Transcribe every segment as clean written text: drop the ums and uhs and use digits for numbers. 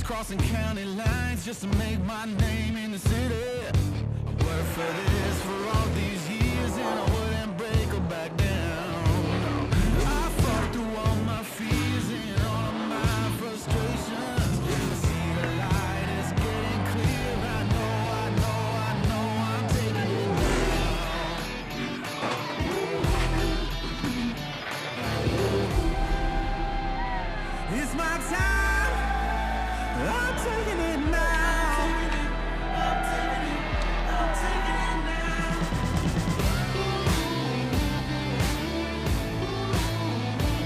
crossing county lines just to make my name in the city. I worked for this for all these years and I wouldn't break or back down. I fought through all my fears and all of my frustrations. See the light is getting clear. I know I'm taking it now. It's my time. I'm taking it now.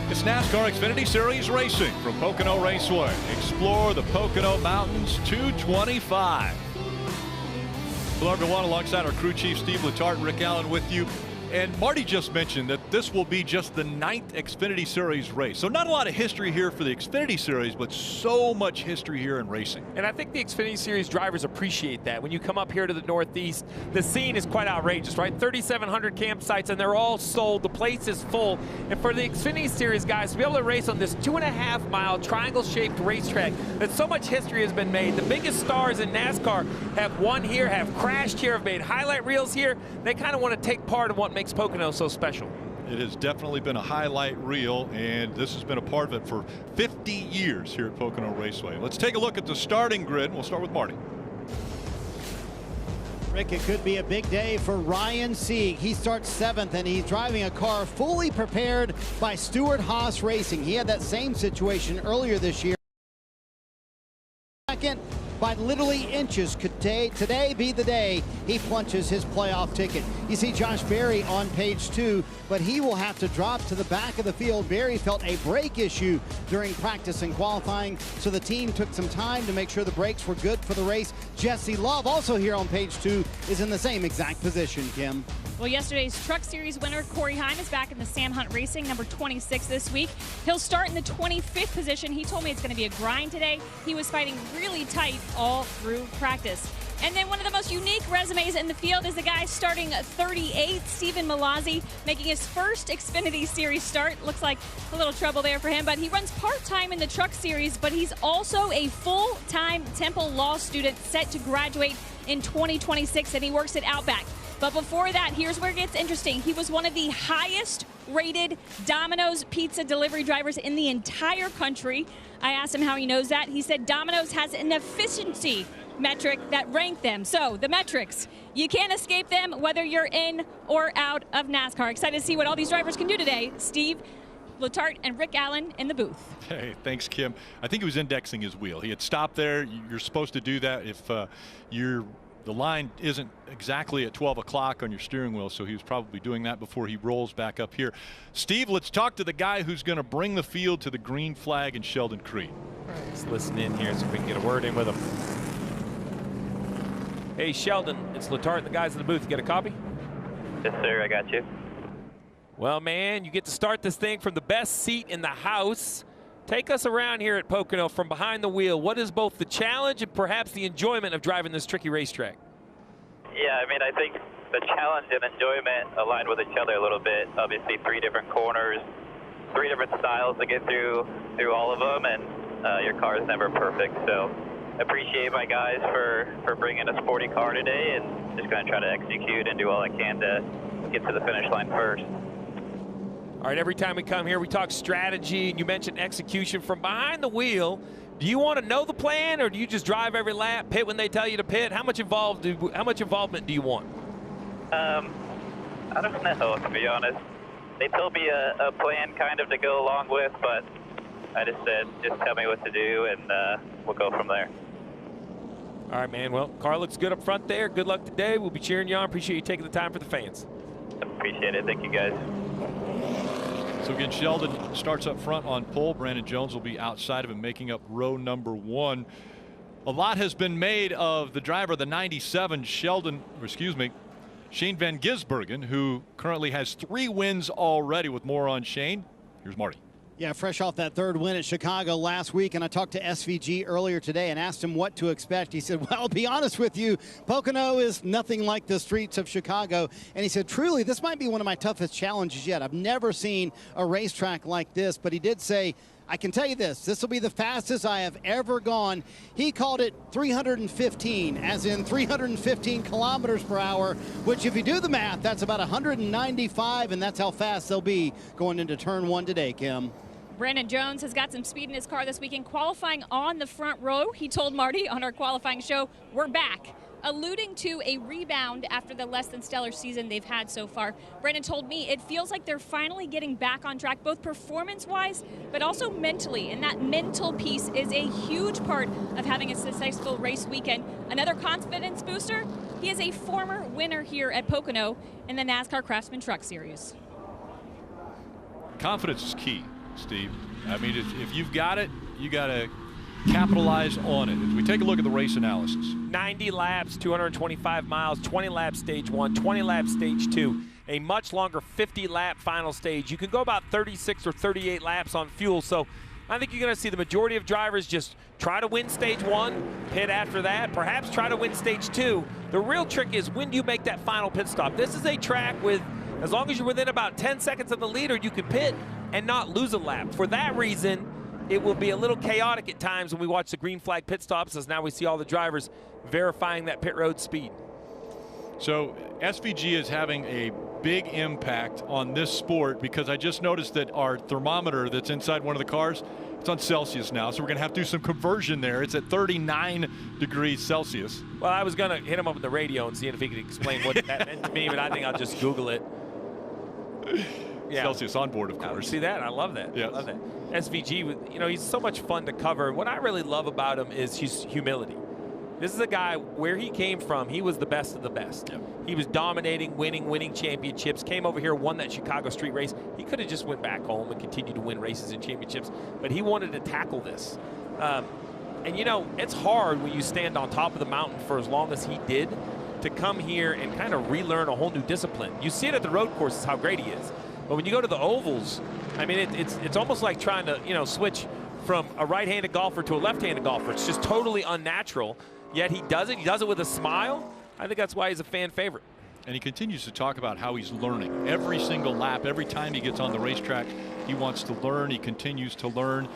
It's NASCAR Xfinity Series racing from Pocono Raceway. Explore the Pocono Mountains 225. Hello everyone, alongside our crew chief Steve Letarte and Rick Allen with you. And Marty just mentioned that this will be just the 9th Xfinity Series race. So not a lot of history here for the Xfinity Series, but so much history here in racing. And I think the Xfinity Series drivers appreciate that. When you come up here to the Northeast, the scene is quite outrageous, right? 3,700 campsites, and they're all sold. The place is full. And for the Xfinity Series guys to be able to race on this 2.5-mile triangle-shaped racetrack that so much history has been made. The biggest stars in NASCAR have won here, have crashed here, have made highlight reels here. They kind of want to take part in what makes Pocono so special. It has definitely been a highlight reel, and this has been a part of it for 50 years here at Pocono Raceway. Let's take a look at the starting grid, and we'll start with Marty. Rick, it could be a big day for Ryan Sieg. He starts 7th, and he's driving a car fully prepared by Stewart-Haas Racing. He had that same situation earlier this year. Second, by literally inches. Could today be the day he punches his playoff ticket? You see Josh Berry on page 2, but he will have to drop to the back of the field. Berry felt a brake issue during practice and qualifying, so the team took some time to make sure the brakes were good for the race. Jesse Love, also here on page 2, is in the same exact position, Kim. Well, yesterday's Truck Series winner, Corey Heim, is back in the Sam Hunt Racing, number 26 this week. He'll start in the 25th position. He told me it's going to be a grind today. He was fighting really tight all through practice. And then one of the most unique resumes in the field is the guy starting 38, Stephen Mallozzi, making his first Xfinity Series start. Looks like a little trouble there for him, but he runs part-time in the Truck Series, but he's also a full-time Temple Law student set to graduate in 2026, and he works at Outback. But before that, here's where it gets interesting. He was one of the highest rated Domino's pizza delivery drivers in the entire country. I asked him how he knows that. He said Domino's has an efficiency metric that ranked them. So the metrics, you can't escape them whether you're in or out of NASCAR. Excited to see what all these drivers can do today. Steve Letarte and Rick Allen in the booth. Hey, thanks, Kim. I think he was indexing his wheel. He had stopped there. You're supposed to do that if the line isn't exactly at 12 o'clock on your steering wheel, so he was probably doing that before he rolls back up here. Steve, let's talk to the guy who's going to bring the field to the green flag in Sheldon Creed. All right, let's listen in here, see if we can get a word in with him. Hey, Sheldon, it's Letarte, the guys in the booth. You get a copy? Yes, sir, I got you. Well, man, you get to start this thing from the best seat in the house. Take us around here at Pocono from behind the wheel. What is both the challenge and perhaps the enjoyment of driving this tricky racetrack? Yeah, I mean, I think the challenge and enjoyment align with each other a little bit. Obviously, 3 different corners, 3 different styles to get through all of them, and your car is never perfect. So appreciate my guys for bringing a sporty car today, and just going to try to execute and do all I can to get to the finish line first. All right, every time we come here, we talk strategy, and you mentioned execution. From behind the wheel, do you want to know the plan, or do you just drive every lap, pit when they tell you to pit? How much involvement do you want? I don't know, to be honest. They told me a plan kind of to go along with, but I just said, just tell me what to do, and we'll go from there. All right, man. Well, car looks good up front there. Good luck today. We'll be cheering you on. Appreciate you taking the time for the fans. Appreciate it. Thank you, guys. So again, Sheldon starts up front on pole. Brandon Jones will be outside of him, making up row number 1. A lot has been made of the driver of the 97, Shane Van Gisbergen, who currently has 3 wins already. With more on Shane, here's Marty. Yeah, fresh off that 3rd win at Chicago last week, and I talked to SVG earlier today and asked him what to expect. He said, well, I'll be honest with you, Pocono is nothing like the streets of Chicago. And he said, truly, this might be one of my toughest challenges yet. I've never seen a racetrack like this, but he did say I can tell you this will be the fastest I have ever gone. He called it 315, as in 315 kilometers per hour, which if you do the math, that's about 195, and that's how fast they'll be going into turn 1 today, Kim. Brandon Jones has got some speed in his car this weekend, qualifying on the front row. He told Marty on our qualifying show, we're back, alluding to a rebound after the less than stellar season they've had so far. Brandon told me it feels like they're finally getting back on track, both performance-wise, but also mentally. And that mental piece is a huge part of having a successful race weekend. Another confidence booster, he is a former winner here at Pocono in the NASCAR Craftsman Truck Series. Confidence is key, Steve. I mean, if you've got it, you got to capitalize on it. As we take a look at the race analysis. 90 laps, 225 miles, 20 laps stage 1, 20 laps stage 2, a much longer 50-lap final stage. You can go about 36 or 38 laps on fuel, so I think you're going to see the majority of drivers just try to win stage 1, pit after that, perhaps try to win stage 2. The real trick is when do you make that final pit stop. This is a track with, as long as you're within about 10 seconds of the leader, you can pit and not lose a lap. For that reason, it will be a little chaotic at times when we watch the green flag pit stops, as now we see all the drivers verifying that pit road speed. So SVG is having a big impact on this sport, because I just noticed that our thermometer that's inside one of the cars, it's on Celsius now, so we're going to have to do some conversion there. It's at 39 degrees Celsius. Well, I was going to hit him up with the radio and see if he could explain what that meant to me, but I think I'll just Google it. Yeah. Celsius on board, of course. See that? I love that. Yes. I love that. SVG, you know, he's so much fun to cover. What I really love about him is his humility. This is a guy, where he came from, he was the best of the best. Yep. He was dominating, winning championships, came over here, won that Chicago street race. He could have just went back home and continued to win races and championships, but he wanted to tackle this. And you know, it's hard when you stand on top of the mountain for as long as he did to come here and kind of relearn a whole new discipline. You see it at the road courses, how great he is. But when you go to the ovals, I mean, it's almost like trying to, you know, switch from a right-handed golfer to a left-handed golfer. It's just totally unnatural, yet he does it. He does it with a smile. I think that's why he's a fan favorite. And he continues to talk about how he's learning. Every single lap, every time he gets on the racetrack, he wants to learn. He continues to learn.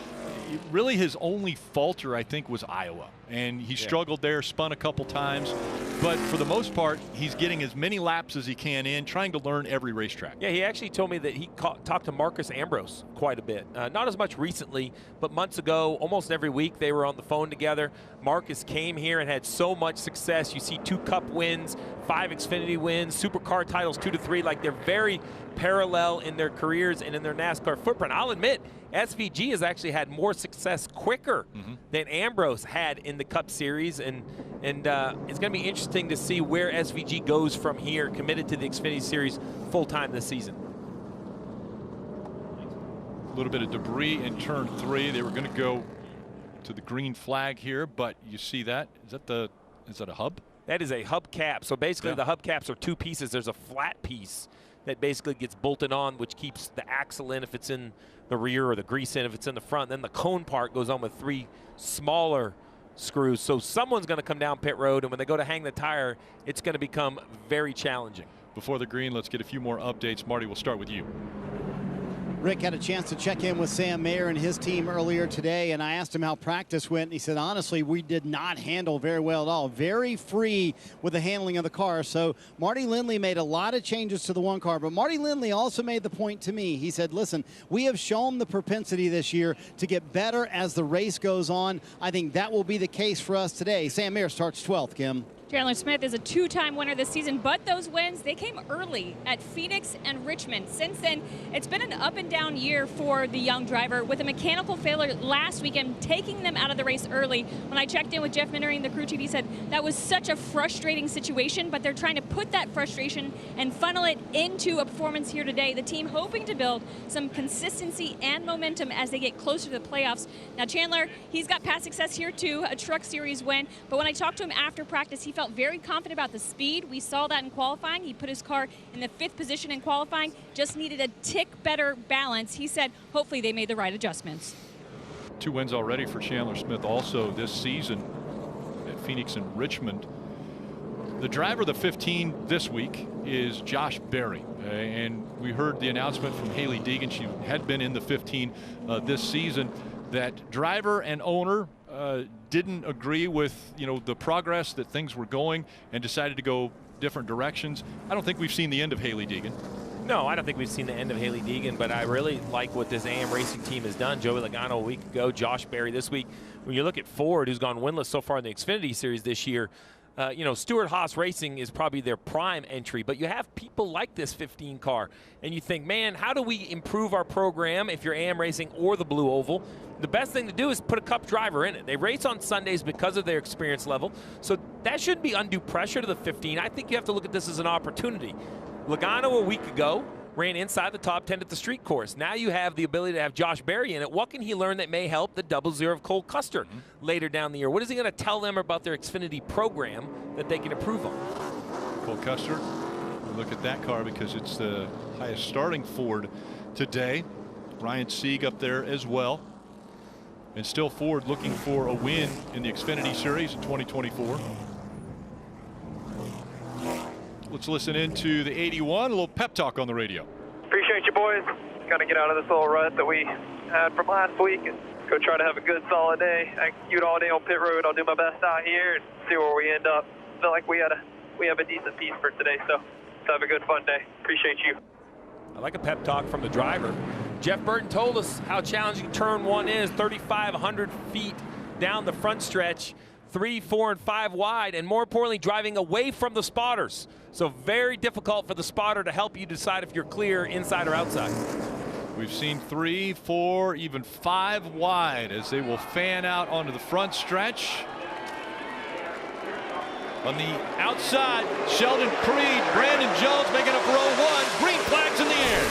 Really, his only falter, I think, was Iowa. And he struggled there, spun a couple times. But for the most part, he's getting as many laps as he can in, trying to learn every racetrack. Yeah, he actually told me that he talked to Marcus Ambrose quite a bit. Not as much recently, but months ago, almost every week, they were on the phone together. Marcus came here and had so much success. You see 2 Cup wins, 5 Xfinity wins, Supercar titles 2 to 3. Like, they're very parallel in their careers and in their NASCAR footprint. I'll admit, SVG has actually had more success quicker than Ambrose had in the Cup Series, and it's going to be interesting to see where SVG goes from here, committed to the Xfinity Series full-time this season. A little bit of debris in turn 3. They were going to go to the green flag here, but you see that? Is that a hub? That is a hubcap. So basically, the hubcaps are 2 pieces. There's a flat piece that basically gets bolted on, which keeps the axle in if it's in the rear, or the grease in if it's in the front. Then the cone part goes on with 3 smaller screws. So someone's going to come down pit road, and when they go to hang the tire, it's going to become very challenging. Before the green, let's get a few more updates. Marty, we'll start with you. Rick had a chance to check in with Sam Mayer and his team earlier today, and I asked him how practice went, and he said, honestly, we did not handle very well at all. Very free with the handling of the car. So Marty Lindley made a lot of changes to the one car, but Marty Lindley also made the point to me. He said, listen, we have shown the propensity this year to get better as the race goes on. I think that will be the case for us today. Sam Mayer starts 12th, Kim. Chandler Smith is a 2-time winner this season, but those wins, they came early at Phoenix and Richmond. Since then, it's been an up-and-down year for the young driver, with a mechanical failure last weekend taking them out of the race early. When I checked in with Jeff Minnery, the crew chief, he said that was such a frustrating situation, but they're trying to put that frustration and funnel it into a performance here today. The team hoping to build some consistency and momentum as they get closer to the playoffs. Now, Chandler, he's got past success here too, a Truck Series win, but when I talked to him after practice, he felt very confident about the speed. We saw that in qualifying. He put his car in the 5th position in qualifying, just needed a tick better balance. He said hopefully they made the right adjustments. 2 wins already for Chandler Smith also this season at Phoenix and Richmond. The driver of the 15 this week is Josh Berry. And we heard the announcement from Hailie Deegan. She had been in the 15 this season. That driver and owner didn't agree with, the progress that things were going and decided to go different directions. I don't think we've seen the end of Hailie Deegan. No, I don't think we've seen the end of Hailie Deegan, but I really like what this AM Racing team has done. Joey Logano a week ago, Josh Berry this week. When you look at Ford, who's gone winless so far in the Xfinity Series this year, Stewart Haas Racing is probably their prime entry, but you have people like this 15 car, and you think, man, how do we improve our program if you're AM Racing or the Blue Oval? The best thing to do is put a Cup driver in it. They race on Sundays because of their experience level, so that shouldn't be undue pressure to the 15. I think you have to look at this as an opportunity. Logano a week ago ran inside the top 10 at the street course. Now you have the ability to have Josh Berry in it. What can he learn that may help the 00 of Cole Custer later down the year? What is he going to tell them about their Xfinity program that they can improve on? Cole Custer, look at that car because it's the highest starting Ford today. Ryan Sieg up there as well. And still Ford looking for a win in the Xfinity Series in 2024. Let's listen into the 81, a little pep talk on the radio. Appreciate you, boys. Got to get out of this little rut that we had from last week and go try to have a good, solid day. Execute all day on pit road. I'll do my best out here and see where we end up. Feel like we have a decent piece for today, so let's have a good, fun day. Appreciate you. I like a pep talk from the driver. Jeff Burton told us how challenging turn 1 is, 3,500 feet down the front stretch. 3, 4, and 5 wide, and more importantly, driving away from the spotters. So very difficult for the spotter to help you decide if you're clear inside or outside. We've seen 3, 4, even 5 wide as they will fan out onto the front stretch. On the outside, Sheldon Creed, Brandon Jones making up row 1. Green flags in the air.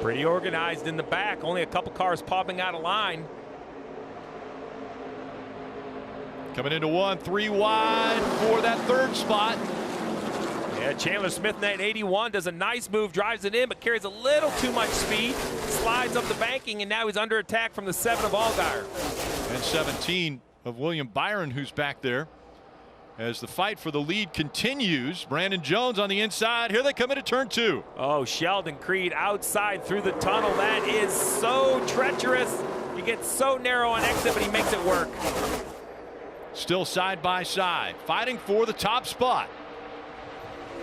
Pretty organized in the back. Only a couple cars popping out of line. Coming into 1, 3 wide for that 3rd spot. Yeah, Chandler Smith in that 81 does a nice move, drives it in, but carries a little too much speed, slides up the banking, and now he's under attack from the 7 of Allgaier. And 17 of William Byron, who's back there. As the fight for the lead continues, Brandon Jones on the inside. Here they come into turn 2. Oh, Sheldon Creed outside through the tunnel. That is so treacherous. He gets so narrow on exit, but he makes it work. Still side by side, fighting for the top spot.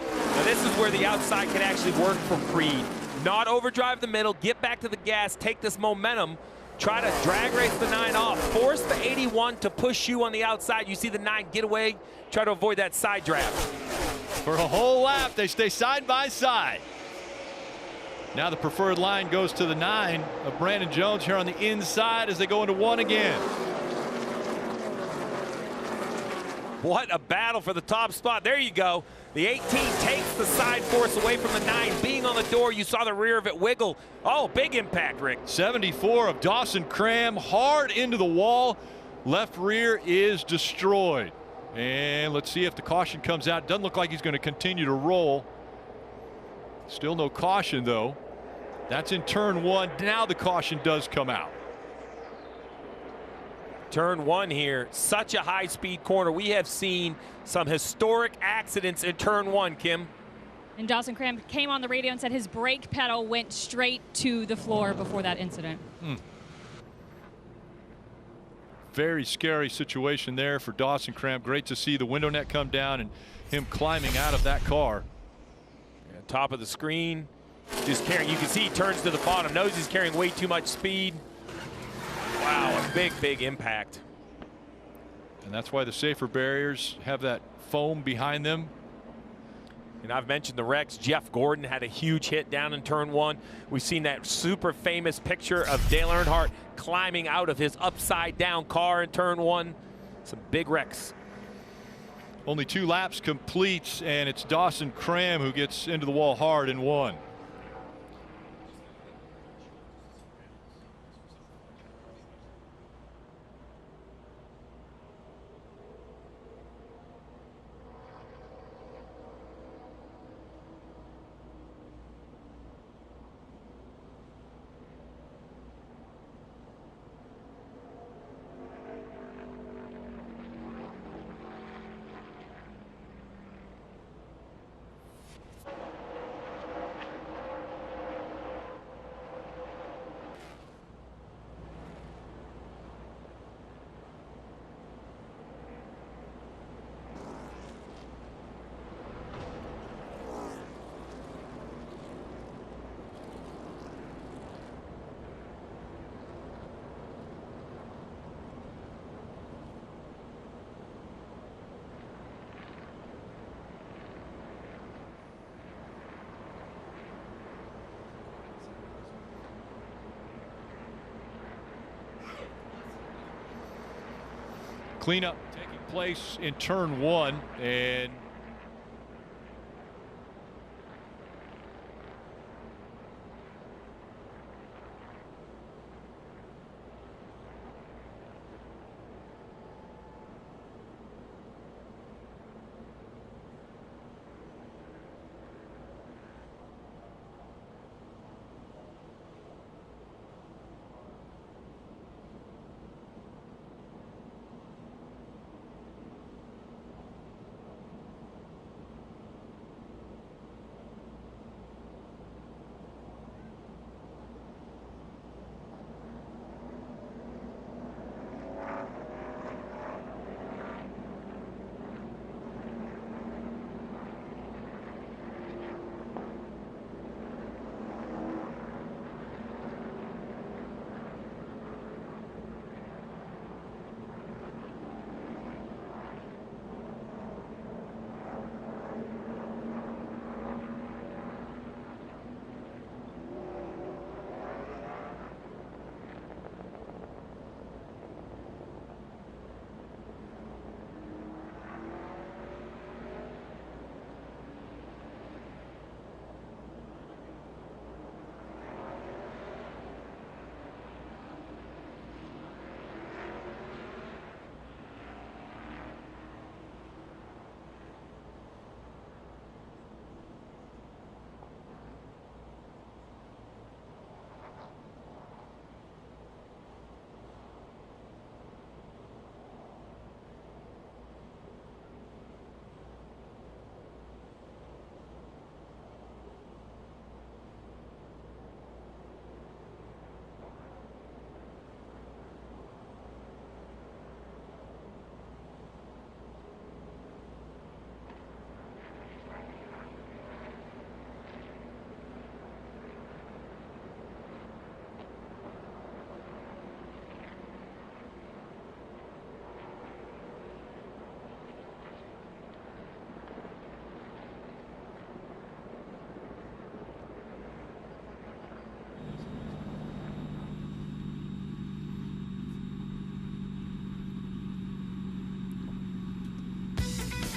Now this is where the outside can actually work for Creed. Not overdrive the middle, get back to the gas, take this momentum, try to drag race the 9 off, force the 81 to push you on the outside. You see the 9 get away, try to avoid that side drag. For a whole lap, they stay side by side. Now the preferred line goes to the 9 of Brandon Jones here on the inside as they go into 1 again. What a battle for the top spot. There you go. The 18 takes the side force away from the 9. Being on the door, you saw the rear of it wiggle. Oh, big impact, Rick. 74 of Dawson Cram, hard into the wall. Left rear is destroyed. And let's see if the caution comes out. Doesn't look like he's going to continue to roll. Still no caution, though. That's in turn 1. Now the caution does come out. Turn 1 here, such a high-speed corner. We have seen some historic accidents in turn 1, Kim. And Dawson Cram came on the radio and said his brake pedal went straight to the floor before that incident. Very scary situation there for Dawson Cram. Great to see the window net come down and him climbing out of that car. Yeah, top of the screen, just carrying. You can see he turns to the bottom. Knows he's carrying way too much speed. Wow, a big, big impact. And that's why the safer barriers have that foam behind them. And I've mentioned the wrecks. Jeff Gordon had a huge hit down in turn 1. We've seen that super famous picture of Dale Earnhardt climbing out of his upside down car in turn 1. Some big wrecks. Only 2 laps complete, and it's Dawson Cram who gets into the wall hard in 1. Cleanup taking place in turn 1, and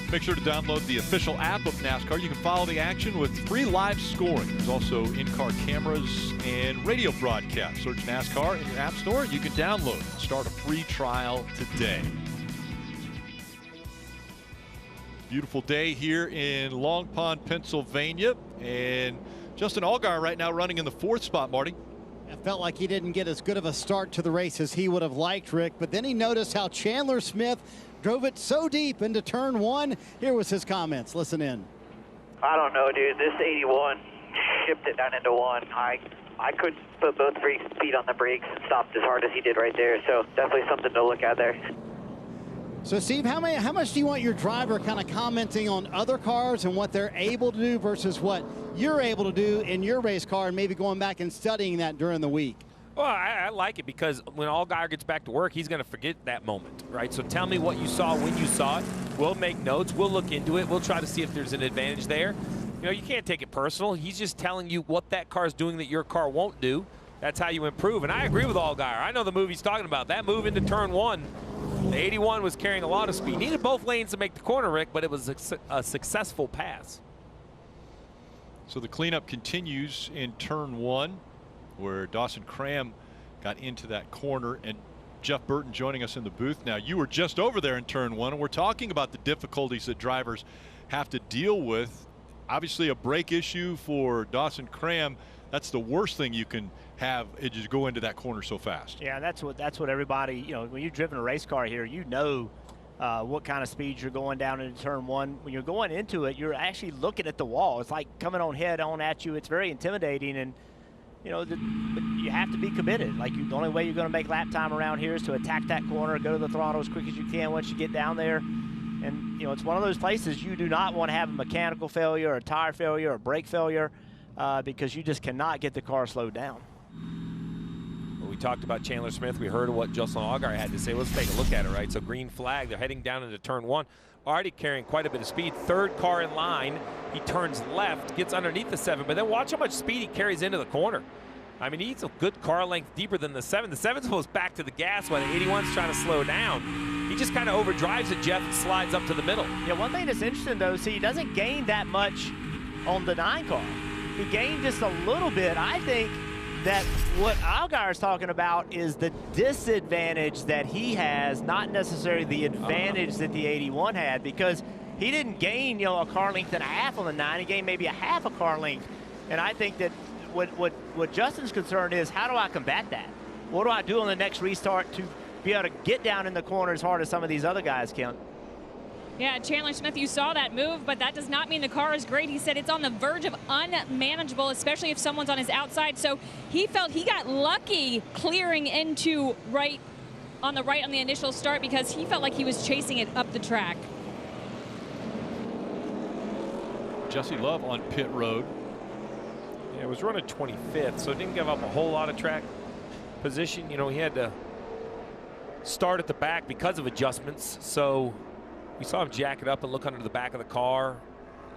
make sure to download the official app of NASCAR. You can follow the action with free live scoring. There's also in-car cameras and radio broadcasts. Search NASCAR in your app store. You can download it. Start a free trial today. Beautiful day here in Long Pond, Pennsylvania. And Justin Allgaier right now running in the 4th spot, Marty. It felt like he didn't get as good of a start to the race as he would have liked, Rick. But then he noticed how Chandler Smith drove it so deep into turn 1. Here was his comments. Listen in. I don't know, dude. This 81 shipped it down into 1. I couldn't put both feet on the brakes and stopped as hard as he did right there. So definitely something to look at there. So, Steve, how much do you want your driver kind of commenting on other cars and what they're able to do versus what you're able to do in your race car, and maybe going back and studying that during the week? Well, I like it because when Allgaier gets back to work, he's going to forget that moment, right? So tell me what you saw when you saw it. We'll make notes. We'll look into it. We'll try to see if there's an advantage there. You know, you can't take it personal. He's just telling you what that car is doing that your car won't do. That's how you improve. And I agree with Allgaier. I know the move he's talking about. That move into turn 1, the 81 was carrying a lot of speed. Needed both lanes to make the corner, Rick, but it was a successful pass. So the cleanup continues in turn 1, where Dawson Cram got into that corner, and Jeff Burton joining us in the booth now. You were just over there in turn 1, and we're talking about the difficulties that drivers have to deal with. Obviously a brake issue for Dawson Cram. That's the worst thing you can have, is just go into that corner so fast. Yeah, that's what everybody, you know, when you've driven a race car here, you know what kind of speed you're going down into turn 1. When you're going into it, you're actually looking at the wall. It's like coming on head on at you. It's very intimidating, and you know, but you have to be committed. Like, the only way you're going to make lap time around here is to attack that corner, go to the throttle as quick as you can once you get down there. And, you know, it's one of those places you do not want to have a mechanical failure, or a tire failure, or brake failure, because you just cannot get the car slowed down. Well, we talked about Chandler Smith. We heard what Justin Allgaier had to say. Let's take a look at it, right? So green flag. They're heading down into turn 1. Already carrying quite a bit of speed. 3rd car in line. He turns left, gets underneath the 7, but then watch how much speed he carries into the corner. I mean, he's a good car length deeper than the 7. The 7's almost back to the gas while the 81's trying to slow down. He just kind of overdrives it, Jeff, and slides up to the middle. Yeah, one thing that's interesting, though, see, he doesn't gain that much on the 9 car. He gained just a little bit. I think that what Allgaier is talking about is the disadvantage that he has, not necessarily the advantage that the 81 had, because he didn't gain, a car length and a half on the 9. He gained maybe a half a car length. And I think that what Justin's concern is, how do I combat that? What do I do on the next restart to be able to get down in the corner as hard as some of these other guys can? Yeah, Chandler Smith, you saw that move, but that does not mean the car is great. He said it's on the verge of unmanageable, especially if someone's on his outside. So he felt he got lucky clearing into on the initial start, because he felt like he was chasing it up the track. Jesse Love on pit road. Yeah, it was running 25th, so it didn't give up a whole lot of track position. He had to start at the back because of adjustments. So we saw him jack it up and look under the back of the car.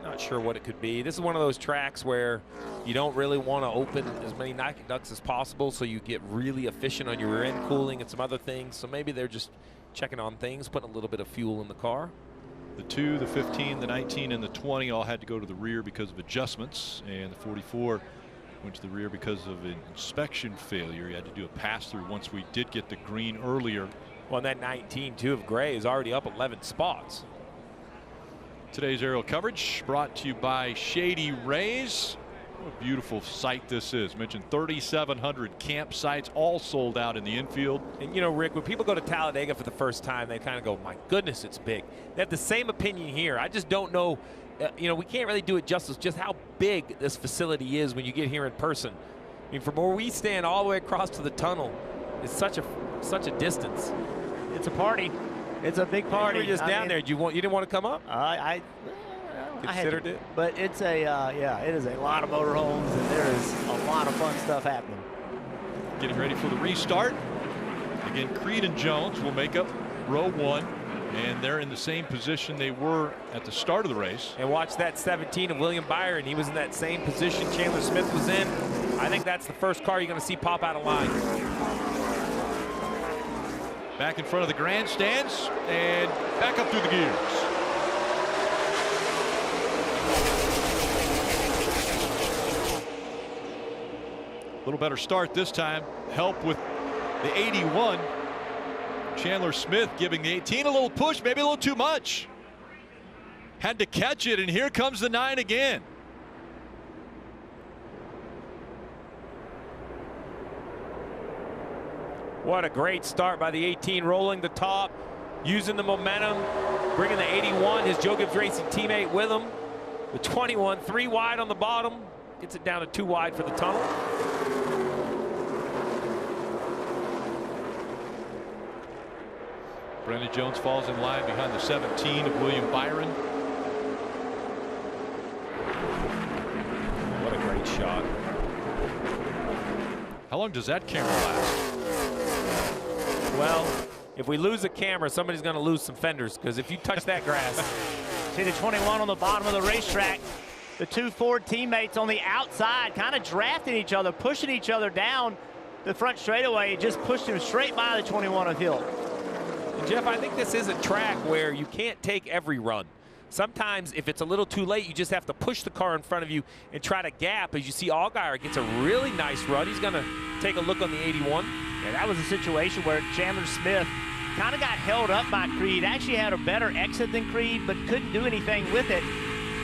Not sure what it could be. This is one of those tracks where you don't really want to open as many Nike ducts as possible, so you get really efficient on your rear end cooling and some other things. So maybe they're just checking on things, putting a little bit of fuel in the car. The 2, the 15, the 19, and the 20 all had to go to the rear because of adjustments, and the 44 went to the rear because of an inspection failure. He had to do a pass-through once we did get the green earlier. Well, that 19, too, of Gray is already up 11 spots. Today's aerial coverage brought to you by Shady Rays. What a beautiful site this is. Mentioned 3,700 campsites, all sold out in the infield. And Rick, when people go to Talladega for the first time, they kind of go, my goodness, it's big. They have the same opinion here. I just don't know. We can't really do it justice just how big this facility is when you get here in person. I mean, from where we stand all the way across to the tunnel, it's such a distance. It's a party. It's a big party. You were just down there. You didn't want to come up? I considered it. But it's it is a lot of motorhomes, and there is a lot of fun stuff happening. Getting ready for the restart. Again, Creed and Jones will make up row 1, and they're in the same position they were at the start of the race. And watch that 17 of William Byron. He was in that same position Chandler Smith was in. I think that's the first car you're going to see pop out of line. Back in front of the grandstands and back up through the gears. A little better start this time. Help with the 81. Chandler Smith giving the 18 a little push, maybe a little too much. Had to catch it, and here comes the 9 again. What a great start by the 18, rolling the top, using the momentum, bringing the 81, his Joe Gibbs Racing teammate, with him. The 21, 3 wide on the bottom, gets it down to 2 wide for the tunnel. Brandon Jones falls in line behind the 17 of William Byron. What a great shot. How long does that camera last? Well, if we lose a camera, somebody's going to lose some fenders, because if you touch that grass. See the 21 on the bottom of the racetrack. The 2 Ford teammates on the outside kind of drafting each other, pushing each other down the front straightaway. Just pushed him straight by the 21 of Hill. And Jeff, I think this is a track where you can't take every run. Sometimes if it's a little too late, you just have to push the car in front of you and try to gap. As you see, Allgaier gets a really nice run. He's going to take a look on the 81. Yeah, that was a situation where Chandler Smith kind of got held up by Creed. Actually had a better exit than Creed, but couldn't do anything with it.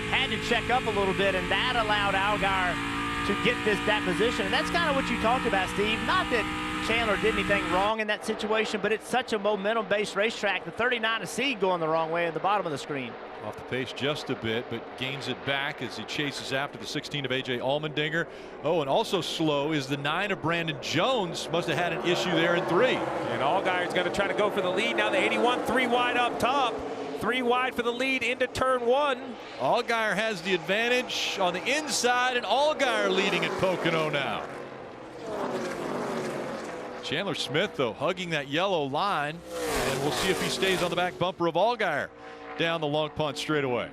Had to check up a little bit, and that allowed Allgaier to get that position. And that's kind of what you talked about, Steve. Not that Chandler did anything wrong in that situation, but it's such a momentum-based racetrack. The 39 of Seed going the wrong way at the bottom of the screen. Off the pace just a bit, but gains it back as he chases after the 16 of A.J. Allmendinger. Oh, and also slow is the 9 of Brandon Jones. Must have had an issue there in 3. And Allgaier's going to try to go for the lead. Now the 81, 3 wide up top. 3 wide for the lead into turn 1. Allgaier has the advantage on the inside, and Allgaier leading at Pocono now. Chandler Smith, though, hugging that yellow line, and we'll see if he stays on the back bumper of Allgaier down the Long Pond straightaway.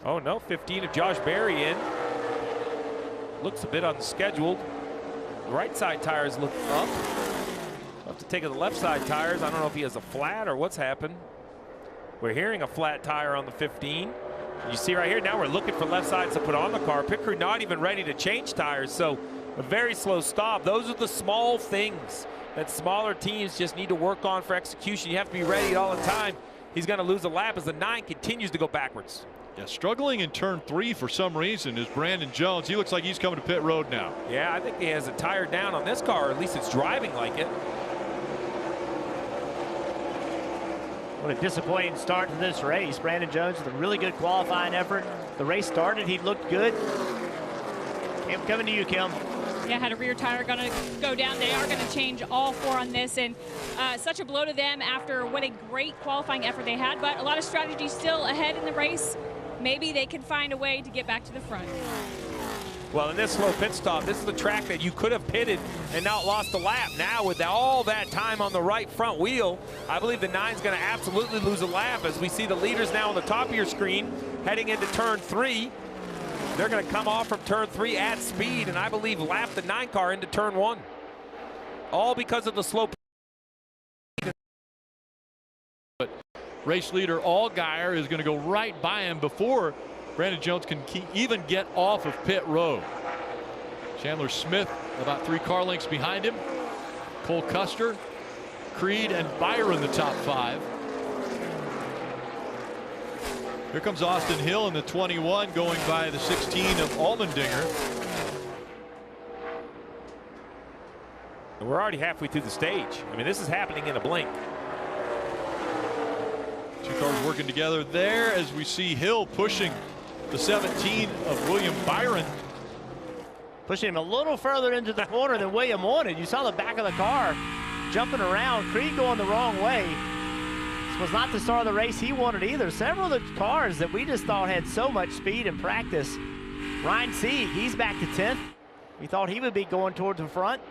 Oh no, 15 of Josh Berry in. Looks a bit unscheduled. The right side tires look up. have to take the left side tires. I don't know if he has a flat or what's happened. We're hearing a flat tire on the 15. You see right here, now we're looking for left sides to put on the car. Pit crew not even ready to change tires, so a very slow stop. Those are the small things that smaller teams just need to work on for execution. You have to be ready all the time. He's going to lose a lap as the 9 continues to go backwards. Yeah, struggling in turn 3 for some reason is Brandon Jones. He looks like he's coming to pit road now. Yeah, I think he has a tire down on this car, or at least it's driving like it. What a disappointing start to this race. Brandon Jones with a really good qualifying effort. The race started, he looked good. Kim, coming to you, Kim. Yeah, had a rear tire going to go down. They are going to change all 4 on this, and such a blow to them after what a great qualifying effort they had, but a lot of strategy still ahead in the race. Maybe they can find a way to get back to the front. Well, in this slow pit stop, this is the track that you could have pitted and not lost a lap. Now, with all that time on the right front wheel, I believe the 9's going to absolutely lose a lap as we see the leaders now on the top of your screen heading into turn 3. They're going to come off from turn 3 at speed, and I believe lap the 9 car into turn 1. All because of the slow pit. But race leader Allgaier is going to go right by him before Brandon Jones can even get off of pit road. Chandler Smith about 3 car lengths behind him. Cole Custer, Creed, and Byron the top 5. Here comes Austin Hill in the 21 going by the 16 of Allmendinger. And we're already halfway through the stage. I mean, this is happening in a blink. 2 cars working together there as we see Hill pushing the 17 of William Byron. Pushing him a little further into the corner than William wanted. You saw the back of the car jumping around. Creed going the wrong way. This was not the start of the race he wanted either. Several of the cars that we just thought had so much speed in practice. Ryan Sieg, he's back to 10th. We thought he would be going towards the front.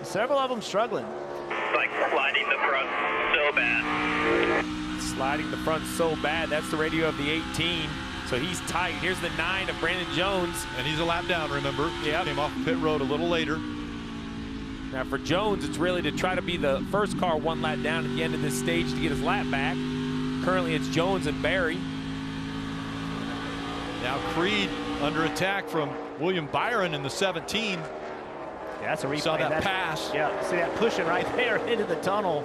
Several of them struggling. It's like sliding the front so bad. Sliding the front so bad. That's the radio of the 18. So he's tight. Here's the 9 of Brandon Jones. And he's a lap down, remember? Yep. Came off pit road a little later. Now for Jones, it's really to try to be the first car 1 lap down at the end of this stage to get his lap back. Currently it's Jones and Barry. Now Creed under attack from William Byron in the 17. Yeah, that's a replay. Saw that pass. Yeah, see that pushing right there into the tunnel.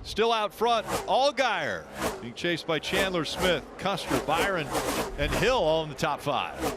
Still out front, Allgaier being chased by Chandler Smith, Custer, Byron, and Hill all in the top 5.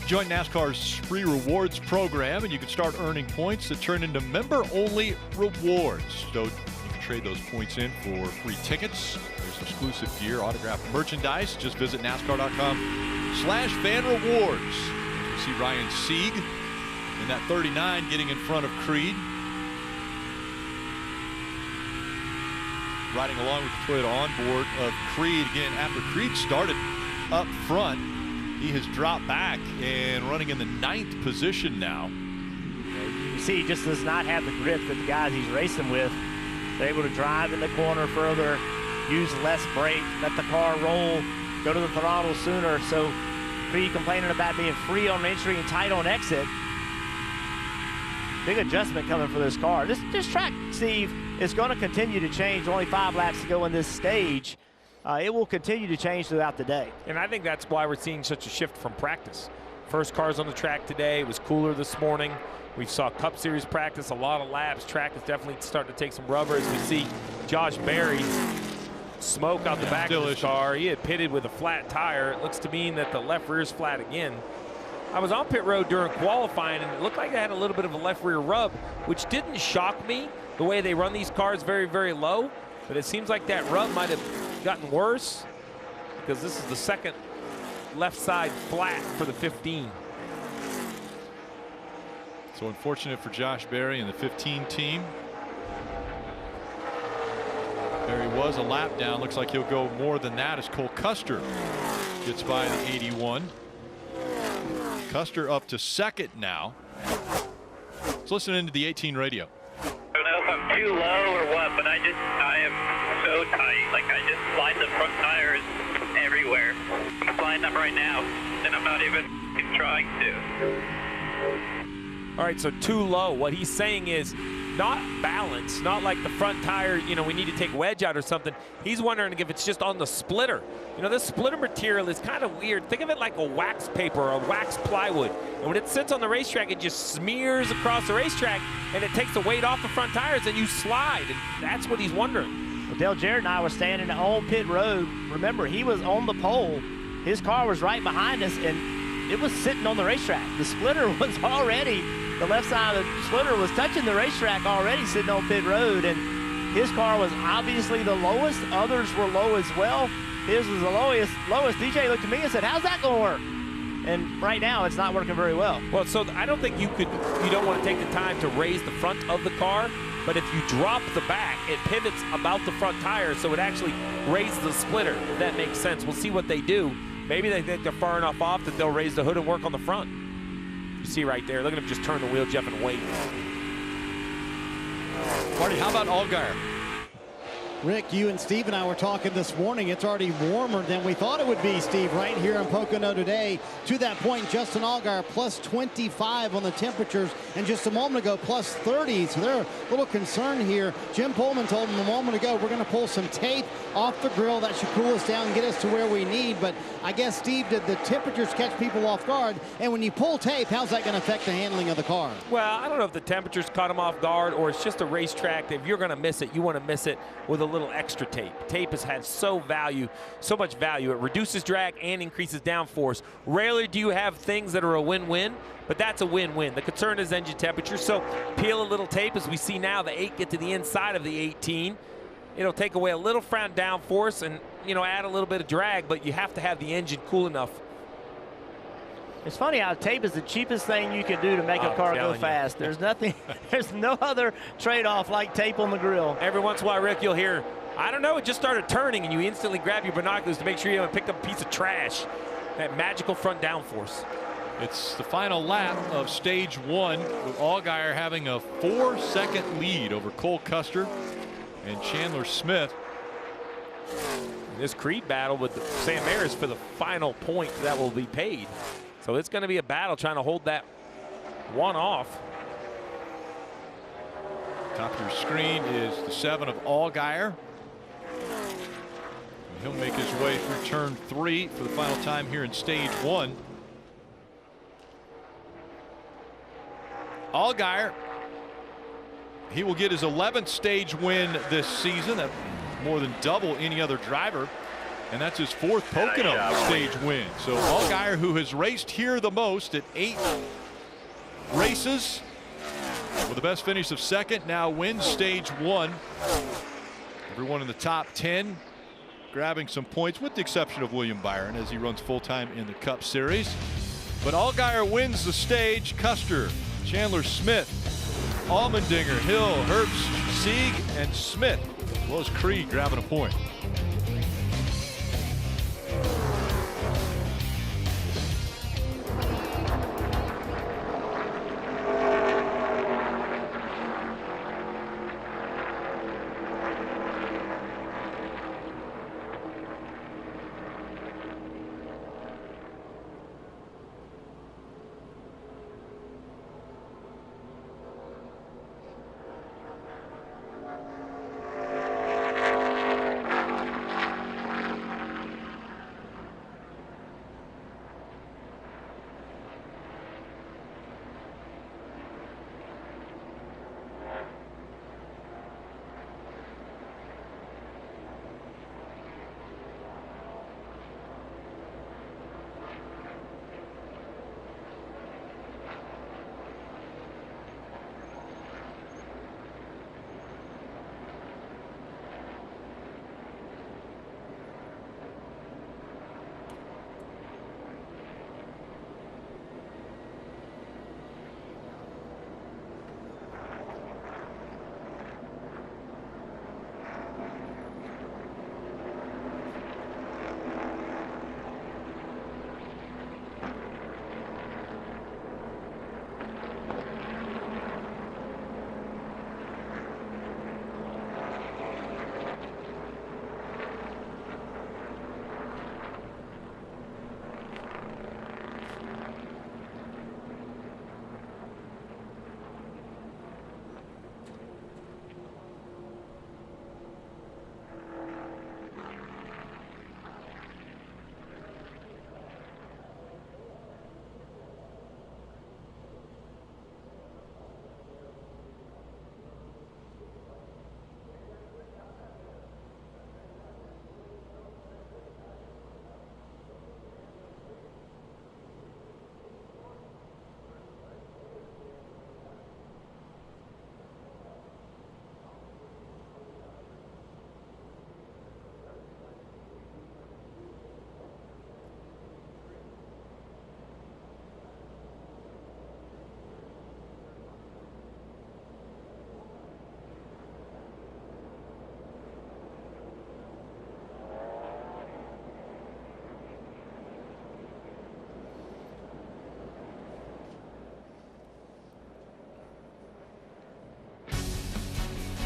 Join NASCAR's free rewards program, and you can start earning points that turn into member-only rewards. So you can trade those points in for free tickets. There's exclusive gear, autographed merchandise. Just visit NASCAR.com/fan-rewards. You see Ryan Sieg in that 39 getting in front of Creed. Riding along with the Toyota onboard of Creed again after Creed started up front. He has dropped back and running in the 9th position now. You see, he just does not have the grip that the guys he's racing with. They're able to drive in the corner further, use less brake, let the car roll, go to the throttle sooner. So Creed complaining about being free on entry and tight on exit. Big adjustment coming for this car. This track, Steve, is going to continue to change. Only 5 laps to go in this stage. It will continue to change throughout the day. And I think that's why we're seeing such a shift from practice. First cars on the track today. It was cooler this morning. We saw Cup Series practice, a lot of laps. Track is definitely starting to take some rubber as we see Josh Berry smoke out the back of his car. He had pitted with a flat tire. It looks to me that the left rear is flat again. I was on pit road during qualifying, and it looked like they had a little bit of a left rear rub, which didn't shock me the way they run these cars very, very low. But it seems like that rub might have gotten worse because this is the second left side flat for the 15. So unfortunate for Josh Berry and the 15 team. Berry was a lap down. Looks like he'll go more than that as Cole Custer gets by the 81. Custer up to second now. Let's listen into the 18 radio. I don't know if I'm too low or what, but I am so tight. Like, I just slide the front tires everywhere. I'm sliding them right now, and I'm not even trying to. All right, so too low. What he's saying is not balanced, not like the front tire, you know, we need to take wedge out or something. He's wondering if it's just on the splitter. You know, this splitter material is kind of weird. Think of it like a wax paper or a wax plywood. And when it sits on the racetrack, it just smears across the racetrack, and it takes the weight off the front tires, and you slide. And that's what he's wondering. Well, Dale Jarrett and I were standing on pit road. Remember, he was on the pole. His car was right behind us, and it was sitting on the racetrack. The splitter was already, the left side of the splitter was touching the racetrack already, sitting on pit road, and his car was obviously the lowest. Others were low as well. His was the lowest. DJ looked at me and said, "How's that going to work?" And right now, it's not working very well. Well, so I don't think you don't want to take the time to raise the front of the car, but if you drop the back, it pivots about the front tire, so it actually raises the splitter, if that makes sense. We'll see what they do. Maybe they think they're far enough off that they'll raise the hood and work on the front. You see right there, look at him just turn the wheel, Jeff, and wait. Marty, how about Allgaier? Rick, you and Steve and I were talking this morning. It's already warmer than we thought it would be, Steve, right here in Pocono today. To that point, Justin Allgaier plus 25 on the temperatures, and just a moment ago, plus 30. So they're a little concerned here. Jim Pullman told them a moment ago, we're going to pull some tape off the grill. That should cool us down and get us to where we need. But I guess, Steve, did the temperatures catch people off guard? And when you pull tape, how's that going to affect the handling of the car? Well, I don't know if the temperatures caught them off guard or it's just a racetrack. If you're going to miss it, you want to miss it with a little extra tape. Tape has had so much value. It reduces drag and increases downforce. Rarely do you have things that are a win-win, but that's a win-win. The concern is engine temperature, so peel a little tape. As we see now, the 8 get to the inside of the 18. It'll take away a little downforce and, you know, add a little bit of drag, but you have to have the engine cool enough. It's funny how tape is the cheapest thing you can do to make a car go fast. There's nothing, there's no other trade-off like tape on the grill. Every once in a while, Rick, you'll hear, I don't know, it just started turning, and you instantly grab your binoculars to make sure you haven't picked up a piece of trash. That magical front downforce. It's the final lap of stage 1, with Allgaier having a 4-second lead over Cole Custer and Chandler Smith. This Creed battle with Sam Ayers for the final point that will be paid. So it's going to be a battle trying to hold that one off. Top of your screen is the 7 of Allgaier. He'll make his way through turn 3 for the final time here in stage 1. Allgaier, he will get his 11th stage win this season. That's more than double any other driver And that's his 4th Pocono stage win. So Allgaier, who has raced here the most at 8 races, with the best finish of 2nd, now wins stage 1. Everyone in the top 10 grabbing some points, with the exception of William Byron, as he runs full-time in the Cup Series. But Allgaier wins the stage. Custer, Chandler Smith, Allmendinger, Hill, Herbst, Sieg, and Smith, as well as Creed grabbing a point.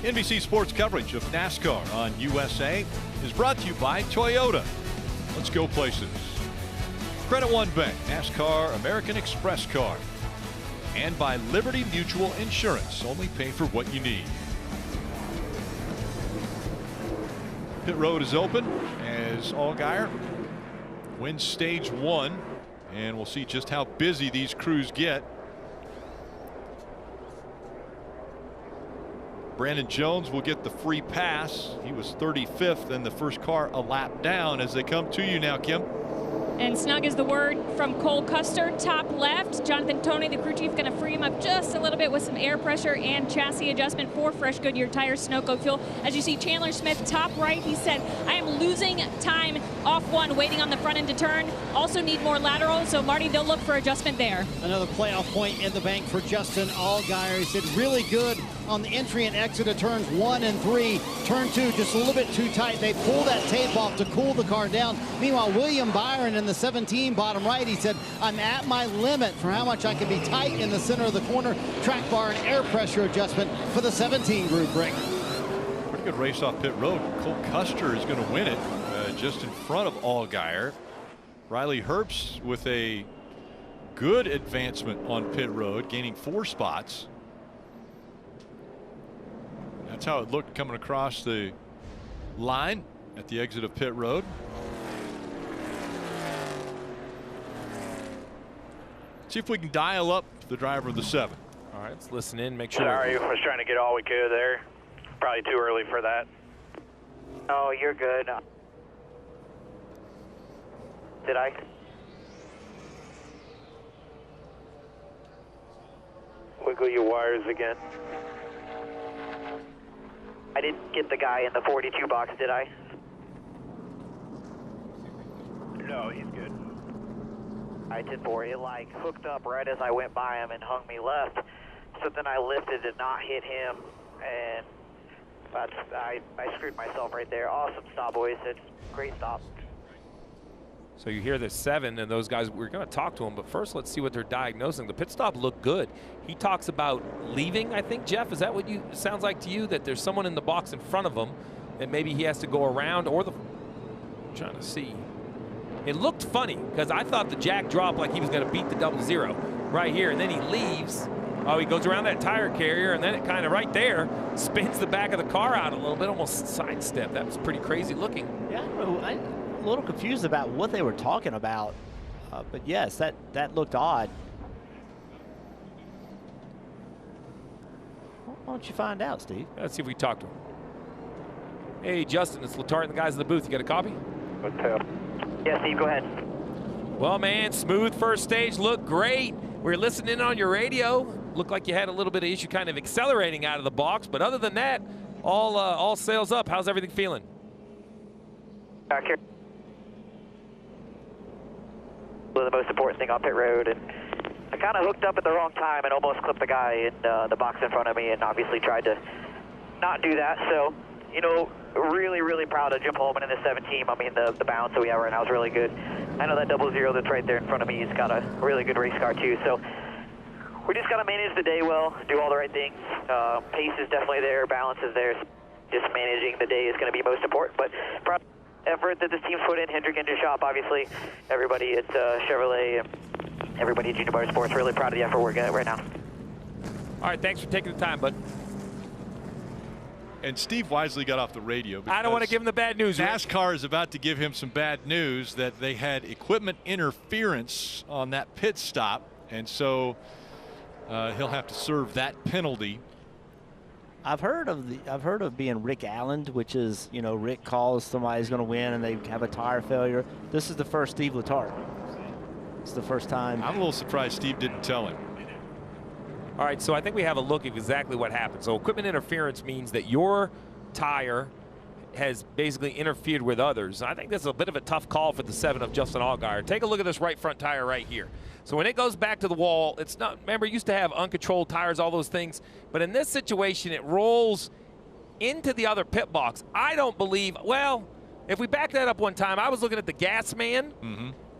NBC Sports coverage of NASCAR on USA is brought to you by Toyota. Let's go places. Credit One Bank, NASCAR American Express card, and by Liberty Mutual Insurance. Only pay for what you need. Pit road is open as Allgaier wins stage 1, and we'll see just how busy these crews get. Brandon Jones will get the free pass. He was 35th and the first car a lap down as they come to you now, Kim. And snug is the word from Cole Custer, top left. Jonathan Toney, the crew chief, going to free him up just a little bit with some air pressure and chassis adjustment for fresh Goodyear tires, snow coat fuel. As you see, Chandler Smith, top right, he said, I am losing time off one, waiting on the front end to turn. Also need more lateral, so Marty, they'll look for adjustment there. Another playoff point in the bank for Justin Allgaier. He said really good on the entry and exit of turns 1 and 3. Turn 2 just a little bit too tight. They pull that tape off to cool the car down. Meanwhile, William Byron in the 17 bottom right, he said, I'm at my limit for how much I can be tight in the center of the corner. Track bar and air pressure adjustment for the 17 group, Rick. Pretty good race off pit road. Cole Custer is going to win it just in front of Allgaier. Riley Herbst with a good advancement on pit road, gaining 4 spots. That's how it looked coming across the line at the exit of pit road. See if we can dial up the driver of the 7. All right, let's listen in, make sure. Sorry, I was trying to get all we could there. Probably too early for that. Oh, you're good. did I? Wiggle your wires again. I didn't get the guy in the 42 box, did I? No, he's good. I did for it, like hooked up right as I went by him and hung me left. So then I lifted to not hit him, and I screwed myself right there. Awesome stop, boys. It's great stop. So you hear the 7, and those guys, we're going to talk to them, but first let's see what they're diagnosing. The pit stop looked good. He talks about leaving, I think, Jeff. Is that what you sounds like to you, that there's someone in the box in front of him, and maybe he has to go around, or the, I'm trying to see. It looked funny, because I thought the jack dropped like he was going to beat the 00 right here, and then he leaves. Oh, he goes around that tire carrier, and then it kind of right there spins the back of the car out a little bit, almost sidestep. That was pretty crazy looking. Yeah, I don't know. I'm a little confused about what they were talking about, but yes, that looked odd. Why don't you find out, Steve? Let's see if we talk to him. Hey, Justin, it's Letarte and the guys in the booth. You got a copy? What's up? Yeah, Steve, go ahead. Well, man, smooth first stage, looked great. We're listening on your radio. Looked like you had a little bit of issue kind of accelerating out of the box, but other than that, all sails up. How's everything feeling? Back here. The most important thing on pit road, and I kind of hooked up at the wrong time and almost clipped the guy in the box in front of me, and obviously tried to not do that. So, you know, really proud of Jim Holman and the 7 team. I mean, the balance that we have right now is really good. I know that 00 that's right there in front of me has got a really good race car too. So we just got to manage the day well, do all the right things. Pace is definitely there, balance is there. Just managing the day is going to be most important. But proud of the effort that this team's put in. Hendrick Engine Shop, obviously, everybody at Chevrolet, everybody at Junior Motorsports, really proud of the effort we're getting right now. All right, thanks for taking the time, bud. And Steve wisely got off the radio. I don't want to give him the bad news. NASCAR is about to give him some bad news that they had equipment interference on that pit stop, and so he'll have to serve that penalty. I've heard of being Rick Allen, which is, you know, Rick calls somebody's going to win and they have a tire failure. This is the first Steve Letarte. It's the first time. I'm a little surprised Steve didn't tell him. All right, so I think we have a look at exactly what happened. So equipment interference means that your tire has basically interfered with others. I think this is a bit of a tough call for the 7 of Justin Allgaier. Take a look at this right front tire right here. So when it goes back to the wall, it's not, remember, it used to have uncontrolled tires, all those things. But in this situation, it rolls into the other pit box. I don't believe, well, if we back that up one time, I was looking at the gas man.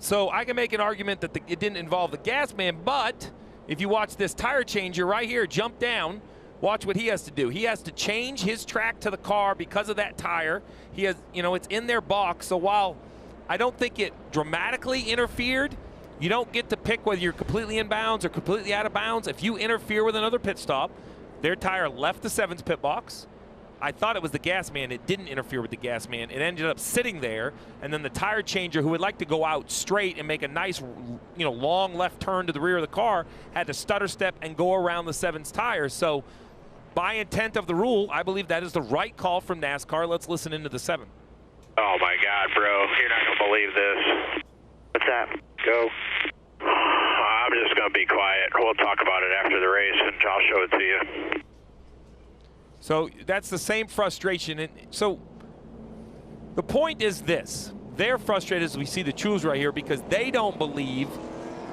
So I can make an argument that it didn't involve the gas man, but if you watch this tire changer right here jump down, watch what he has to do. He has to change his track to the car because of that tire. He has, you know, it's in their box. So while I don't think it dramatically interfered, you don't get to pick whether you're completely in bounds or completely out of bounds. If you interfere with another pit stop, their tire left the 7's pit box. I thought it was the gas man. It didn't interfere with the gas man. It ended up sitting there, and then the tire changer, who would like to go out straight and make a nice, you know, long left turn to the rear of the car, had to stutter step and go around the 7's tires. So by intent of the rule, I believe that is the right call from NASCAR. Let's listen into the 7. Oh my God, bro, you're not gonna believe this. What's that? Go. I'm just gonna be quiet. We'll talk about it after the race, and I'll show it to you. So that's the same frustration. And so the point is this. They're frustrated, as we see the Chules right here, because they don't believe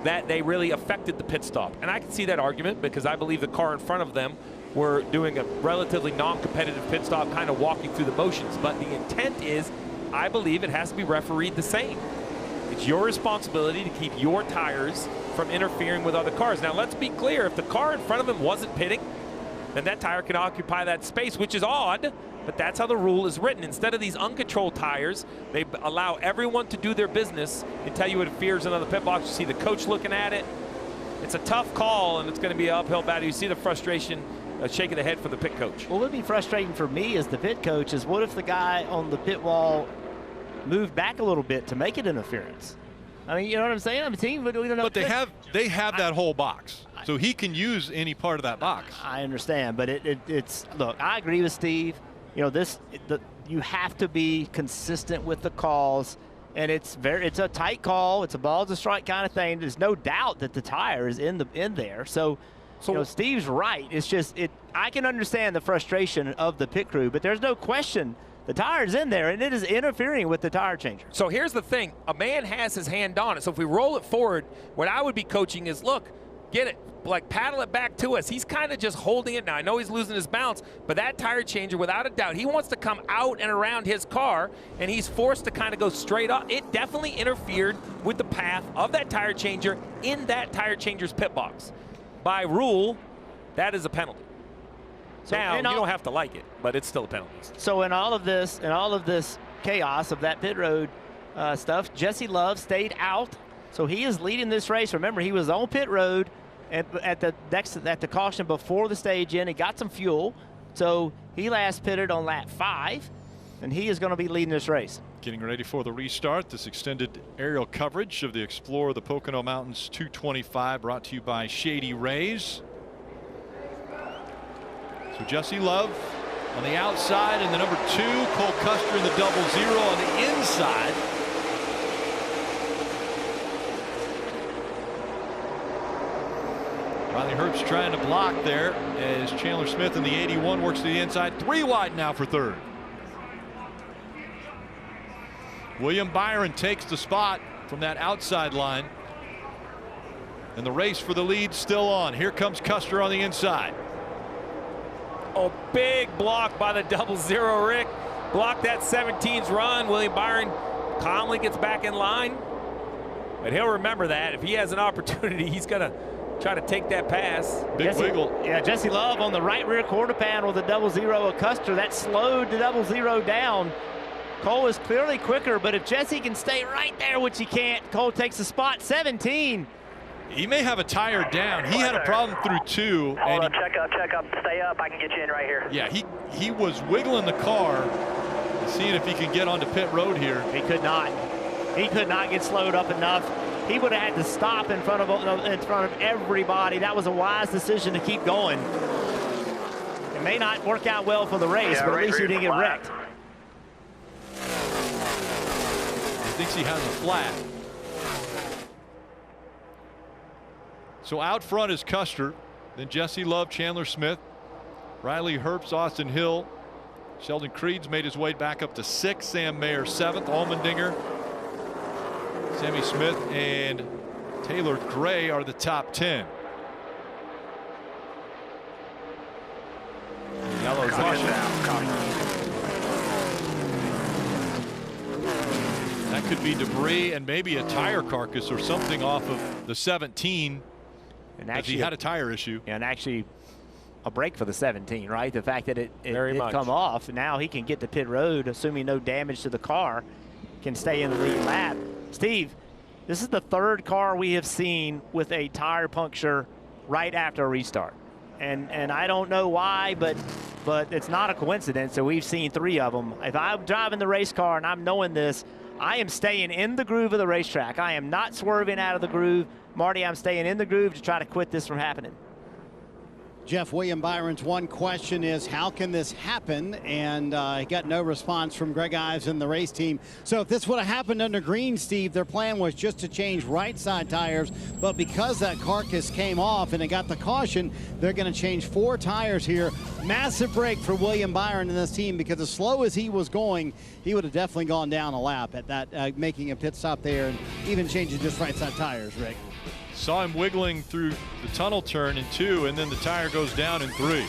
that they really affected the pit stop. And I can see that argument because I believe the car in front of them were doing a relatively non-competitive pit stop, kind of walking through the motions. But the intent is, I believe it has to be refereed the same. It's your responsibility to keep your tires from interfering with other cars. Now, let's be clear. If the car in front of him wasn't pitting, then that tire can occupy that space, which is odd, but that's how the rule is written. Instead of these uncontrolled tires, they allow everyone to do their business until you interferes in another pit box. You see the coach looking at it. It's a tough call, and it's going to be an uphill battle. You see the frustration shaking the head from the pit coach. Well, what would be frustrating for me as the pit coach is what if the guy on the pit wall moved back a little bit to make it interference? I mean, you know what I'm saying? I'm a team, but we don't know. But they have that whole box, so he can use any part of that box. I understand, but it's look. I agree with Steve. You know, you have to be consistent with the calls. and it's a tight call. It's a ball to strike kind of thing. There's no doubt that the tire is in there. So you know, Steve's right. It's just I can understand the frustration of the pit crew, but there's no question the tire's in there, and it is interfering with the tire changer. So here's the thing. A man has his hand on it. So if we roll it forward, what I would be coaching is, look, get it, like paddle it back to us. He's kind of just holding it now. I know he's losing his balance, but that tire changer, without a doubt, he wants to come out and around his car, and he's forced to kind of go straight up. It definitely interfered with the path of that tire changer in that tire changer's pit box. By rule, that is a penalty. So now, you don't have to like it, but it's still a penalty. So in all of this chaos of that pit road stuff, Jesse Love stayed out. So he is leading this race. Remember, he was on pit road at the caution before the stage in. He got some fuel. So he last pitted on lap 5, and he is going to be leading this race. Getting ready for the restart. This extended aerial coverage of the Explorer the Pocono Mountains 225 brought to you by Shady Rays. So Jesse Love on the outside, and the number 2, Cole Custer in the 00 on the inside. Riley Herbst trying to block there as Chandler Smith in the 81 works to the inside. 3 wide now for 3rd. William Byron takes the spot from that outside line. And the race for the lead still on. Here comes Custer on the inside. Oh, big block by the 00, Rick. Blocked that 17's run. William Byron calmly gets back in line. But he'll remember that. If he has an opportunity, he's going to try to take that pass. Big wiggle. Yeah, Jesse Love on the right rear quarter panel with the 00 of Custer. That slowed the 00 down. Cole is clearly quicker, but if Jesse can stay right there, which he can't, Cole takes the spot. 17. He may have a tire down. He had a problem through 2. Hold up, check up, stay up. I can get you in right here. Yeah, he was wiggling the car, seeing if he could get onto pit road here. He could not. He could not get slowed up enough. He would have had to stop in front of everybody. That was a wise decision to keep going. It may not work out well for the race, but at least he didn't get wrecked. He thinks he has a flat. So out front is Custer, then Jesse Love, Chandler Smith, Riley Herbst, Austin Hill. Sheldon Creed's made his way back up to 6th. Sam Mayer 7th. Allmendinger, Sammy Smith, and Taylor Gray are the top 10. Yellow caution. That could be debris and maybe a tire carcass or something off of the 17. And actually, he had a tire issue. And actually a break for the 17, right? The fact that it come off. Now he can get to pit road, assuming no damage to the car, can stay in the lead lap. Steve, this is the 3rd car we have seen with a tire puncture right after a restart. And I don't know why, but it's not a coincidence that we've seen 3 of them. If I'm driving the race car and I'm knowing this, I am staying in the groove of the racetrack. I am not swerving out of the groove. Marty, I'm staying in the groove to try to quit this from happening. Jeff, William Byron's one question is, how can this happen? And he got no response from Greg Ives and the race team. So if this would have happened under green, Steve, their plan was just to change right side tires. But because that carcass came off and it got the caution, they're going to change 4 tires here. Massive break for William Byron and this team, because as slow as he was going, he would have definitely gone down a lap at that, making a pit stop there and even changing just right side tires, Rick. Saw him wiggling through the tunnel turn in 2, and then the tire goes down in 3.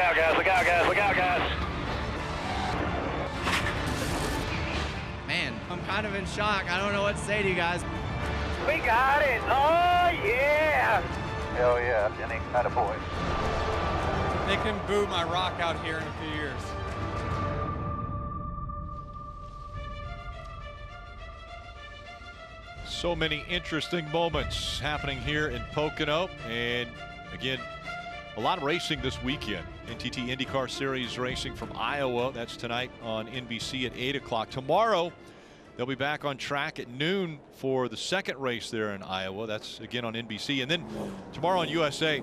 out, guys. Look out, guys. Look out, guys. Man, I'm kind of in shock. I don't know what to say to you guys. We got it. Oh, yeah. Hell yeah. Jenny, attaboy. They can boo my rock out here in a few years. So many interesting moments happening here in Pocono. And again, a lot of racing this weekend. NTT IndyCar Series racing from Iowa. That's tonight on NBC at 8 o'clock. Tomorrow, they'll be back on track at noon for the second race there in Iowa. That's again on NBC. And then tomorrow on USA,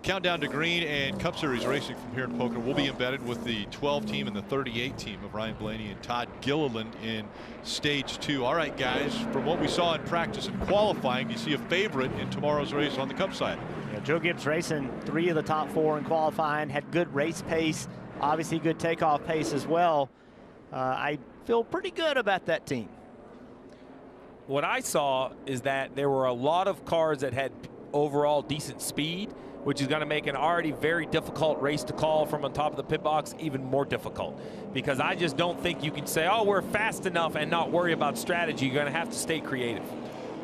Countdown to Green and Cup Series racing from here in Pocono will be embedded with the 12 team and the 38 team of Ryan Blaney and Todd Gilliland in stage 2. All right, guys, from what we saw in practice and qualifying, you see a favorite in tomorrow's race on the Cup side. Yeah, Joe Gibbs racing 3 of the top 4 in qualifying, had good race pace, obviously good takeoff pace as well. I feel pretty good about that team. What I saw is that there were a lot of cars that had overall decent speed, which is going to make an already very difficult race to call from on top of the pit box even more difficult. Because I just don't think you can say, oh, we're fast enough and not worry about strategy. You're going to have to stay creative.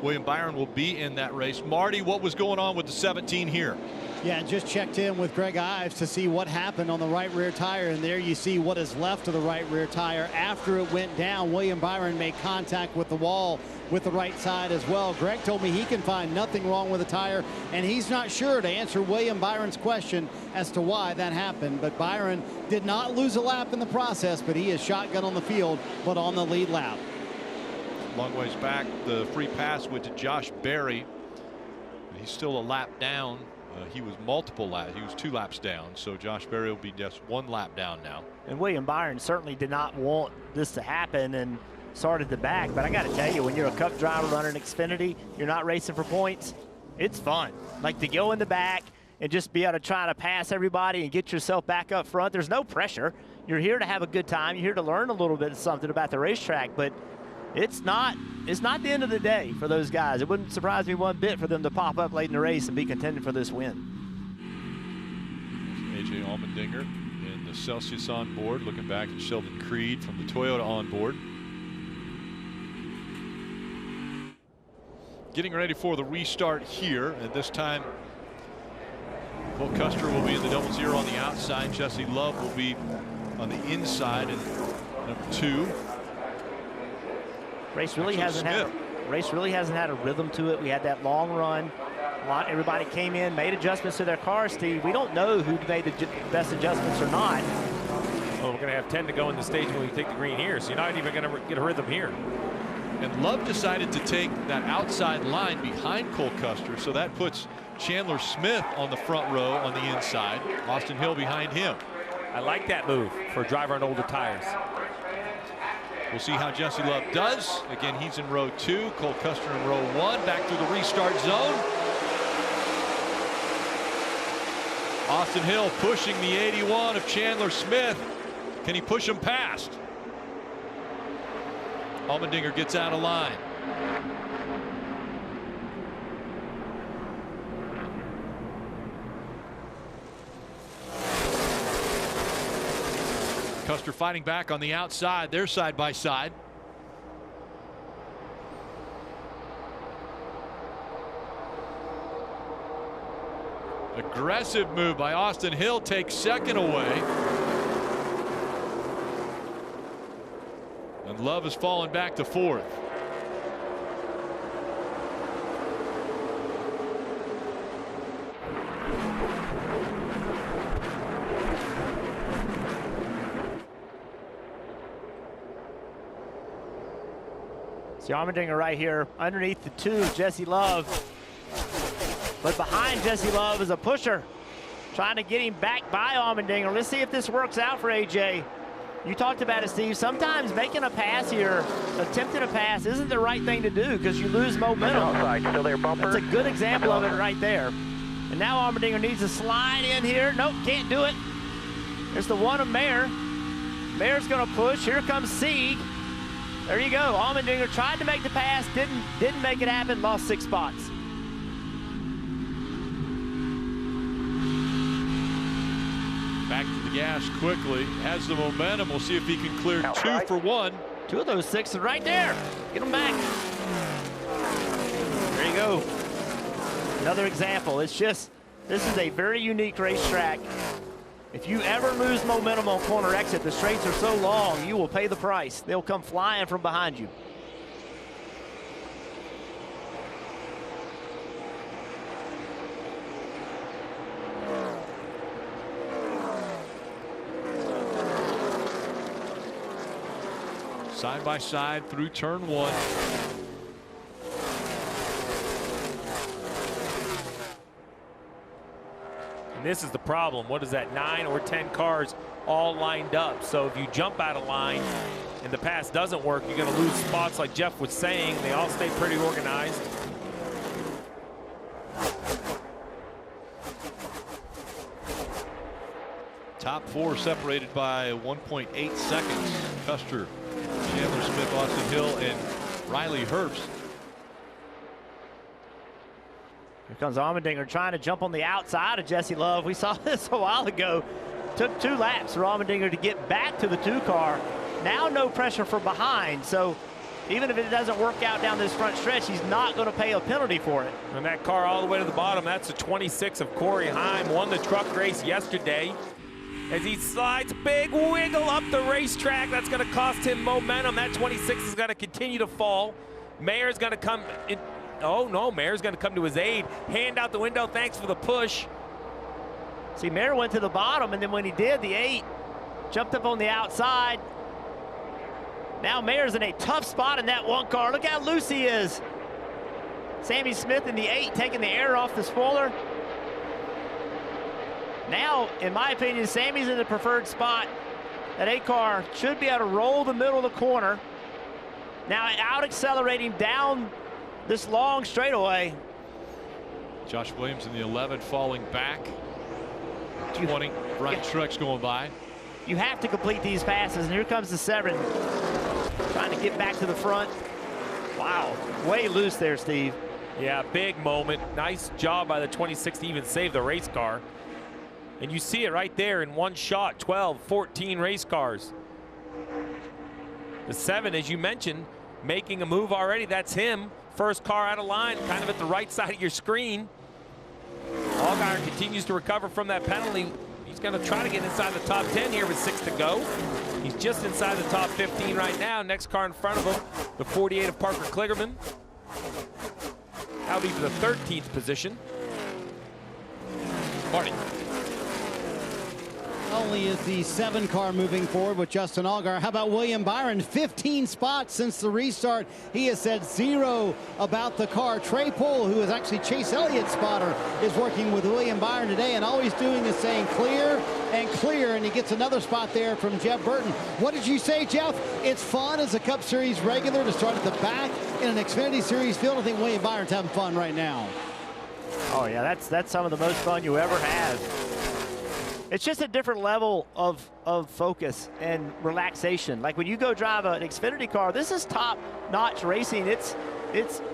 William Byron will be in that race. Marty, what was going on with the 17 here? Yeah, just checked in with Greg Ives to see what happened on the right rear tire, and there you see what is left of the right rear tire. After it went down, William Byron made contact with the wall with the right side as well. Greg told me he can find nothing wrong with the tire, and he's not sure to answer William Byron's question as to why that happened. But Byron did not lose a lap in the process, but he is shotgun on the field, but on the lead lap. Long ways back, the free pass went to Josh Berry. He's still a lap down. He was multiple laps. He was 2 laps down. So Josh Berry will be just 1 lap down now. And William Byron certainly did not want this to happen and started the back. But I got to tell you, when you're a Cup driver running Xfinity, you're not racing for points. It's fun. Like to go in the back and just be able to try to pass everybody and get yourself back up front. There's no pressure. You're here to have a good time. You're here to learn a little bit of something about the racetrack. But it's not the end of the day for those guys. It wouldn't surprise me one bit for them to pop up late in the race and be contending for this win. AJ Allmendinger and the Celsius on board, looking back at Sheldon Creed from the Toyota on board. Getting ready for the restart here, and this time Cole Custer will be in the 00 on the outside. Jesse Love will be on the inside in number 2. Race really hasn't had a rhythm to it. We had that long run. Everybody came in, made adjustments to their cars, Steve. We don't know who made the best adjustments or not. Well, we're going to have 10 to go in the stage when we take the green here, so you're not even going to get a rhythm here. And Love decided to take that outside line behind Cole Custer, so that puts Chandler Smith on the front row on the inside. Austin Hill behind him. I like that move for a driver on older tires. We'll see how Jesse Love does. Again, he's in row 2. Cole Custer in row 1. Back through the restart zone. Austin Hill pushing the 81 of Chandler Smith. Can he push him past? Allmendinger gets out of line. Custer fighting back on the outside. They're side by side. Aggressive move by Austin Hill, takes second away. And Love has fallen back to 4th. See Allmendinger right here underneath the 2, Jesse Love. But behind Jesse Love is a pusher trying to get him back by Allmendinger. Let's see if this works out for AJ. You talked about it, Steve. Sometimes making a pass here, attempting a pass, isn't the right thing to do because you lose momentum. Still there, bumper. That's a good example of it right there. And now Allmendinger needs to slide in here. Nope, can't do it. There's the 1 of Mayer. Mayer's going to push. Here comes Sieg. There you go. Allmendinger tried to make the pass, didn't make it happen, lost 6 spots. Back to the gas quickly. Has the momentum. We'll see if he can clear two for one. Two of those six are right there. Get them back. There you go. Another example. It's just, this is a very unique racetrack. If you ever lose momentum on corner exit, the straights are so long, you will pay the price. They'll come flying from behind you. Side by side through turn one. And this is the problem. What is that, 9 or 10 cars all lined up? So if you jump out of line and the pass doesn't work, you're going to lose spots like Jeff was saying. They all stay pretty organized. Top four separated by 1.8 seconds. Custer, Chandler Smith, Austin Hill, and Riley Herbst. Here comes Allmendinger trying to jump on the outside of Jesse Love. We saw this a while ago. Took 2 laps for Allmendinger to get back to the 2 car. Now no pressure from behind. So even if it doesn't work out down this front stretch, he's not going to pay a penalty for it. And that car all the way to the bottom, that's the 26 of Corey Heim. Won the truck race yesterday. As he slides, big wiggle up the racetrack. That's going to cost him momentum. That 26 is going to continue to fall. Mayer's going to come in. Oh, no, Mayer's going to come to his aid. Hand out the window, thanks for the push. See, Mayer went to the bottom, and then when he did, the 8 jumped up on the outside. Now Mayer's in a tough spot in that 1 car. Look how loose he is. Sammy Smith in the 8 taking the air off the spoiler. Now, in my opinion, Sammy's in the preferred spot. That 8 car should be able to roll the middle of the corner. Now out accelerating down this long straightaway. Josh Williams in the 11 falling back. 20 front trucks going by. You have to complete these passes, and here comes the 7 trying to get back to the front. Wow, way loose there, Steve. Yeah, big moment. Nice job by the 26 to even save the race car. And you see it right there in one shot, 12, 14 race cars. The 7, as you mentioned, making a move already. That's him. First car out of line, kind of at the right side of your screen. Allgaier continues to recover from that penalty. He's going to try to get inside the top 10 here with 6 to go. He's just inside the top 15 right now. Next car in front of him, the 48 of Parker Kligerman. That'll be for the 13th position. Marty. Only is the 7 car moving forward with Justin Allgaier. How about William Byron? 15 spots since the restart. He has said 0 about the car. Trey Pohl, who is actually Chase Elliott's spotter, is working with William Byron today, and all he's doing is saying clear and clear, and he gets another spot there from Jeff Burton. What did you say, Jeff? It's fun as a Cup Series regular to start at the back in an Xfinity Series field. I think William Byron's having fun right now. Oh yeah, that's some of the most fun you ever have. It's just a different level of focus and relaxation. Like when you go drive an Xfinity car, this is top-notch racing. It's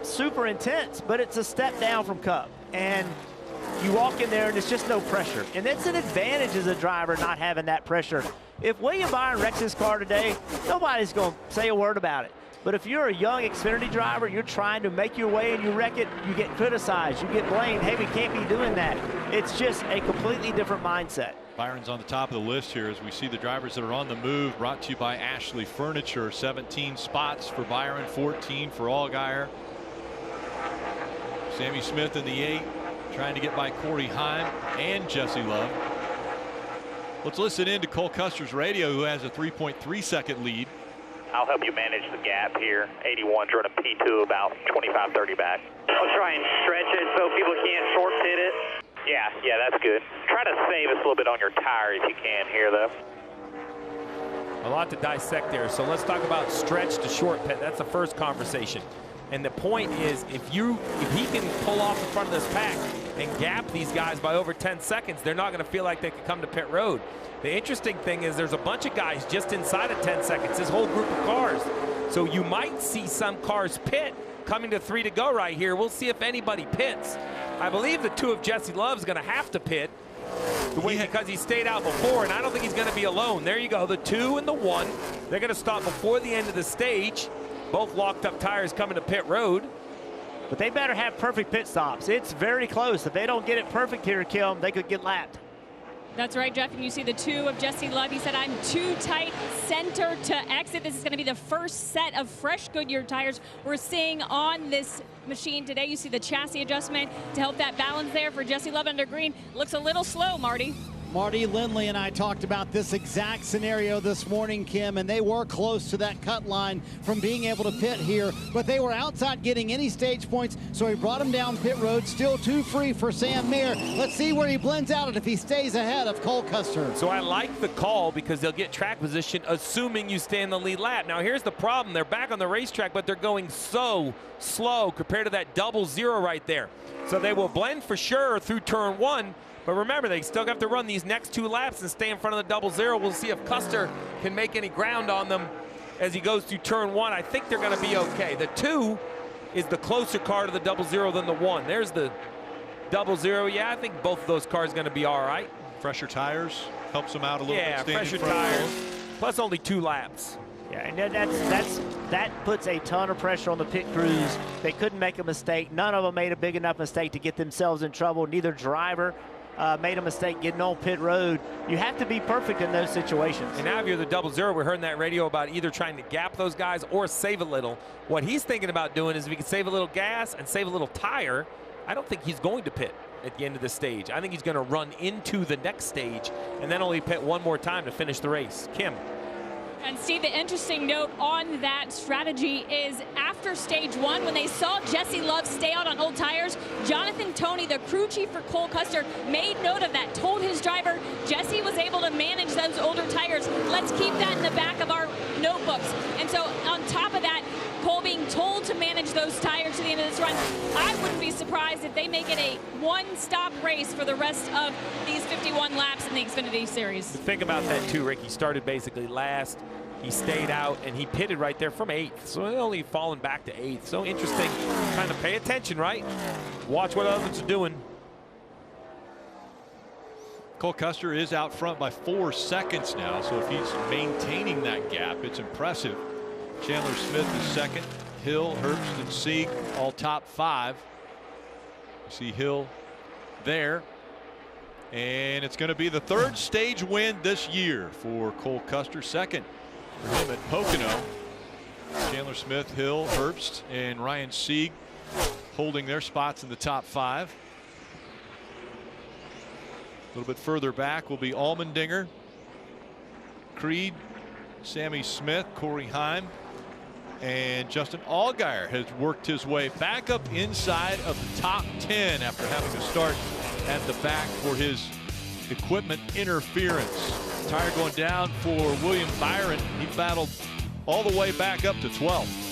super intense, but it's a step down from Cup. And you walk in there and it's just no pressure. And it's an advantage as a driver not having that pressure. If William Byron wrecks his car today, nobody's going to say a word about it. But if you're a young Xfinity driver, you're trying to make your way and you wreck it, you get criticized, you get blamed. Hey, we can't be doing that. It's just a completely different mindset. Byron's on the top of the list here as we see the drivers that are on the move, brought to you by Ashley Furniture. 17 spots for Byron, 14 for Allgaier. Sammy Smith in the 8, trying to get by Corey Heim and Jesse Love. Let's listen in to Cole Custer's radio, who has a 3.3-second lead. I'll help you manage the gap here. 81's running P2 about 25, 30 back. I'll try and stretch it so people can't short pit it. Yeah, that's good. Try to save us a little bit on your tire if you can here, though. A lot to dissect there. So let's talk about stretch to short pit. That's the first conversation. And the point is, if he can pull off the front of this pack and gap these guys by over 10 seconds, they're not going to feel like they can come to pit road. The interesting thing is there's a bunch of guys just inside of 10 seconds, this whole group of cars. So you might see some cars pit coming to 3 to go right here. We'll see if anybody pits. I believe the 2 of Jesse Love's going to have to pit. The way because he stayed out before, and I don't think he's going to be alone. There you go, the 2 and the 1. They're going to stop before the end of the stage. Both locked up tires coming to pit road. But they better have perfect pit stops. It's very close. If they don't get it perfect here, Kim, they could get lapped. That's right, Jeff, and you see the 2 of Jesse Love. He said, I'm too tight center to exit. This is going to be the first set of fresh Goodyear tires we're seeing on this machine today. You see the chassis adjustment to help that balance there for Jesse Love under green. Looks a little slow, Marty. Marty Lindley and I talked about this exact scenario this morning, Kim, and they were close to that cut line from being able to pit here, but they were outside getting any stage points, so he brought him down pit road. Still too free for Sam Mayer. Let's see where he blends out and if he stays ahead of Cole Custer. So I like the call because they'll get track position, assuming you stay in the lead lap. Now here's the problem. They're back on the racetrack, but they're going so slow compared to that 0-0 right there. So they will blend for sure through turn 1. But remember, they still have to run these next 2 laps and stay in front of the 0-0. We'll see if Custer can make any ground on them as he goes through turn 1. I think they're going to be okay. The 2 is the closer car to the 0-0 than the 1. There's the 0-0. Yeah, I think both of those cars are going to be all right. Fresher tires helps them out a little bit. Yeah, fresher tires, plus only 2 laps. Yeah, and that puts a ton of pressure on the pit crews. They couldn't make a mistake. None of them made a big enough mistake to get themselves in trouble. Neither driver made a mistake getting on pit road. You have to be perfect in those situations. And now if you're the 0-0, we heard in that radio about either trying to gap those guys or save a little. What he's thinking about doing is if he can save a little gas and save a little tire, I don't think he's going to pit at the end of the stage. I think he's going to run into the next stage and then only pit one more time to finish the race. Kim. And Steve, the interesting note on that strategy is after stage 1, when they saw Jesse Love stay out on old tires, Jonathan Toney, the crew chief for Cole Custer, made note of that, told his driver, Jesse was able to manage those older tires. Let's keep that in the back of our notebooks. And so on top of that, Cole being told to manage those tires to the end of this run, I wouldn't be surprised if they make it a one-stop race for the rest of these 51 laps in the Xfinity Series. Think about that too, Rick. He started basically last. He stayed out and he pitted right there from 8th. So only fallen back to 8th. So interesting. Kind of pay attention, right? Watch what others are doing. Cole Custer is out front by 4 seconds now. So if he's maintaining that gap, it's impressive. Chandler Smith is second. Hill, Herbst, and Sieg all top 5. You see Hill there. And it's going to be the 3rd stage win this year for Cole Custer. Second for him at Pocono. Chandler Smith, Hill, Herbst, and Ryan Sieg holding their spots in the top 5. A little bit further back will be Allmendinger, Creed, Sammy Smith, Corey Heim, and Justin Allgaier has worked his way back up inside of the top 10 after having to start at the back for his equipment interference. Tire going down for William Byron. He battled all the way back up to 12th.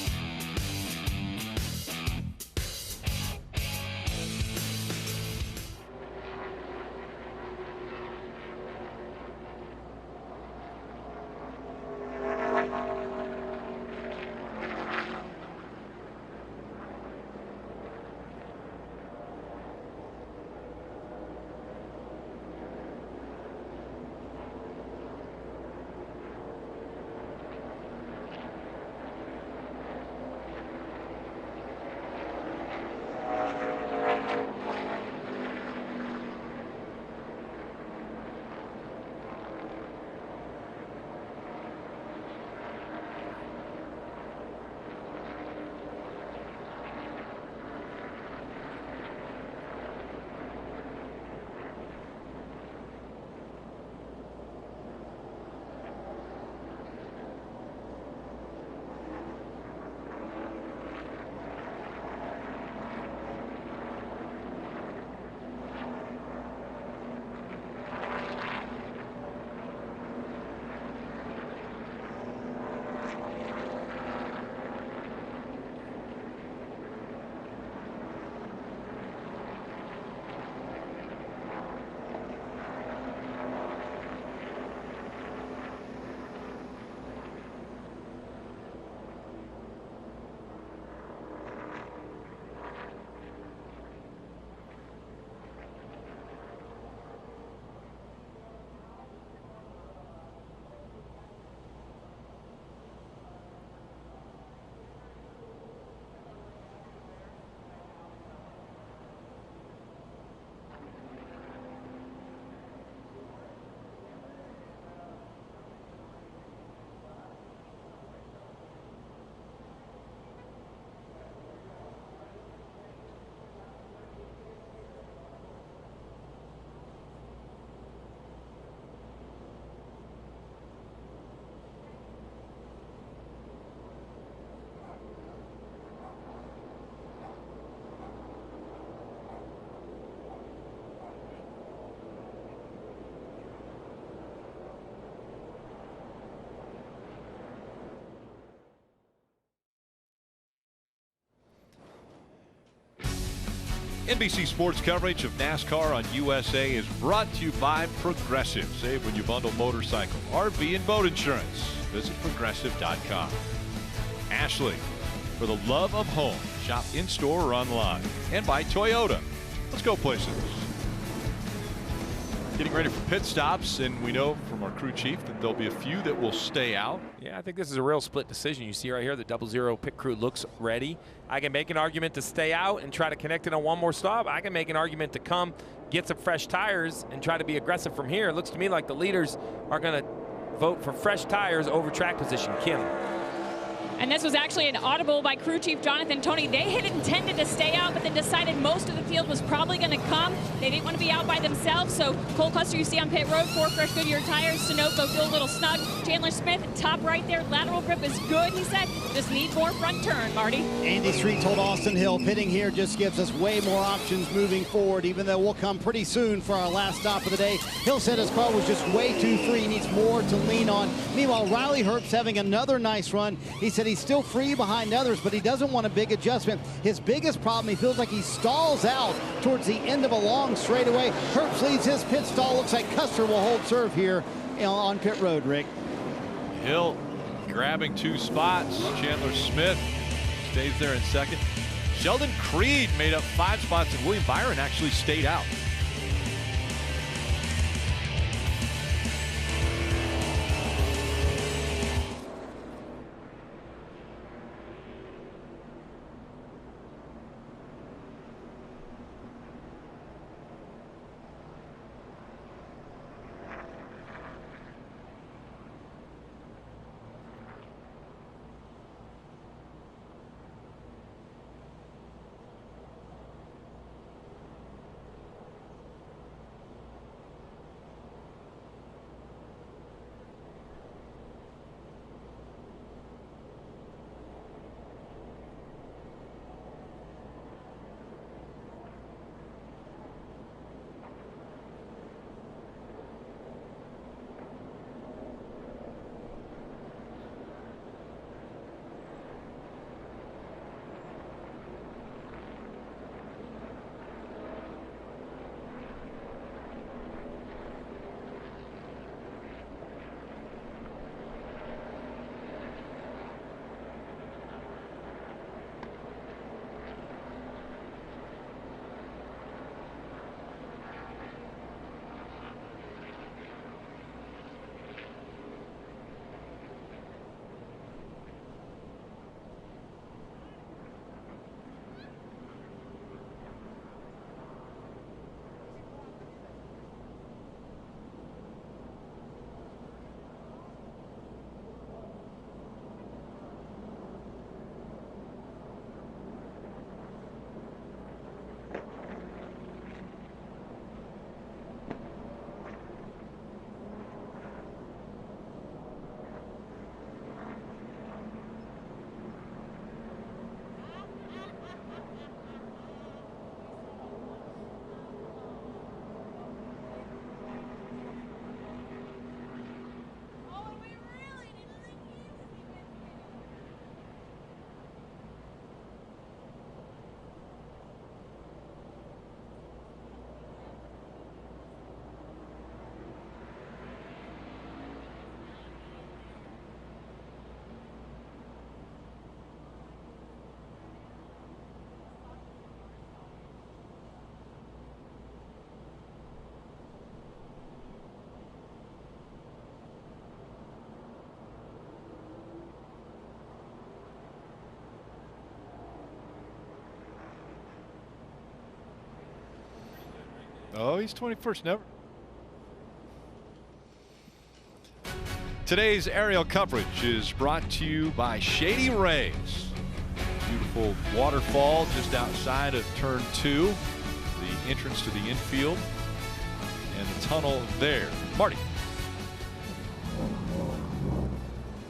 NBC Sports coverage of NASCAR on USA is brought to you by Progressive. Save when you bundle motorcycle, RV, and boat insurance. Visit progressive.com. Ashley, for the love of home, shop in-store or online. And by Toyota. Let's go places. Getting ready for pit stops, and we know from our crew chief that there'll be a few that will stay out. Yeah, I think this is a real split decision. You see right here, the 00 pit crew looks ready. I can make an argument to stay out and try to connect it on one more stop. I can make an argument to come, get some fresh tires, and try to be aggressive from here. It looks to me like the leaders are going to vote for fresh tires over track position. Kim. And this was actually an audible by crew chief Jonathan Tony. They had intended to stay out, but then decided most of the field was probably going to come. They didn't want to be out by themselves. So Cole Custer, you see on pit road, 4 fresh Goodyear tires. Sunoco feel a little snug. Chandler Smith, top right there. Lateral grip is good, he said. Just need more front turn, Marty. Andy Street told Austin Hill, pitting here just gives us way more options moving forward, even though we'll come pretty soon for our last stop of the day. Hill said his car was just way too free, needs more to lean on. Meanwhile, Riley Herbst having another nice run. He said he's still free behind others, but he doesn't want a big adjustment. His biggest problem, he feels like he stalls out towards the end of a long straightaway. Herbst leads his pit stall. Looks like Custer will hold serve here on pit road, Rick. Hill grabbing 2 spots. Chandler Smith stays there in second. Sheldon Creed made up 5 spots, and William Byron actually stayed out. Oh, he's 21st, never. Today's aerial coverage is brought to you by Shady Rays. Beautiful waterfall just outside of turn 2, the entrance to the infield, and the tunnel there. Marty.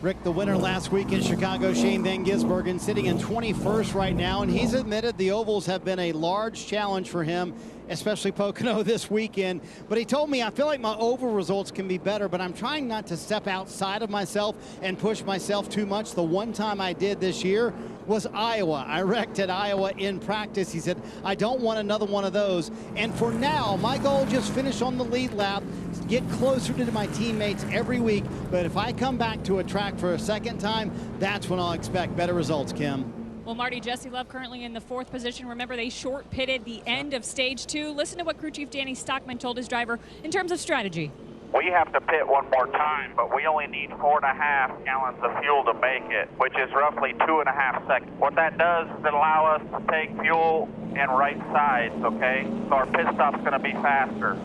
Rick, the winner last week in Chicago, Shane Van Gisbergen, sitting in 21st right now, and he's admitted the ovals have been a large challenge for him. especially Pocono this weekend. But he told me, I feel like my oval results can be better, but I'm trying not to step outside of myself and push myself too much. The one time I did this year was Iowa. I wrecked at Iowa in practice. He said, I don't want another one of those. And for now, my goal, just finish on the lead lap, get closer to my teammates every week. But if I come back to a track for a second time, that's when I'll expect better results, Kim. Well, Marty, Jesse Love currently in the 4th position. Remember, they short pitted the end of stage 2. Listen to what crew chief Danny Stockman told his driver in terms of strategy. We have to pit one more time, but we only need 4.5 gallons of fuel to make it, which is roughly 2.5 seconds. What that does is it allows us to take fuel and right sides, okay? So our pit stop's going to be faster.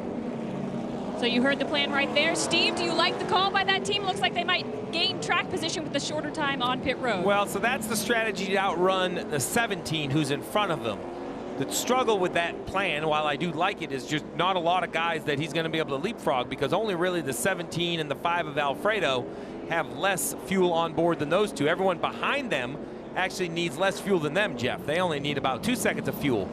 So you heard the plan right there. Steve, do you like the call by that team? Looks like they might gain track position with the shorter time on pit road. Well, so that's the strategy to outrun the 17 who's in front of them. The struggle with that plan, while I do like it, is just not a lot of guys that he's going to be able to leapfrog, because only really the 17 and the 5 of Alfredo have less fuel on board than those two. Everyone behind them actually needs less fuel than them, Jeff. They only need about 2 seconds of fuel.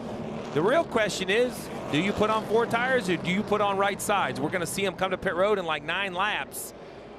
The real question is, do you put on 4 tires or do you put on right sides? We're going to see them come to pit road in like 9 laps.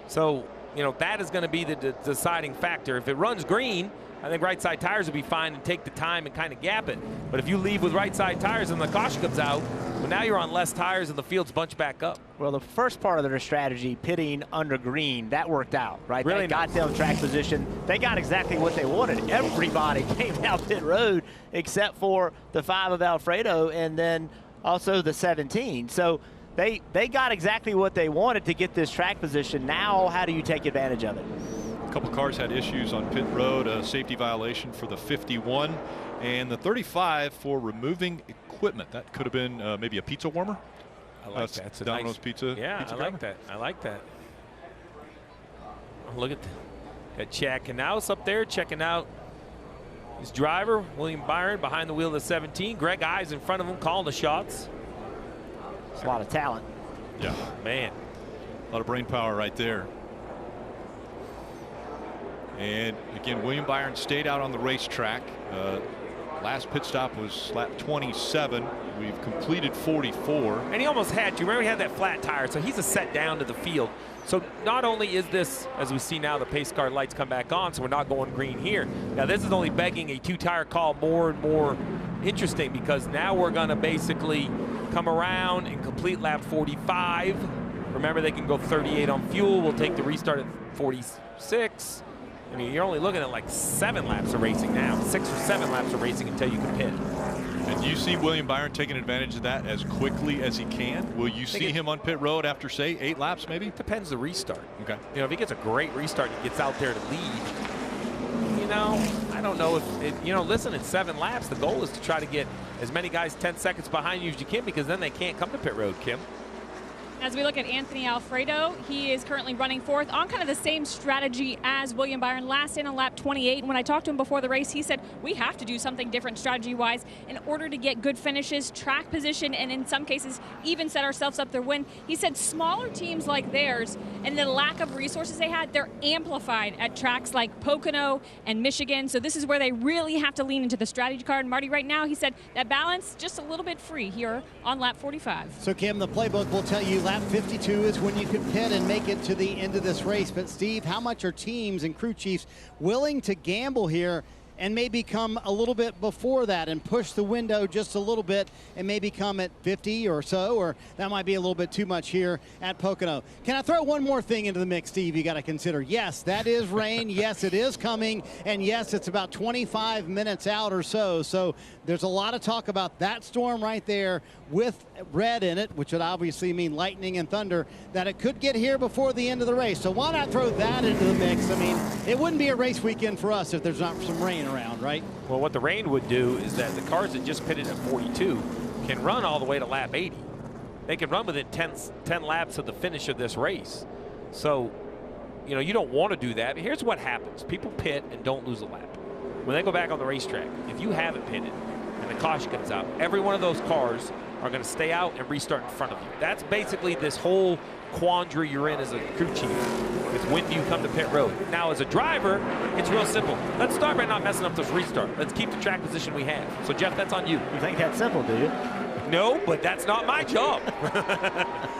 So, you know, that is going to be the deciding factor. If it runs green, I think right side tires will be fine and take the time and kind of gap it. But if you leave with right side tires and the caution comes out, well, now you're on less tires and the field's bunched back up. Well, the first part of their strategy, pitting under green, that worked out, right? Really They got them track position. They got exactly what they wanted. Everybody came down pit road except for the 5 of Alfredo and then also the 17. So they got exactly what they wanted to get this track position. Now, how do you take advantage of it? A couple cars had issues on pit road, a safety violation for the 51 and the 35 for removing equipment. That could have been maybe a pizza warmer. I like that. It's a Domino's nice, pizza. Yeah, pizza I like that. I like that. Oh, look at got Chad Knaus up there checking out his driver, William Byron, behind the wheel of the 17. Greg Eyes in front of him calling the shots. It's a lot of talent. Yeah, man. A lot of brain power right there. And again, William Byron stayed out on the racetrack. Last pit stop was lap 27. We've completed 44. And he almost had to. Remember, he had that flat tire, so he's a set down to the field. So not only is this, as we see now, the pace car lights come back on, so we're not going green here. Now, this is only begging a 2-tire call more and more interesting, because now we're going to basically come around and complete lap 45. Remember, they can go 38 on fuel. We'll take the restart at 46. I mean, you're only looking at like 7 laps of racing now, 6 or 7 laps of racing until you can pit. And you see William Byron taking advantage of that as quickly as he can? Will you see him on pit road after, say, 8 laps maybe? Depends the restart. Okay. You know, if he gets a great restart and gets out there to lead, you know, I don't know if, you know, listen, in 7 laps, the goal is to try to get as many guys 10 seconds behind you as you can, because then they can't come to pit road, Kim. As we look at Anthony Alfredo, he is currently running 4th on kind of the same strategy as William Byron, last in on lap 28. And when I talked to him before the race, he said, we have to do something different strategy-wise in order to get good finishes, track position, and in some cases, even set ourselves up to win. He said smaller teams like theirs and the lack of resources they had, they're amplified at tracks like Pocono and Michigan. So this is where they really have to lean into the strategy card. And Marty, right now, he said that balance just a little bit free here on lap 45. So, Kim, the playbook will tell you lap 52 is when you could pit and make it to the end of this race. But, Steve, how much are teams and crew chiefs willing to gamble here and maybe come a little bit before that and push the window just a little bit and maybe come at 50 or so, or that might be a little bit too much here at Pocono? Can I throw one more thing into the mix, Steve, you got to consider? Yes, that is rain. Yes, it is coming. And yes, it's about 25 minutes out or so. So there's a lot of talk about that storm right there with red in it, which would obviously mean lightning and thunder, that it could get here before the end of the race. So why not throw that into the mix? I mean, it wouldn't be a race weekend for us if there's not some rain around, right? Well, what the rain would do is that the cars that just pitted at 42 can run all the way to lap 80. They can run within 10 laps of the finish of this race. So, you know, you don't want to do that. But here's what happens. People pit and don't lose a lap. When they go back on the racetrack, if you haven't pitted and the caution comes out, every one of those cars are going to stay out and restart in front of you. That's basically this whole quandary you're in as a crew chief. It's when do you come to pit road? Now, as a driver, it's real simple. Let's start by not messing up this restart. Let's keep the track position we have. So, Jeff, that's on you. You think that's simple, do you? No, but that's not my job.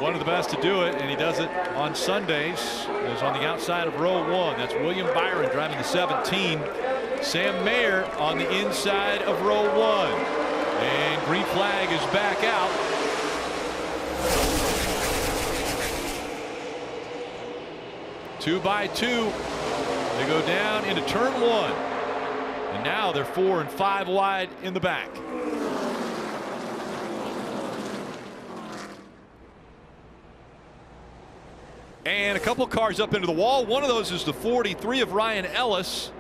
One of the best to do it, and he does it on Sundays. Is on the outside of row 1. That's William Byron driving the 17. Sam Mayer on the inside of row 1. And green flag is back out. Two by two. They go down into turn 1. And now they're 4 and 5 wide in the back. And a couple cars up into the wall. One of those is the 43 of Ryan Ellis.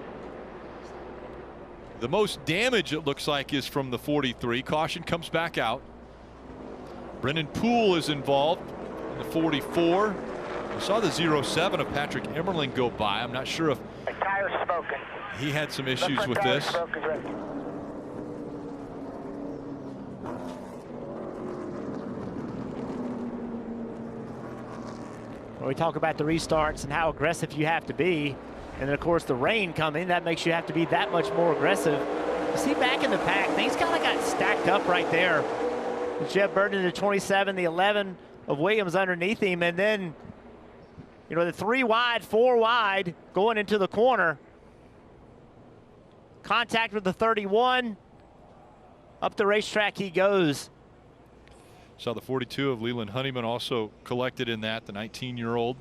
The most damage, it looks like, is from the 43. Caution comes back out. Brendan Poole is involved in the 44. We saw the 07 of Patrick Emmerling go by. I'm not sure if he had some issues with this. When we talk about the restarts and how aggressive you have to be, and then of course the rain coming, that makes you have to be that much more aggressive. You see back in the pack, things kind of got stacked up right there. Jeff Burton, the 27, the 11 of Williams underneath him, and then, you know, the 3 wide, 4 wide going into the corner. Contact with the 31. Up the racetrack he goes. Saw the 42 of Leland Honeyman also collected in that, the 19-year-old.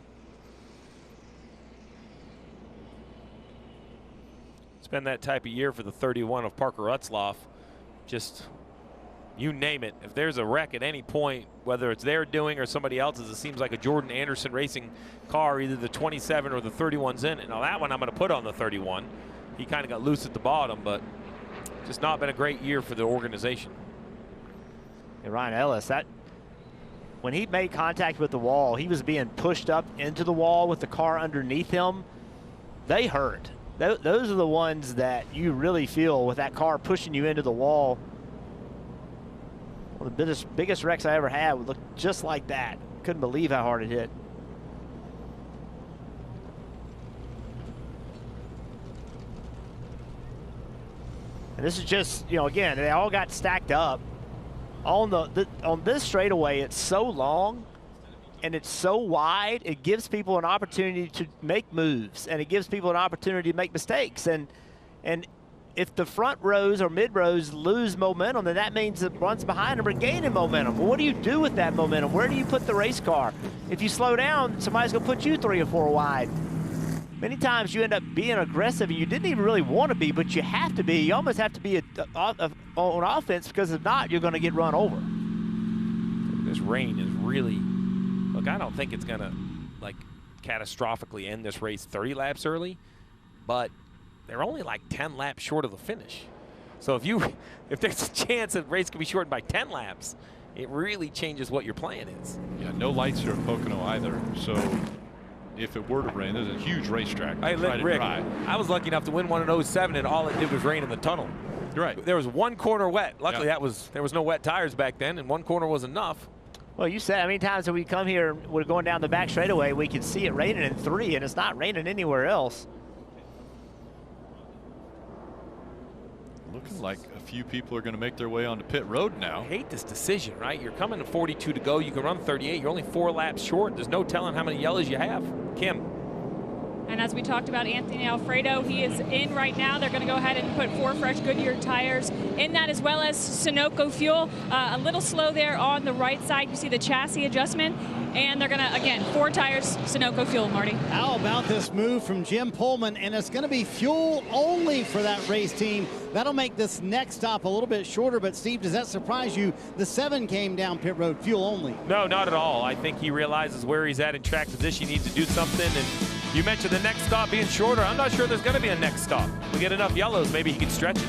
It's been that type of year for the 31 of Parker Utzloff. Just, you name it. If there's a wreck at any point, whether it's their doing or somebody else's, it seems like a Jordan Anderson racing car, either the 27 or the 31's in it. Now that one I'm going to put on the 31. He kind of got loose at the bottom, but just not been a great year for the organization. And Ryan Ellis, that when he made contact with the wall, he was being pushed up into the wall with the car underneath him. They hurt. Those are the ones that you really feel with that car pushing you into the wall. One of the biggest wrecks I ever had would look just like that. Couldn't believe how hard it hit. And this is just, you know, again, they all got stacked up. On this straightaway, it's so long and it's so wide, it gives people an opportunity to make moves, and it gives people an opportunity to make mistakes. And if the front rows or mid rows lose momentum, then that means the ones behind them are gaining momentum. Well, what do you do with that momentum? Where do you put the race car? If you slow down, somebody's going to put you 3 or 4 wide. Many times you end up being aggressive and you didn't even really want to be, but you have to be. You almost have to be on offense, because if not, you're going to get run over. This rain is really, look, I don't think it's going to like catastrophically end this race 30 laps early, but they're only like 10 laps short of the finish. So if there's a chance that the race can be shortened by 10 laps, it really changes what your plan is. Yeah, no lights here at Pocono either, so if it were to rain, there's a huge racetrack. Rick, I was lucky enough to win one in 07, and all it did was rain in the tunnel. You're right. There was one corner wet. Luckily, there was no wet tires back then, and one corner was enough. Well, you said how many times that we come here, we're going down the back straightaway, we can see it raining in 3, and it's not raining anywhere else. Looking like a few people are going to make their way onto pit road now. I hate this decision, right? You're coming to 42 to go. You can run 38. You're only 4 laps short. There's no telling how many yellows you have. Kim. And as we talked about Anthony Alfredo, he is in right now. They're going to go ahead and put 4 fresh Goodyear tires in that, as well as Sunoco fuel. A little slow there on the right side. You see the chassis adjustment. And they're going to, again, 4 tires, Sunoco fuel, Marty. How about this move from Jim Pullman? And it's going to be fuel only for that race team. That'll make this next stop a little bit shorter. But, Steve, does that surprise you? The 7 came down pit road, fuel only. No, not at all. I think he realizes where he's at in track position. He needs to do something. And you mentioned the next stop being shorter. I'm not sure there's going to be a next stop. We get enough yellows, maybe he can stretch it.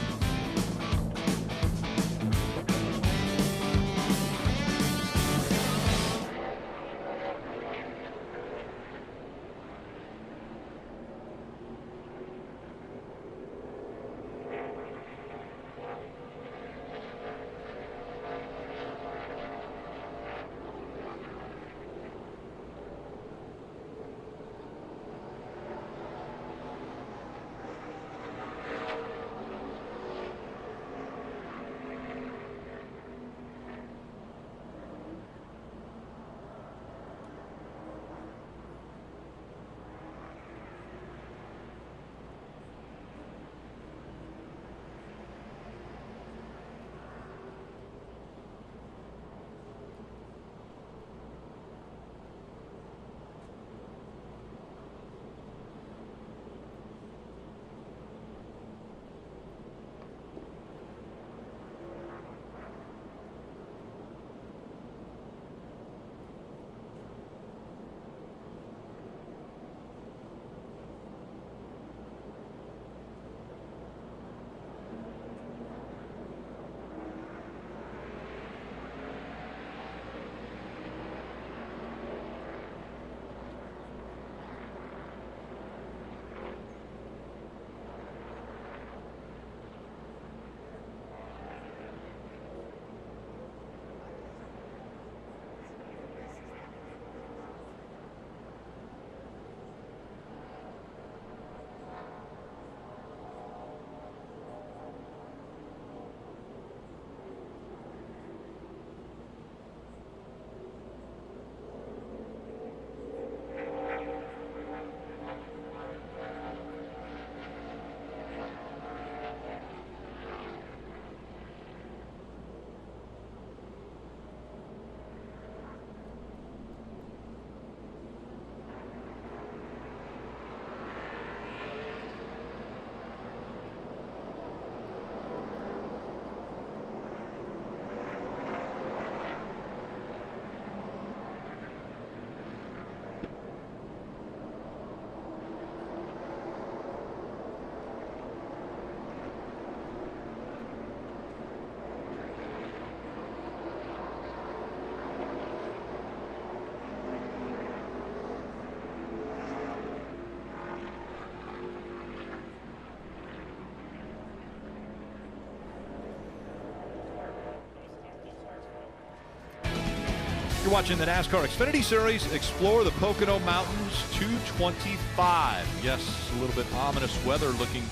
You're watching the NASCAR Xfinity Series, Explore the Pocono Mountains 225. Yes, a little bit ominous weather looking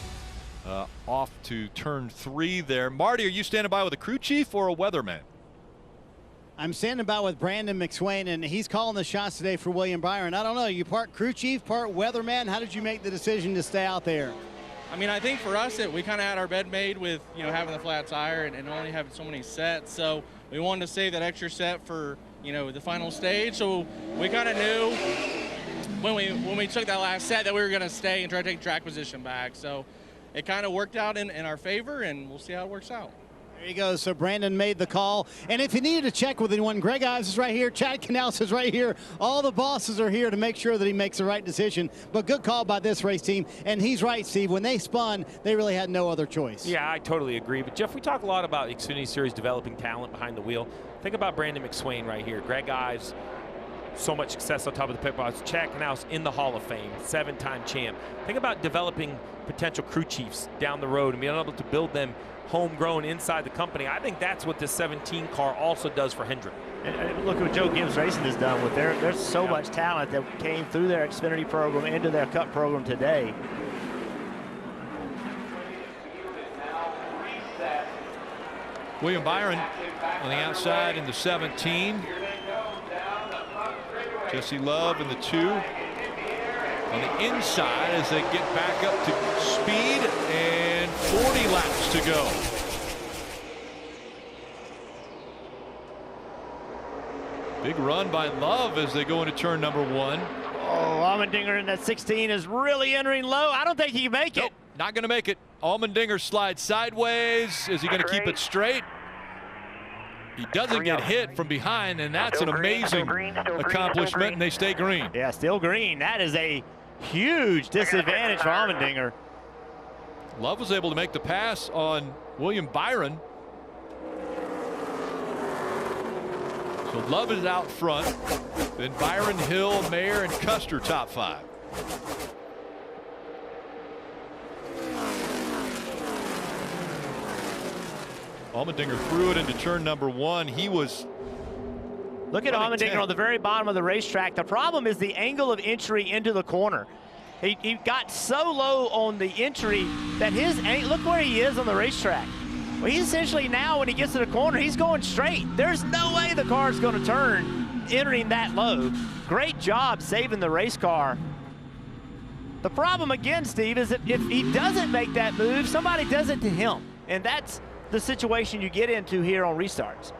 off to turn 3 there. Marty, are you standing by with a crew chief or a weatherman? I'm standing by with Brandon McSwain, and he's calling the shots today for William Byron. I don't know, you part crew chief, part weatherman. How did you make the decision to stay out there? I mean, I think for us, we kind of had our bed made with, having the flat tire and only having so many sets. So we wanted to save that extra set for, the final stage. So we kind of knew when we took that last set that we were going to stay and try to take track position back. So it kind of worked out in our favor, and we'll see how it works out. There you go. So Brandon made the call. And if you needed to check with anyone, Greg Ives is right here. Chad Knaus is right here. All the bosses are here to make sure that he makes the right decision. But good call by this race team. And he's right, Steve. When they spun, they really had no other choice. Yeah, I totally agree. But, Jeff, we talk a lot about Xfinity Series developing talent behind the wheel. Think about Brandon McSwain right here. Greg Ives, so much success on top of the pit box. Chad Knaus in the Hall of Fame, 7-time champ. Think about developing potential crew chiefs down the road and being able to build them homegrown inside the company. I think that's what this 17 car also does for Hendrick. And look at what Joe Gibbs Racing has done with there's so much talent that came through their Xfinity program into their Cup program today. William Byron on the outside in the 17. Jesse Love in the 2. On the inside as they get back up to speed, and 40 laps to go. Big run by Love as they go into turn number 1. Oh, Allmendinger in that 16 is really entering low. I don't think he can make it. Nope, not going to make it. Allmendinger slides sideways. Is he going to keep it straight? He doesn't get hit from behind, and that's an amazing accomplishment, and they stay green. Yeah, still green. That is a huge disadvantage for Allmendinger. Love was able to make the pass on William Byron. So Love is out front. Then Byron, Hill, Mayer, and Custer top 5. Allmendinger threw it into turn number 1. He was. Look at Allmendinger on the very bottom of the racetrack. The problem is the angle of entry into the corner. He got so low on the entry that look where he is on the racetrack. Well, he's essentially now, when he gets to the corner, he's going straight. There's no way the car's going to turn entering that low. Great job saving the race car. The problem again, Steve, is that if he doesn't make that move, somebody does it to him. And that's the situation you get into here on restarts.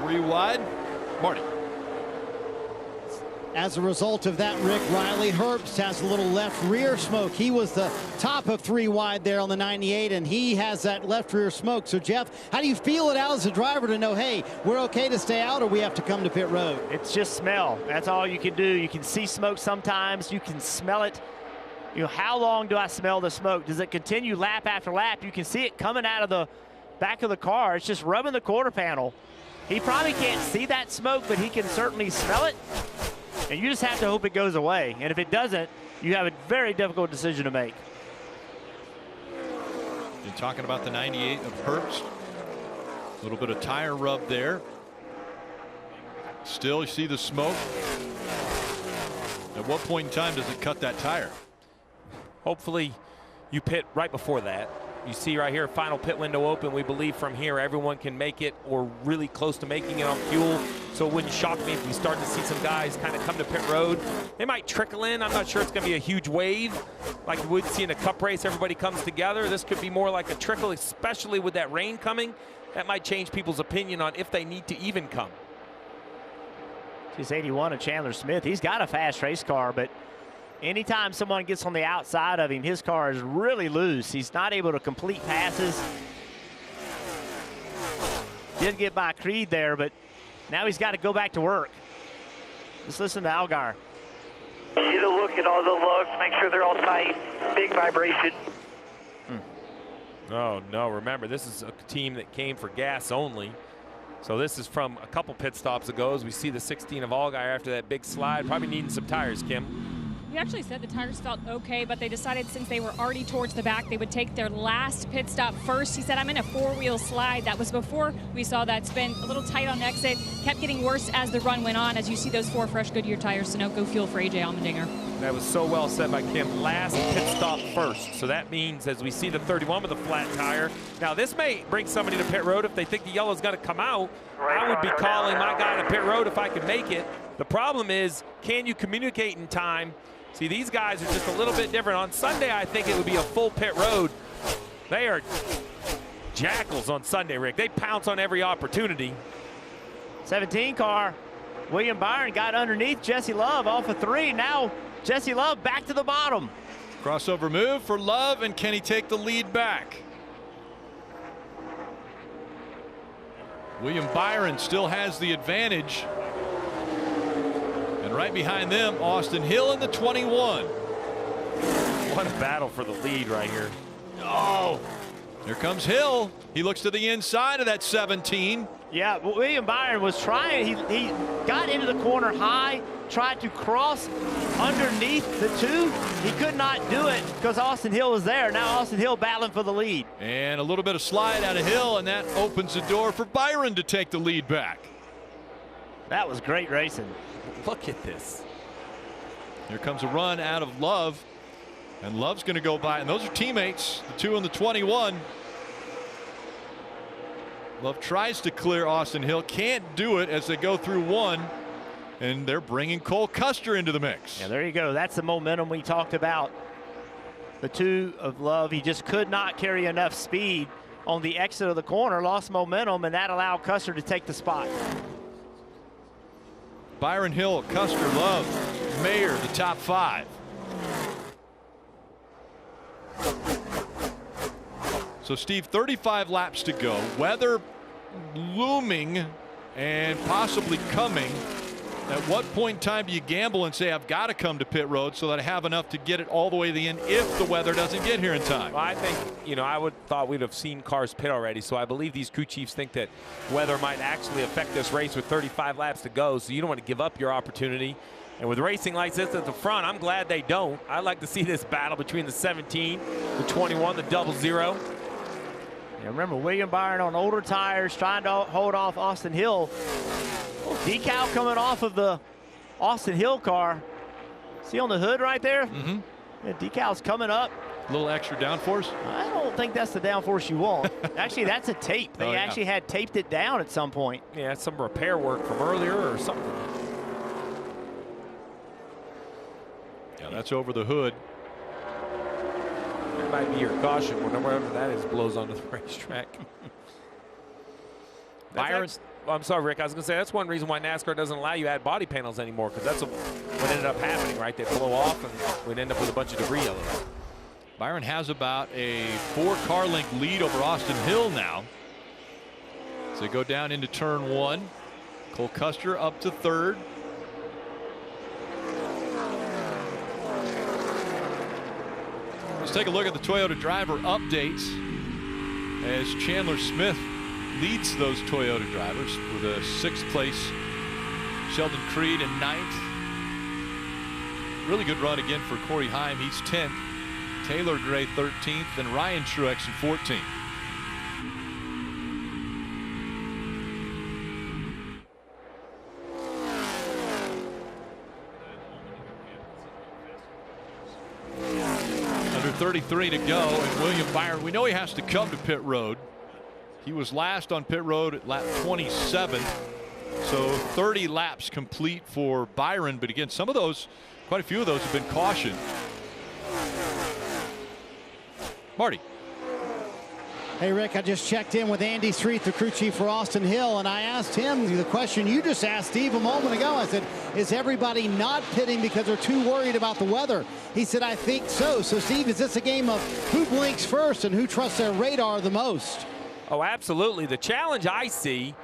3 wide. Marty. As a result of that, Rick Riley Herbst has a little left rear smoke. He was the top of 3 wide there on the 98, and he has that left rear smoke. So, Jeff, how do you feel it out as a driver to know, hey, we're okay to stay out, or we have to come to pit road? It's just smell. That's all you can do. You can see smoke sometimes. You can smell it. How long do I smell the smoke? Does it continue lap after lap? You can see it coming out of the back of the car. It's just rubbing the quarter panel. He probably can't see that smoke, but he can certainly smell it. And you just have to hope it goes away. And if it doesn't, you have a very difficult decision to make. You're talking about the 98 of Herbst. A little bit of tire rub there. Still, you see the smoke. At what point in time does it cut that tire? Hopefully you pit right before that. You see right here, final pit window open. We believe from here everyone can make it or really close to making it on fuel. So it wouldn't shock me if we start to see some guys kind of come to pit road. They might trickle in. I'm not sure it's going to be a huge wave like you would see in a cup race. Everybody comes together. This could be more like a trickle, especially with that rain coming. That might change people's opinion on if they need to even come. He's 81 of Chandler Smith. He's got a fast race car, but anytime someone gets on the outside of him, his car is really loose. He's not able to complete passes. Did get by Creed there, but now he's got to go back to work. Let's listen to Algar. Get a look at all the lugs, make sure they're all tight. Big vibration. Oh, no, remember, this is a team that came for gas only. So this is from a couple pit stops ago as we see the 16 of Allgaier after that big slide. Probably needing some tires, Kim. He actually said the tires felt okay, but they decided since they were already towards the back, they would take their last pit stop first. He said, I'm in a four-wheel slide. That was before we saw that spin. A little tight on the exit. Kept getting worse as the run went on. As you see those 4 fresh Goodyear tires, Sunoco fuel for A.J. Allmendinger. That was so well said by Kim. Last pit stop first. So that means as we see the 31 with a flat tire. Now this may bring somebody to pit road if they think the yellow's going to come out. I would be calling my guy to pit road if I could make it. The problem is, can you communicate in time? See, these guys are just a little bit different. On Sunday, I think it would be a full pit road. They are jackals on Sunday, Rick. They pounce on every opportunity. 17 car. William Byron got underneath Jesse Love off of 3. Now Jesse Love back to the bottom. Crossover move for Love, and can he take the lead back? William Byron still has the advantage. And right behind them, Austin Hill in the 21. What a battle for the lead right here. Oh, here comes Hill. He looks to the inside of that 17. Yeah, William Byron was trying. He got into the corner high, tried to cross underneath the 2. He could not do it because Austin Hill was there. Now Austin Hill battling for the lead. And a little bit of slide out of Hill, and that opens the door for Byron to take the lead back. That was great racing. Look at this. Here comes a run out of Love, and Love's going to go by, and those are teammates, the 2 and the 21. Love tries to clear Austin Hill, can't do it as they go through 1, and they're bringing Cole Custer into the mix. Yeah, there you go. That's the momentum we talked about. The 2 of Love, he just could not carry enough speed on the exit of the corner, lost momentum, and that allowed Custer to take the spot. Byron Hill, Custer, Love, Mayer, the top 5. So Steve, 35 laps to go. Weather looming and possibly coming. At what point in time do you gamble and say, I've got to come to pit road so that I have enough to get it all the way to the end if the weather doesn't get here in time? Well, I think, you know, I thought we'd have seen cars pit already. So I believe these crew chiefs think that weather might actually affect this race with 35 laps to go. So you don't want to give up your opportunity. And with racing like this at the front, I'm glad they don't. I'd like to see this battle between the 17, the 21, the 00. Yeah, remember William Byron on older tires trying to hold off Austin Hill. Decal coming off of the Austin Hill car. See on the hood right there? Mm-hmm. Yeah, decal's coming up. A little extra downforce? I don't think that's the downforce you want. Actually, that's a tape. They actually had taped it down at some point. Yeah, some repair work from earlier or something. Yeah, that's over the hood. That might be your caution whenever that is blows onto the racetrack. Byron's. I'm sorry, Rick. I was going to say that's one reason why NASCAR doesn't allow you to add body panels anymore, because that's what ended up happening, right? They blow off and we'd end up with a bunch of debris over there. Byron has about a 4-car length lead over Austin Hill now. So they go down into turn 1. Cole Custer up to 3rd. Let's take a look at the Toyota driver updates as Chandler Smith leads those Toyota drivers with a 6th place. Sheldon Creed in 9th. Really good run again for Corey Heim. He's 10th. Taylor Gray 13th, and Ryan Truex in 14th. Under 33 to go, and William Byron, we know he has to come to pit road. He was last on pit road at lap 27. So 30 laps complete for Byron, but again, some of those, quite a few of those have been cautioned. Marty. Hey, Rick, I just checked in with Andy Street, the crew chief for Austin Hill, and I asked him the question you just asked Steve a moment ago. I said, is everybody not pitting because they're too worried about the weather? He said, I think so. So, Steve, is this a game of who blinks first and who trusts their radar the most? Oh, absolutely. The challenge I see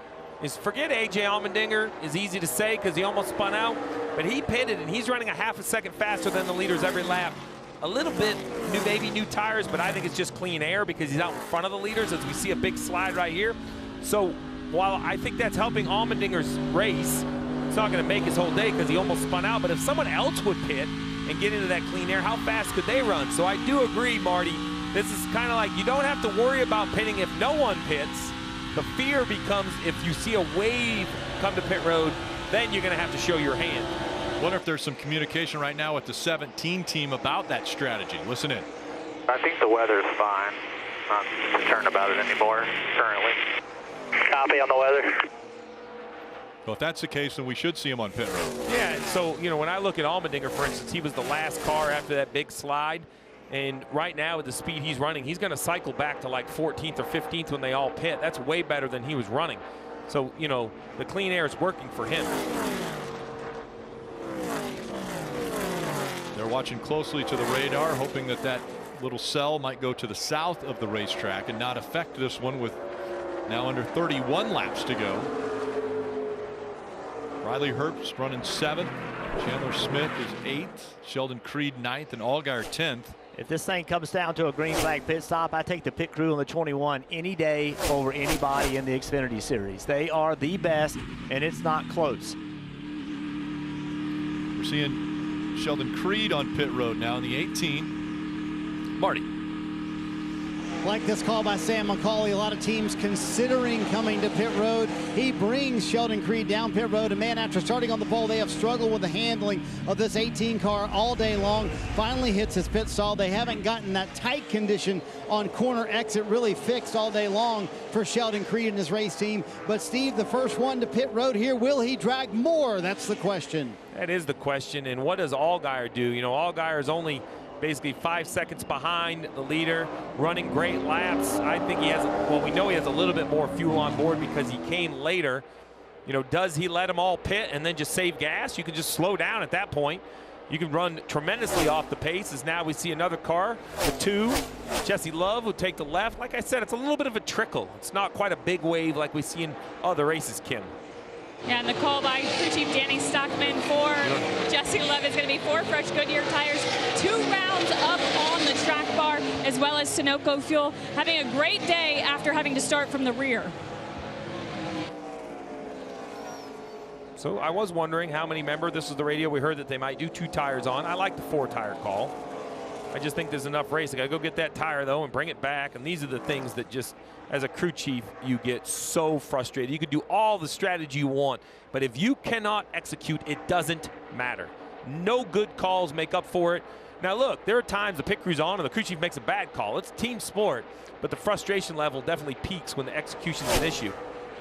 is, forget A.J. Allmendinger. Is easy to say because he almost spun out, but he pitted and he's running a half a second faster than the leaders every lap. A little bit maybe new tires, but I think it's just clean air because he's out in front of the leaders, as we see a big slide right here. So while I think that's helping Allmendinger's race, it's not going to make his whole day because he almost spun out. But if someone else would pit, and get into that clean air, how fast could they run? So I do agree, Marty, this is kind of like you don't have to worry about pitting if no one pits. The fear becomes if you see a wave come to pit road, then you're going to have to show your hand. Wonder if there's some communication right now with the 17 team about that strategy. Listen in. I think the weather's fine. Not concerned about it anymore currently. Copy on the weather. Well, if that's the case, then we should see him on pit road. Yeah, and so, you know, when I look at Allmendinger, for instance, he was the last car after that big slide. And right now, with the speed he's running, he's going to cycle back to like 14th or 15th when they all pit. That's way better than he was running. So, you know, the clean air is working for him. They're watching closely to the radar, hoping that that little cell might go to the south of the racetrack and not affect this one with now under 31 laps to go. Riley Herbst running 7th. Chandler Smith is 8th. Sheldon Creed 9th and Allgaier 10th. If this thing comes down to a green flag pit stop, I take the pit crew on the 21 any day over anybody in the Xfinity Series. They are the best, and it's not close. We're seeing Sheldon Creed on pit road now in the 18. Marty. Like this call by Sam McCauley, a lot of teams considering coming to pit road. He brings Sheldon Creed down pit road, and man, after starting on the pole, they have struggled with the handling of this 18 car all day long. Finally hits his pit stall. They haven't gotten that tight condition on corner exit really fixed all day long for Sheldon Creed and his race team. But Steve, the first one to pit road here, will he drag more? That's the question. That is the question. And what does Allgaier do? You know, Allgaier is only basically 5 seconds behind the leader, running great laps. I think he has, well, we know he has a little bit more fuel on board because he came later. You know, does he let them all pit and then just save gas? You can just slow down at that point. You can run tremendously off the pace, as now we see another car, the 2. Jesse Love will take the left. Like I said, it's a little bit of a trickle. It's not quite a big wave like we see in other races, Kim. Yeah, and the call by crew chief Danny Stockman for Jesse Love is going to be 4 fresh Goodyear tires, 2 rounds up on the track bar, as well as Sunoco fuel. Having a great day after having to start from the rear. So I was wondering how many, remember, this is the radio, we heard that they might do 2 tires on. I like the 4-tire call. I just think there's enough race. I got to go get that tire, though, and bring it back. And these are the things that just, as a crew chief, you get so frustrated. You can do all the strategy you want, but if you cannot execute, it doesn't matter. No good calls make up for it. Now, look, there are times the pit crew's on and the crew chief makes a bad call. It's team sport, but the frustration level definitely peaks when the execution's an issue.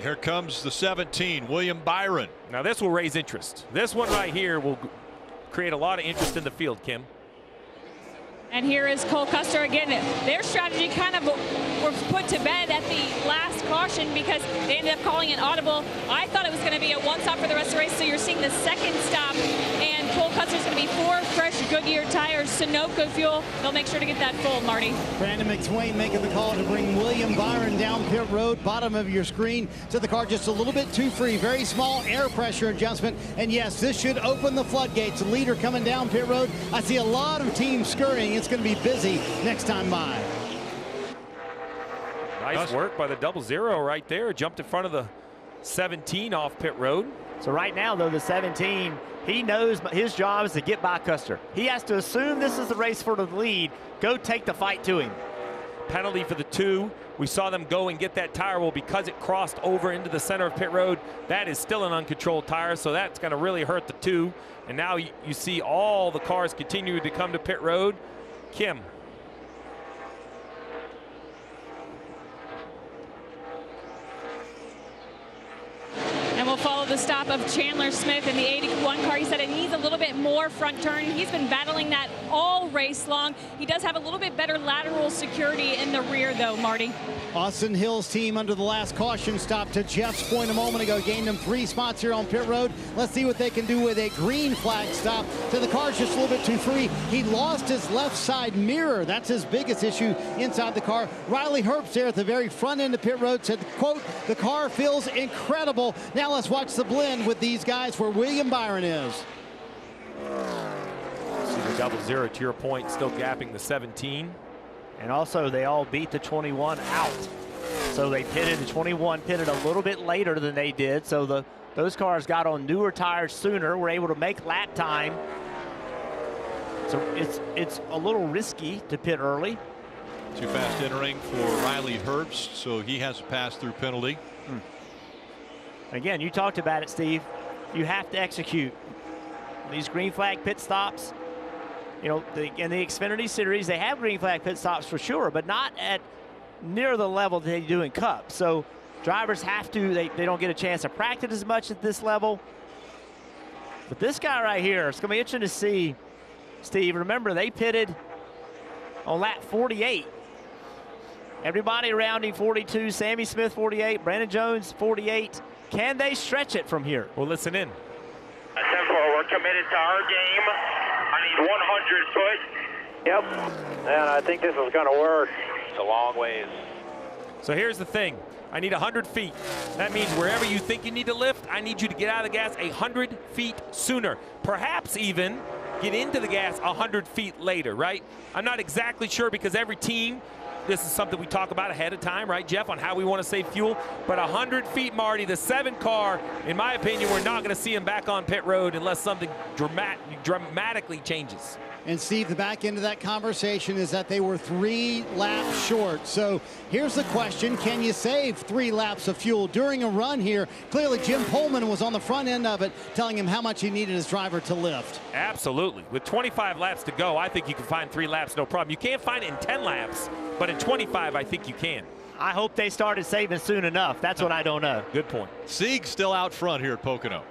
Here comes the 17, William Byron. Now, this will raise interest. This one right here will create a lot of interest in the field, Kim. And here is Cole Custer again. Their strategy kind of was put to bed at the last caution because they ended up calling it audible. I thought it was going to be a 1 stop for the rest of the race, so you're seeing the 2nd stop. And Cole Custer's going to be 4 fresh Goodyear tires, Sunoco fuel. They'll make sure to get that full, Marty. Brandon McSwain making the call to bring William Byron down pit road, bottom of your screen. So the car just a little bit too free, very small air pressure adjustment. And yes, this should open the floodgates. The leader coming down pit road. I see a lot of teams scurrying. It's going to be busy next time by. Nice work by the 00 right there. Jumped in front of the 17 off pit road. So right now, though, the 17, he knows his job is to get by Custer. He has to assume this is the race for the lead. Go take the fight to him. Penalty for the 2. We saw them go and get that tire. Well, because it crossed over into the center of pit road, that is still an uncontrolled tire, so that's going to really hurt the 2. And now you see all the cars continue to come to pit road. Kim. And we'll follow the stop of Chandler Smith in the 81 car. He said it needs a little bit more front turn. He's been battling that all race long. He does have a little bit better lateral security in the rear, though, Marty. Austin Hill's team under the last caution stop to Jeff's point a moment ago gained them 3 spots here on pit road. Let's see what they can do with a green flag stop. So the car's just a little bit too free. He lost his left side mirror. That's his biggest issue inside the car. Riley Herbst there at the very front end of pit road said, quote, the car feels incredible. Now let's watch the blend with these guys where William Byron is. See the 00, to your point, still gapping the 17. And also, they all beat the 21 out. So they pitted, the 21 pitted a little bit later than they did. So those cars got on newer tires sooner, were able to make lap time. So it's a little risky to pit early. Too fast entering for Riley Herbst, so he has a pass-through penalty. Again, you talked about it, Steve. You have to execute these green flag pit stops. You know, in the Xfinity Series, they have green flag pit stops for sure, but not at near the level that they do in Cup. So drivers have to, they don't get a chance to practice as much at this level. But this guy right here, it's going to be interesting to see, Steve. Remember, they pitted on lap 48. Everybody around him 42, Sammy Smith 48, Brandon Jones 48. Can they stretch it from here? Well, listen in. 10-4, we're committed to our game. I need 100 foot. Yep, and I think this is going to work. It's a long ways. So here's the thing. I need 100 feet. That means wherever you think you need to lift, I need you to get out of the gas 100 feet sooner. Perhaps even get into the gas 100 feet later, right? I'm not exactly sure because every team, this is something we talk about ahead of time, right, Jeff, on how we want to save fuel. But 100 feet, Marty, the 7 car, in my opinion, we're not going to see him back on pit road unless something dramatically changes. And Steve, the back end of that conversation is that they were 3 laps short. So here's the question, can you save 3 laps of fuel during a run here? Clearly Jim Pullman was on the front end of it, telling him how much he needed his driver to lift. Absolutely. With 25 laps to go, I think you can find 3 laps, no problem. You can't find it in 10 laps, but in 25, I think you can. I hope they started saving soon enough. That's what I don't know. Good point. Sieg still out front here at Pocono.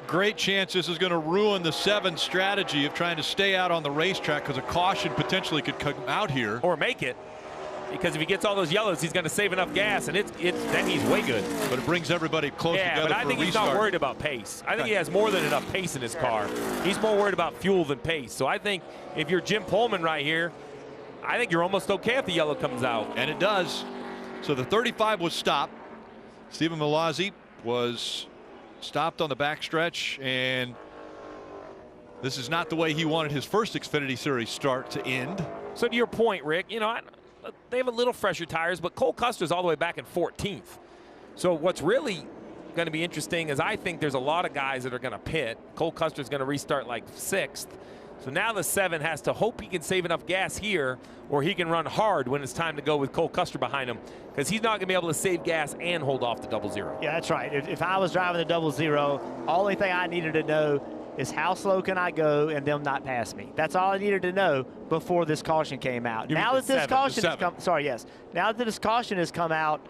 Great chance this is going to ruin the 7 strategy of trying to stay out on the racetrack because a caution potentially could come out here. Or make it. Because if he gets all those yellows, he's going to save enough gas, and then he's way good. But it brings everybody close together. Yeah, but I think he's not worried about pace. I think he has more than enough pace in his car. He's more worried about fuel than pace. So I think if you're Jim Pullman right here, I think you're almost okay if the yellow comes out. And it does. So the 35 was stopped. Stephen Mallozzi was stopped on the backstretch, and this is not the way he wanted his first Xfinity Series start to end. So to your point, Rick, you know, they have a little fresher tires, but Cole Custer's all the way back in 14th. So what's really going to be interesting is I think there's a lot of guys that are going to pit. Cole Custer's going to restart like 6th. So now the 7 has to hope he can save enough gas here, or he can run hard when it's time to go with Cole Custer behind him, because he's not going to be able to save gas and hold off the 0-0. Yeah, that's right. If I was driving the 0-0, only thing I needed to know is how slow can I go and them not pass me. That's all I needed to know before this caution came out. Now that this caution has come, now that this caution has come out,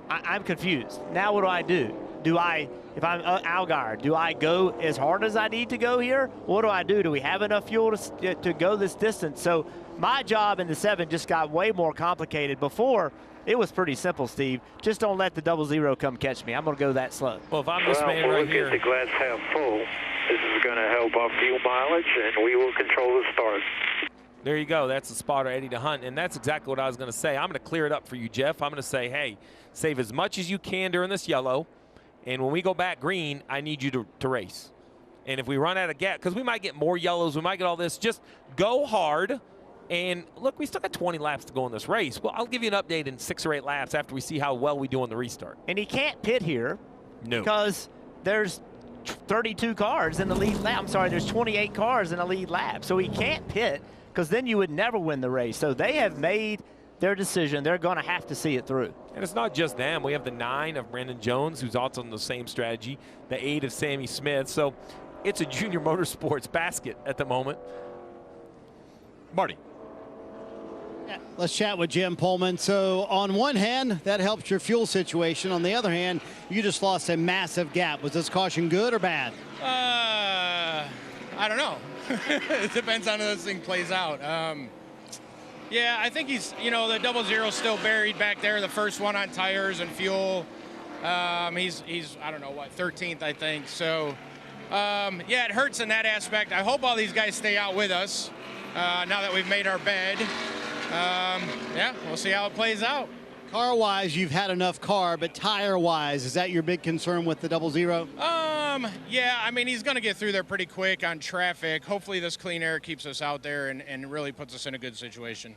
I'm confused. Now what do? If I'm Allgaier, do I go as hard as I need to go here? What do? Do we have enough fuel to go this distance? So my job in the 7 just got way more complicated. Before, it was pretty simple, Steve. Just don't let the 0-0 come catch me. I'm going to go that slow. Well, if I'm this man right here. Look at the glass half full. This is going to help our fuel mileage, and we will control the start. There you go. That's the spotter, Eddie DeHunt, and that's exactly what I was going to say. I'm going to clear it up for you, Jeff. I'm going to say, hey, save as much as you can during this yellow, and when we go back green, I need you to race. And if we run out of gas, because we might get more yellows, we might get all this, just go hard. And look, we still got 20 laps to go in this race. Well, I'll give you an update in 6 or 8 laps after we see how well we do on the restart. And he can't pit here. No. Because there's 32 cars in the lead lap. I'm sorry, there's 28 cars in the lead lap. So he can't pit, because then you would never win the race. So they have made their decision. They're going to have to see it through. And it's not just them. We have the 9 of Brandon Jones, who's also on the same strategy, the 8 of Sammy Smith. So it's a junior motorsports basket at the moment. Marty. Yeah, let's chat with Jim Pullman. So on one hand, that helps your fuel situation. On the other hand, you just lost a massive gap. Was this caution good or bad? I don't know. It depends on how this thing plays out. Yeah, I think he's, the 0-0 still buried back there, the first one on tires and fuel. He's I don't know, what, 13th, I think. So, yeah, it hurts in that aspect. I hope all these guys stay out with us now that we've made our bed. Yeah, we'll see how it plays out. Car-wise, you've had enough car, but tire-wise, is that your big concern with the 0-0? Yeah, I mean, he's going to get through there pretty quick on traffic. Hopefully this clean air keeps us out there and really puts us in a good situation.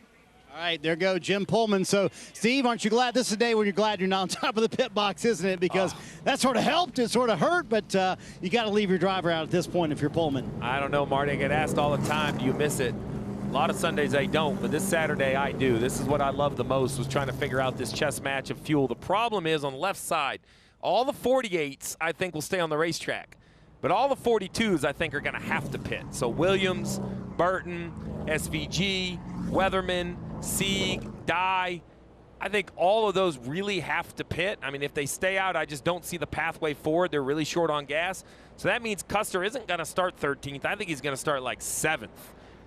All right, there go Jim Pullman. So, Steve, aren't you glad this is a day when you're glad you're not on top of the pit box, isn't it? Because that sort of helped, it sort of hurt, but you got to leave your driver out at this point if you're Pullman. I don't know, Marty. I get asked all the time, do you miss it? A lot of Sundays I don't, but this Saturday I do. This is what I love the most, was trying to figure out this chess match of fuel. The problem is on the left side, all the 48s I think will stay on the racetrack, but all the 42s I think are going to have to pit. So Williams, Burton, SVG, Weatherman, Sieg, Dye, I think all of those really have to pit. I mean, if they stay out, I just don't see the pathway forward. They're really short on gas. So that means Custer isn't going to start 13th. I think he's going to start like 7th.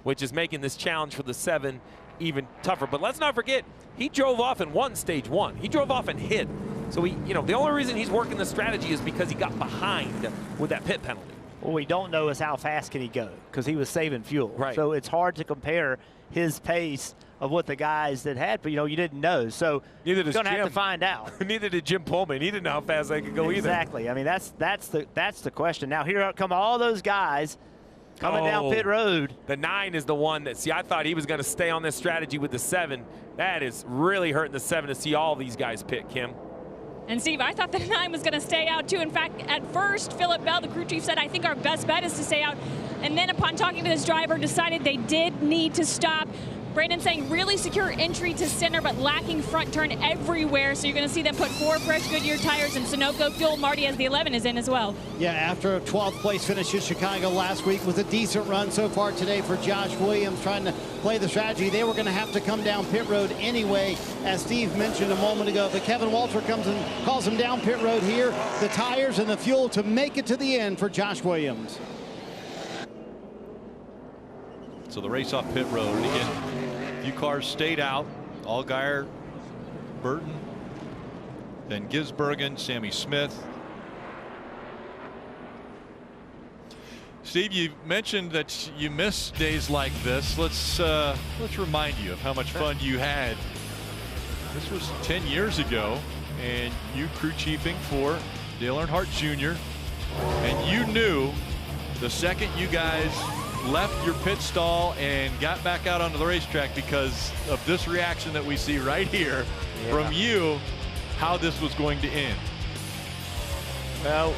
Which is making this challenge for the 7 even tougher. But let's not forget, he drove off and won stage 1. He drove off and hid. So the only reason he's working the strategy is because he got behind with that pit penalty. What we don't know is how fast can he go, because he was saving fuel. Right. So it's hard to compare his pace of what the guys that had, but you didn't know. So you're going to have to find out. Neither did Jim Pullman. He didn't know how fast they could go either. Exactly. I mean, that's the question. Now here come all those guys coming down pit road. The 9 is the one that, I thought he was going to stay on this strategy with the 7. That is really hurting the 7 to see all these guys pit, Kim. And Steve, I thought the 9 was going to stay out too. In fact, at first, Philip Bell, the crew chief, said, I think our best bet is to stay out. And then upon talking to this driver, decided they did need to stop. Brandon saying really secure entry to center, but lacking front turn everywhere. So you're going to see them put 4 fresh Goodyear tires and Sunoco fuel. Marty, as the 11 is in as well. Yeah, after a 12th place finish in Chicago last week was a decent run so far today for Josh Williams, trying to play the strategy. They were going to have to come down pit road anyway, as Steve mentioned a moment ago. But Kevin Walter comes and calls him down pit road here. The tires and the fuel to make it to the end for Josh Williams. So the race off pit road, and again, a few cars stayed out. Allgaier, Burton, then Gisbergen, Sammy Smith. Steve, you mentioned that you miss days like this. Let's remind you of how much fun you had. This was 10 years ago, and you crew chiefing for Dale Earnhardt Jr. And you knew the second you guys left your pit stall and got back out onto the racetrack, because of this reaction that we see right here from you, how this was going to end. Well,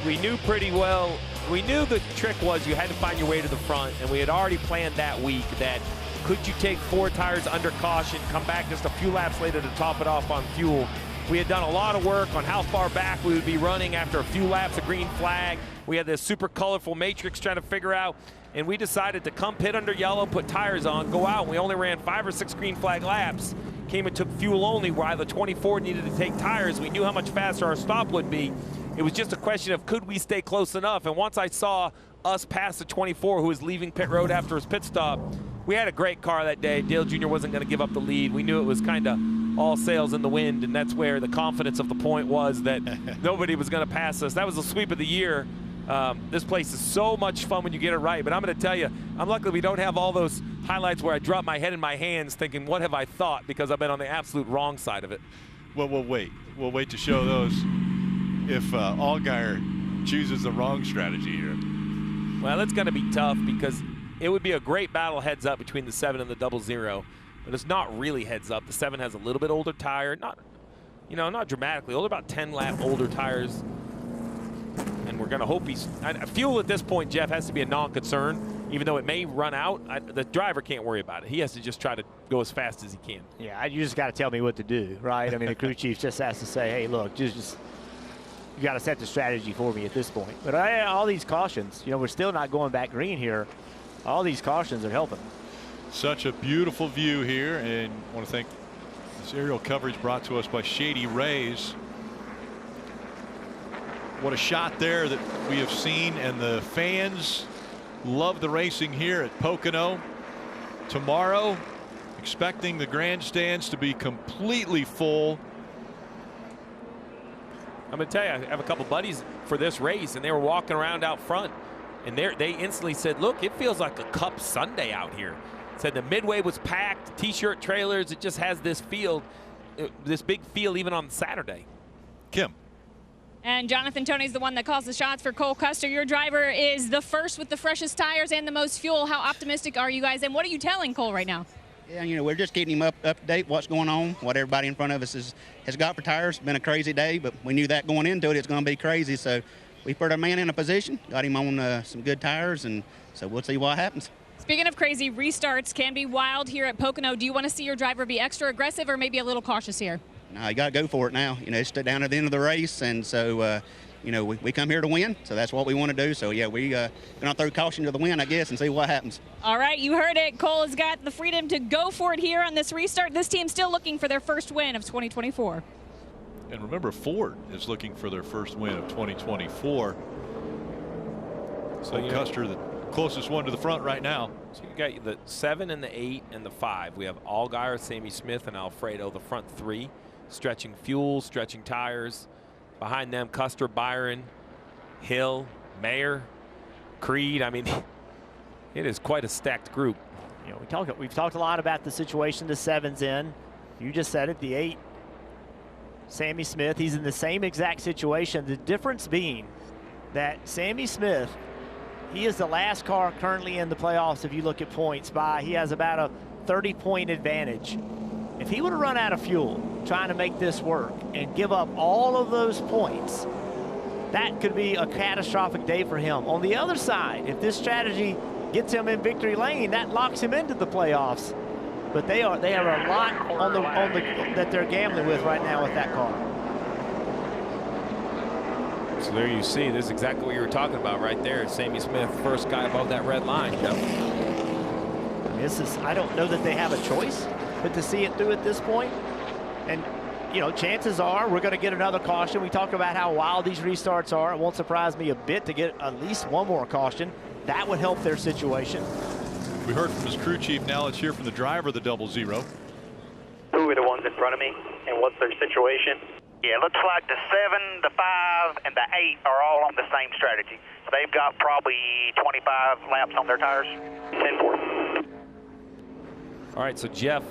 we knew pretty well. We knew the trick was you had to find your way to the front, and we had already planned that week that could you take 4 tires under caution, come back just a few laps later to top it off on fuel. We had done a lot of work on how far back we would be running after a few laps of green flag. We had this super colorful matrix trying to figure out, and we decided to come pit under yellow, put tires on, go out. We only ran 5 or 6 green flag laps. Came and took fuel only while the 24 needed to take tires. We knew how much faster our stop would be. It was just a question of could we stay close enough, and once I saw us pass the 24 who was leaving pit road after his pit stop, we had a great car that day. Dale Jr. wasn't going to give up the lead. We knew it was kind of all sails in the wind, and that's where the confidence of the point was that nobody was going to pass us. That was the sweep of the year. This place is so much fun when you get it right, but I'm going to tell you, I'm lucky we don't have all those highlights where I drop my head in my hands thinking, what have I thought, because I've been on the absolute wrong side of it. Well, we'll wait. We'll wait to show those if Allgaier chooses the wrong strategy here. Well, it's going to be tough because it would be a great battle heads up between the 7 and the 00, but it's not really heads up. The 7 has a little bit older tire, not dramatically older, about 10 lap older tires. And we're going to hope he's fuel at this point, Jeff, has to be a non-concern, even though it may run out. The driver can't worry about it. He has to just try to go as fast as he can. Yeah, you just got to tell me what to do, right? I mean, the crew chief just has to say, hey, look, just you got to set the strategy for me at this point. But all these cautions, we're still not going back green here. All these cautions are helping. Such a beautiful view here, and I want to thank this aerial coverage brought to us by Shady Rays. What a shot there that we have seen, and the fans love the racing here at Pocono. Tomorrow, expecting the grandstands to be completely full. I'm going to tell you, I have a couple buddies for this race, and they were walking around out front, and they instantly said, look, it feels like a Cup Sunday out here. Said the midway was packed, T-shirt trailers, it just has this feel, this big feel even on Saturday. Kim. And Jonathan Tony's the one that calls the shots for Cole Custer. Your driver is the first with the freshest tires and the most fuel. How optimistic are you guys, and what are you telling Cole right now? Yeah, we're just getting him up to date, what's going on, what everybody in front of us has got for tires. It's been a crazy day, but we knew that going into it, it's going to be crazy. So we put our man in a position, got him on some good tires, and so we'll see what happens. Speaking of crazy, restarts can be wild here at Pocono. Do you want to see your driver be extra aggressive or maybe a little cautious here? No, you got to go for it now. It's down at the end of the race, and so, we come here to win, so that's what we want to do. So, yeah, we're going to throw caution to the wind, I guess, and see what happens. All right, you heard it. Cole has got the freedom to go for it here on this restart. This team's still looking for their first win of 2024. And remember, Ford is looking for their first win of 2024. So Custer, the closest one to the front right now. So you got the 7 and the 8 and the 5. We have Allgaier, Sammy Smith, and Alfredo, the front 3. Stretching fuel, stretching tires. Behind them, Custer, Byron, Hill, Mayer, Creed. I mean, it is quite a stacked group. We've talked a lot about the situation the 7's in. You just said it, the 8. Sammy Smith, he's in the same exact situation. The difference being that Sammy Smith, he is the last car currently in the playoffs. If you look at points by, he has about a 30-point advantage. If he would have run out of fuel trying to make this work and give up all of those points, that could be a catastrophic day for him. On the other side, if this strategy gets him in victory lane, that locks him into the playoffs. But they have a lot on the that they're gambling with right now with that car. So there you see, this is exactly what you were talking about right there. Sammy Smith, first guy above that red line. Yep. I don't know that they have a choice but to see it through at this point. And, chances are we're going to get another caution. We talk about how wild these restarts are. It won't surprise me a bit to get at least one more caution. That would help their situation. We heard from his crew chief. Now let's hear from the driver of the 00. Who are the ones in front of me, and what's their situation? Yeah, it looks like the 7, the 5, and the 8 are all on the same strategy. So they've got probably 25 laps on their tires. 10-4. All right, so Jeff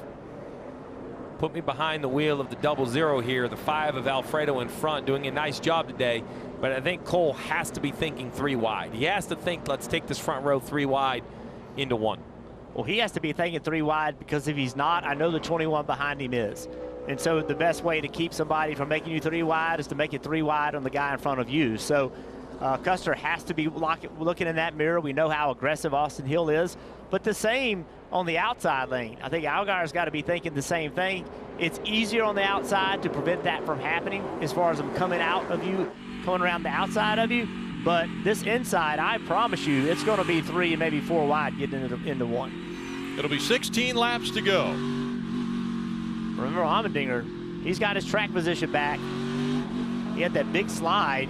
put me behind the wheel of the 00 here. The 5 of Alfredo in front, doing a nice job today. But I think Cole has to be thinking 3 wide. He has to think, let's take this front row 3 wide into 1. Well, he has to be thinking 3 wide, because if he's not, I know the 21 behind him is. And so the best way to keep somebody from making you 3 wide is to make it 3 wide on the guy in front of you. So Custer has to be looking in that mirror. We know how aggressive Austin Hill is, but the same on the outside lane. I think Allgaier's got to be thinking the same thing. It's easier on the outside to prevent that from happening as far as them coming out of you, coming around the outside of you. But this inside, I promise you, it's going to be 3 and maybe 4 wide getting into 1. It'll be 16 laps to go. Remember Allmendinger, he's got his track position back. He had that big slide.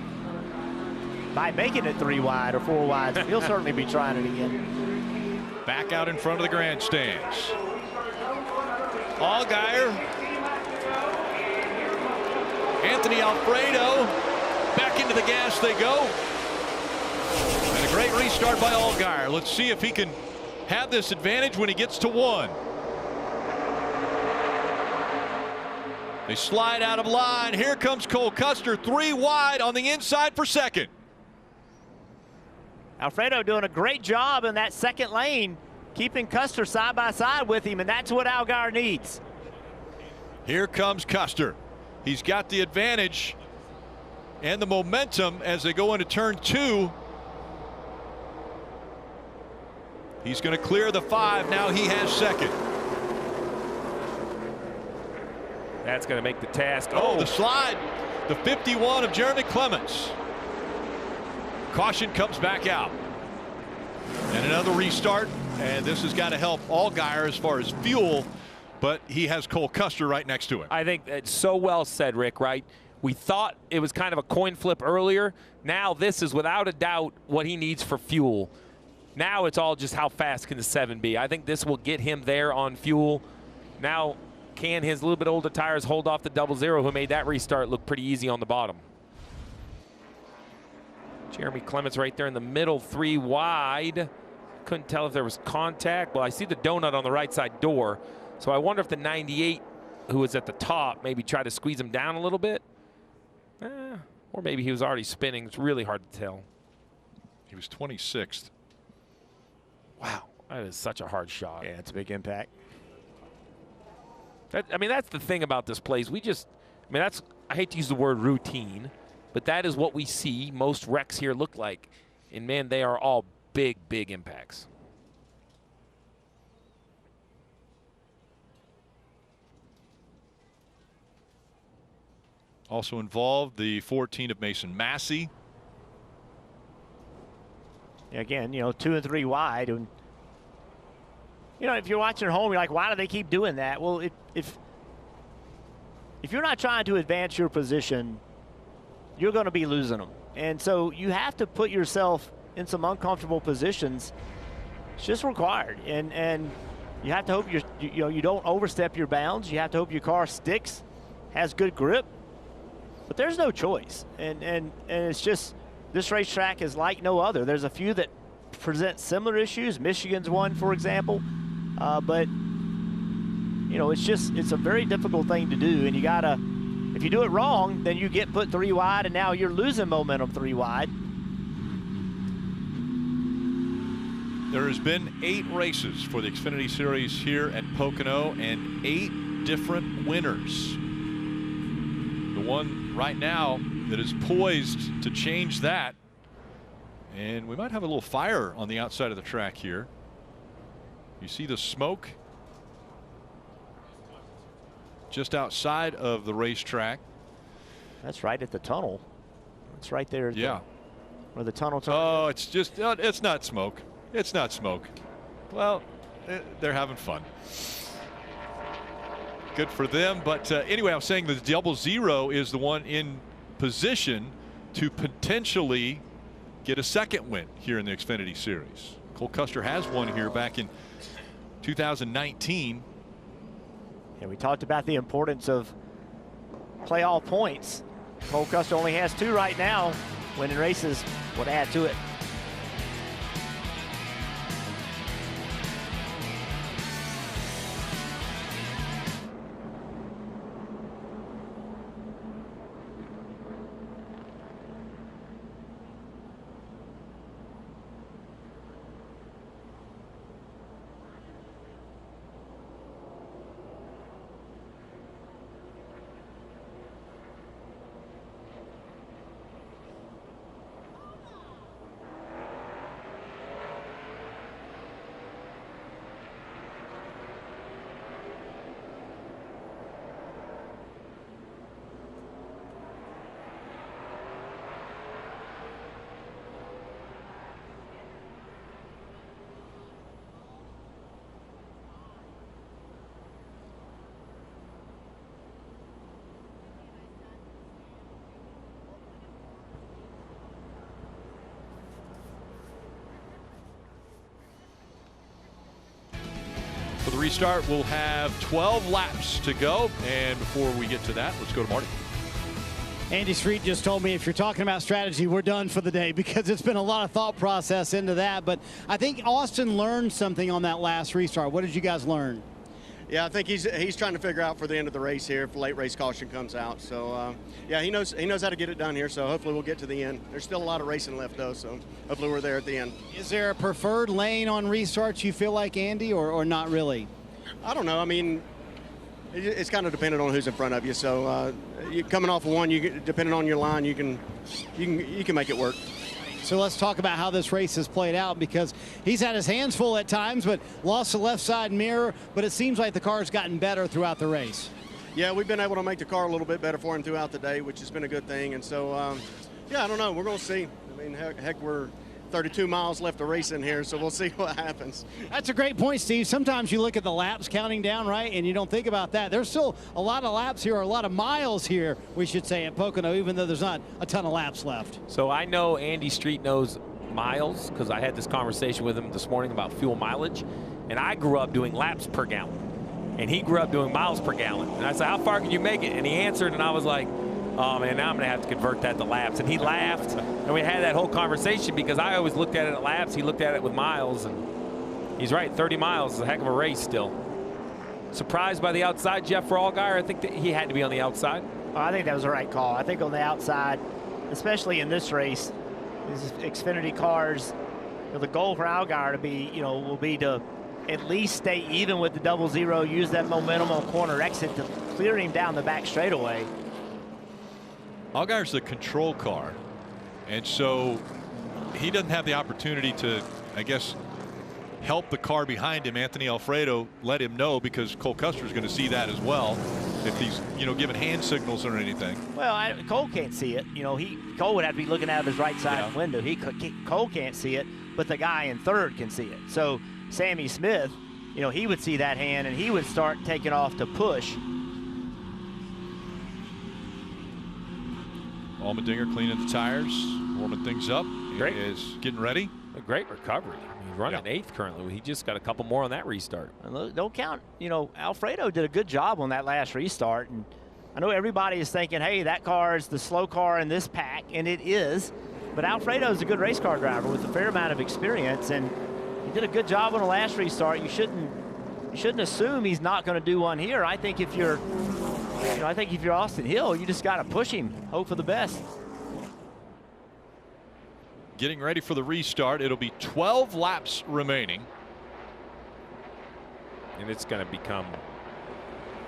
By making it 3 wide or 4 wide, he'll certainly be trying it again. Back out in front of the grandstands. Allgaier. Anthony Alfredo. Back into the gas they go. And a great restart by Allgaier. Let's see if he can have this advantage when he gets to 1. They slide out of line. Here comes Cole Custer, 3 wide on the inside for second. Alfredo doing a great job in that second lane, keeping Custer side by side with him, and that's what Allgaier needs. Here comes Custer. He's got the advantage and the momentum as they go into turn 2. He's going to clear the 5. Now he has second. That's going to make the task. Oh, the slide. The 51 of Jeremy Clements. Caution comes back out. And another restart. And this has got to help Allgaier as far as fuel. But he has Cole Custer right next to him. I think it's so well said, Rick, right? We thought it was kind of a coin flip earlier. Now this is without a doubt what he needs for fuel. Now it's all just how fast can the 7 be. I think this will get him there on fuel. Now can his little bit older tires hold off the 00 who made that restart look pretty easy on the bottom. Jeremy Clements right there in the middle, 3 wide. Couldn't tell if there was contact. Well, I see the donut on the right side door. So I wonder if the 98 who was at the top maybe tried to squeeze him down a little bit. Or maybe he was already spinning. It's really hard to tell. He was 26th. Wow, that is such a hard shot. Yeah, it's a big impact. I mean, that's the thing about this place. I hate to use the word routine, but that is what we see most wrecks here look like. And, man, they are all big, big impacts. Also involved, the 14 of Mason Massey. Again, 2 and 3 wide. And, if you're watching at home, you're like, why do they keep doing that? Well, if you're not trying to advance your position, you're going to be losing them. And so you have to put yourself in some uncomfortable positions. It's just required. And you have to hope you don't overstep your bounds. You have to hope your car sticks, has good grip. But there's no choice. And it's just, this racetrack is like no other. There's a few that present similar issues. Michigan's one, for example. But it's a very difficult thing to do. And you gotta, if you do it wrong, then you get put 3 wide, and now you're losing momentum 3 wide. There has been 8 races for the Xfinity Series here at Pocono and 8 different winners. The one right now that is poised to change that. And we might have a little fire on the outside of the track here. You see the smoke just outside of the racetrack. That's right at the tunnel. It's right there. Yeah. Where the tunnel. Oh, it's just, it's not smoke. It's not smoke. Well, they're having fun. Good for them. But anyway, I was saying the 00 is the one in position to potentially get a second win here in the Xfinity Series. Cole Custer has one here back in 2019. Yeah, we talked about the importance of play all points. Cole Custer only has 2 right now. Winning races would add to it. restart will have 12 laps to go. And before we get to that, let's go to Marty. Andy Street just told me if you're talking about strategy, we're done for the day, because it's been a lot of thought process into that. But I think Austin learned something on that last restart. What did you guys learn? Yeah, I think he's trying to figure out for the end of the race here if late race caution comes out. So yeah, he knows how to get it done here. So hopefully we'll get to the end. There's still a lot of racing left though, so hopefully we're there at the end. Is there a preferred lane on restarts you feel like, Andy, or not really? I don't know. I mean, it's kind of dependent on who's in front of you. So you coming off of one, depending on your line, you can make it work. So let's talk about how this race has played out, because he's had his hands full at times, but lost the left side mirror. But it seems like the car's gotten better throughout the race. Yeah, we've been able to make the car a little bit better for him throughout the day, which has been a good thing. And so, yeah, I don't know. We're going to see. I mean, heck, we're 32 miles left to race in here, so we'll see what happens. That's a great point, Steve. Sometimes you look at the laps counting down, right, and you don't think about that. There's still a lot of laps here, or a lot of miles here, we should say, at Pocono, even though there's not a ton of laps left. So I know Andy Street knows miles, because I had this conversation with him this morning about fuel mileage, and I grew up doing laps per gallon, and he grew up doing miles per gallon. And I said, how far can you make it? And he answered, and I was like, oh man, now I'm gonna have to convert that to laps. And he laughed, and we had that whole conversation, because I always looked at it at laps. He looked at it with miles, and he's right. 30 miles is a heck of a race still. Surprised by the outside, Jeff Allgaier. I think that he had to be on the outside. Well, I think that was the right call. I think on the outside, especially in this race, these Xfinity cars, the goal for Allgaier to be, will be to at least stay even with the 00, use that momentum on corner exit to clear him down the back straightaway. Allgaier's the control car, and so he doesn't have the opportunity to, I guess, help the car behind him. Anthony Alfredo let him know, because Cole Custer's going to see that as well if he's, giving hand signals or anything. Well, Cole can't see it. Cole would have to be looking out of his right side window. Cole can't see it, but the guy in third can see it. So Sammy Smith, he would see that hand, and he would start taking off to push. Allmendinger cleaning the tires, warming things up. Great. He is getting ready. A great recovery. He's running 8th currently. He just got a couple more on that restart. And don't count, Alfredo did a good job on that last restart. And I know everybody is thinking, hey, that car is the slow car in this pack, and it is. But Alfredo is a good race car driver with a fair amount of experience, and he did a good job on the last restart. You shouldn't assume he's not going to do one here. I think if you're Austin Hill, you just got to push him, hope for the best. Getting ready for the restart. It'll be 12 laps remaining. And it's going to become,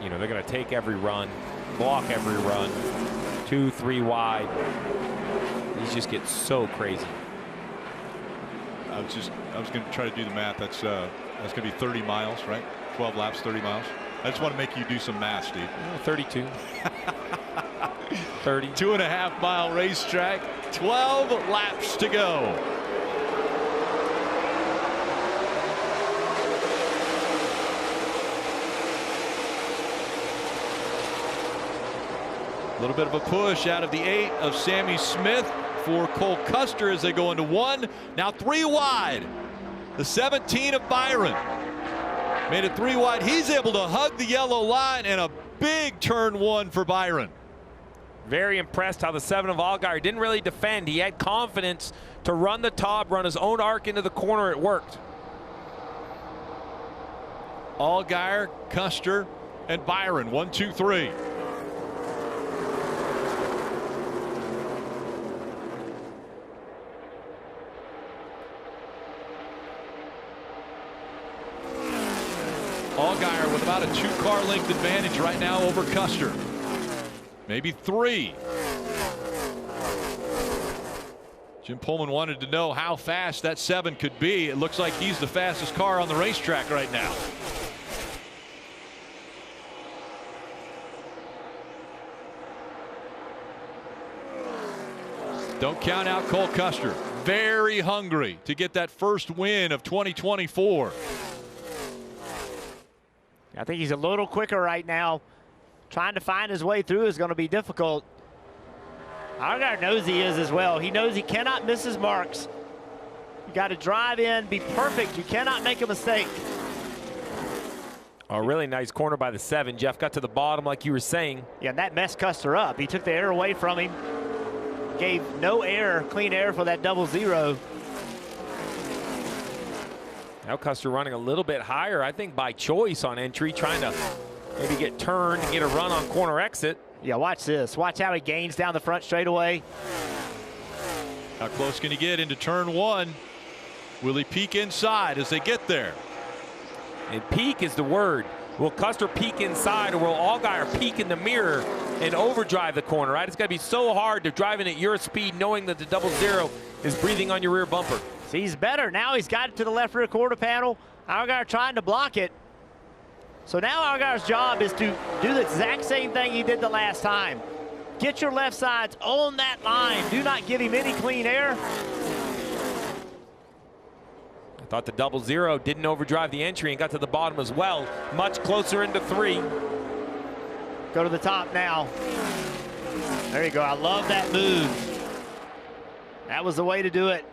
they're going to take every run, block every run, 2, 3 wide. These just get so crazy. I was going to try to do the math. That's going to be 30 miles, right? 12 laps, 30 miles. I just want to make you do some math, Steve. 32. 30. 2.5 mile racetrack, 12 laps to go. A little bit of a push out of the 8 of Sammy Smith for Cole Custer as they go into 1. Now 3 wide. The 17 of Byron. Made it 3 wide. He's able to hug the yellow line, and a big turn 1 for Byron. Very impressed how the 7 of Allgaier didn't really defend. He had confidence to run the top, run his own arc into the corner. It worked. Allgaier, Custer, and Byron. 1, 2, 3. Allgaier with about a 2-car length advantage right now over Custer. Maybe 3. Jim Pullman wanted to know how fast that 7 could be. It looks like he's the fastest car on the racetrack right now. Don't count out Cole Custer. Very hungry to get that first win of 2024. I think he's a little quicker right now. Trying to find his way through is going to be difficult. Allgaier knows he is as well. He knows he cannot miss his marks. You got to drive in, be perfect. You cannot make a mistake. A really nice corner by the 7. Jeff got to the bottom like you were saying. Yeah, and that messed Custer up. He took the air away from him. Gave no air, clean air for that 00. Now Custer running a little bit higher, I think by choice on entry, trying to maybe get turned and get a run on corner exit. Yeah, watch this. Watch how he gains down the front straightaway. How close can he get into turn 1? Will he peek inside as they get there? And peek is the word. Will Custer peek inside, or will Allgaier peek in the mirror and overdrive the corner, right? It's got to be so hard to drive in at your speed knowing that the 00 is breathing on your rear bumper. See, he's better. Now he's got it to the left rear quarter panel. Allgaier trying to block it. So now Allgaier's job is to do the exact same thing he did the last time. Get your left sides on that line. Do not give him any clean air. I thought the 00 didn't overdrive the entry and got to the bottom as well. Much closer into 3. Go to the top now. There you go. I love that move. That was the way to do it.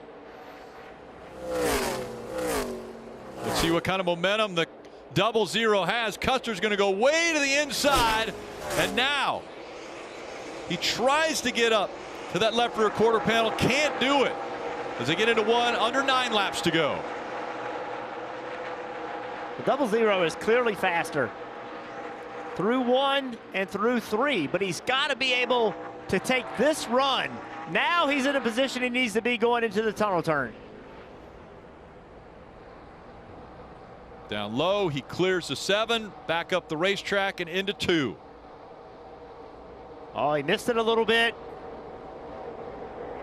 Let's see what kind of momentum the 00 has. Custer's going to go way to the inside, and now he tries to get up to that left rear quarter panel. Can't do it as they get into 1, under 9 laps to go. The 00 is clearly faster through 1 and through 3, but he's got to be able to take this run. Now he's in a position he needs to be going into the tunnel turn. Down low, he clears the 7, back up the racetrack and into 2. Oh, he missed it a little bit.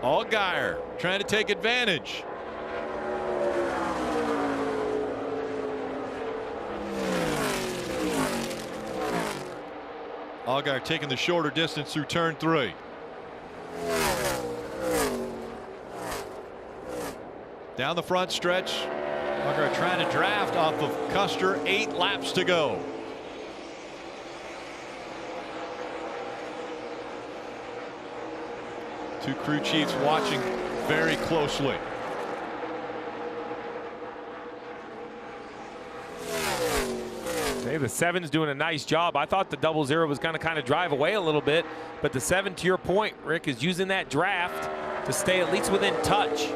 Allgaier trying to take advantage. Allgaier taking the shorter distance through turn 3. Down the front stretch, Allgaier trying to draft off of Custer. 8 laps to go. Two crew chiefs watching very closely. Hey, the 7's doing a nice job. I thought the 00 was going to kind of drive away a little bit, but the 7, to your point, Rick, is using that draft to stay at least within touch.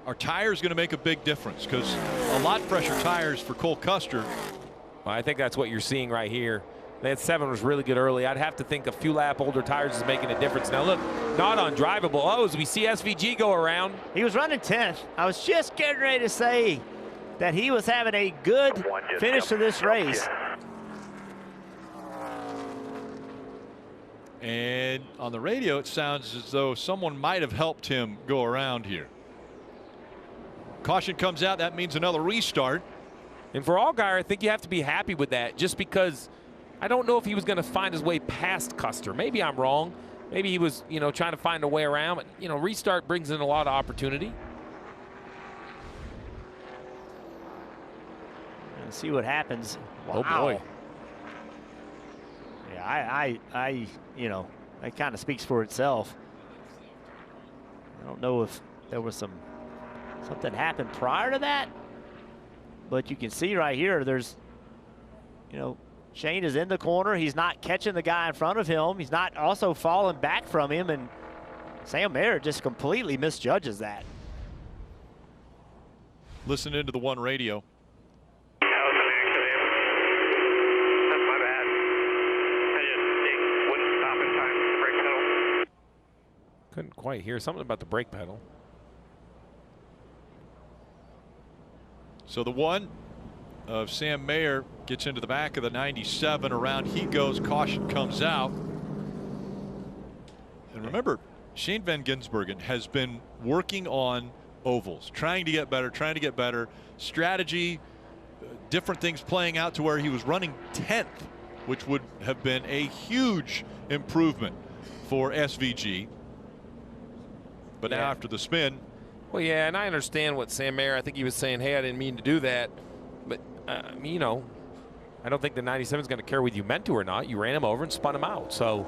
Our tires going to make a big difference because a lot fresher tires for Cole Custer. Well, I think that's what you're seeing right here. That 7 was really good early. I'd have to think a few lap older tires is making a difference. Now look, not undrivable. Oh, as we see SVG go around. He was running 10th. I was just getting ready to say that he was having a good finish to this race. And on the radio, it sounds as though someone might have helped him go around here. Caution comes out. That means another restart. And for Allgaier, I think you have to be happy with that, just because I don't know if he was going to find his way past Custer. Maybe I'm wrong. Maybe he was, trying to find a way around. But, restart brings in a lot of opportunity. Let's see what happens. Wow. Oh boy. Yeah, that kind of speaks for itself. I don't know if there was something happened prior to that, but you can see right here, there's, Shane is in the corner. He's not catching the guy in front of him. He's not also falling back from him, and Sam Mayer just completely misjudges that. Listen into the 1 radio. Couldn't quite hear something about the brake pedal. So the 1 of Sam Mayer gets into the back of the 97. Around he goes. Caution comes out. And remember, Shane Van Gisbergen has been working on ovals, trying to get better. Strategy, different things playing out to where he was running 10th, which would have been a huge improvement for SVG. But now after the spin. Well, yeah, and I understand what Sam Mayer, I think he was saying, hey, I didn't mean to do that. But, I don't think the 97 is going to care whether you meant to or not. You ran him over and spun him out. So,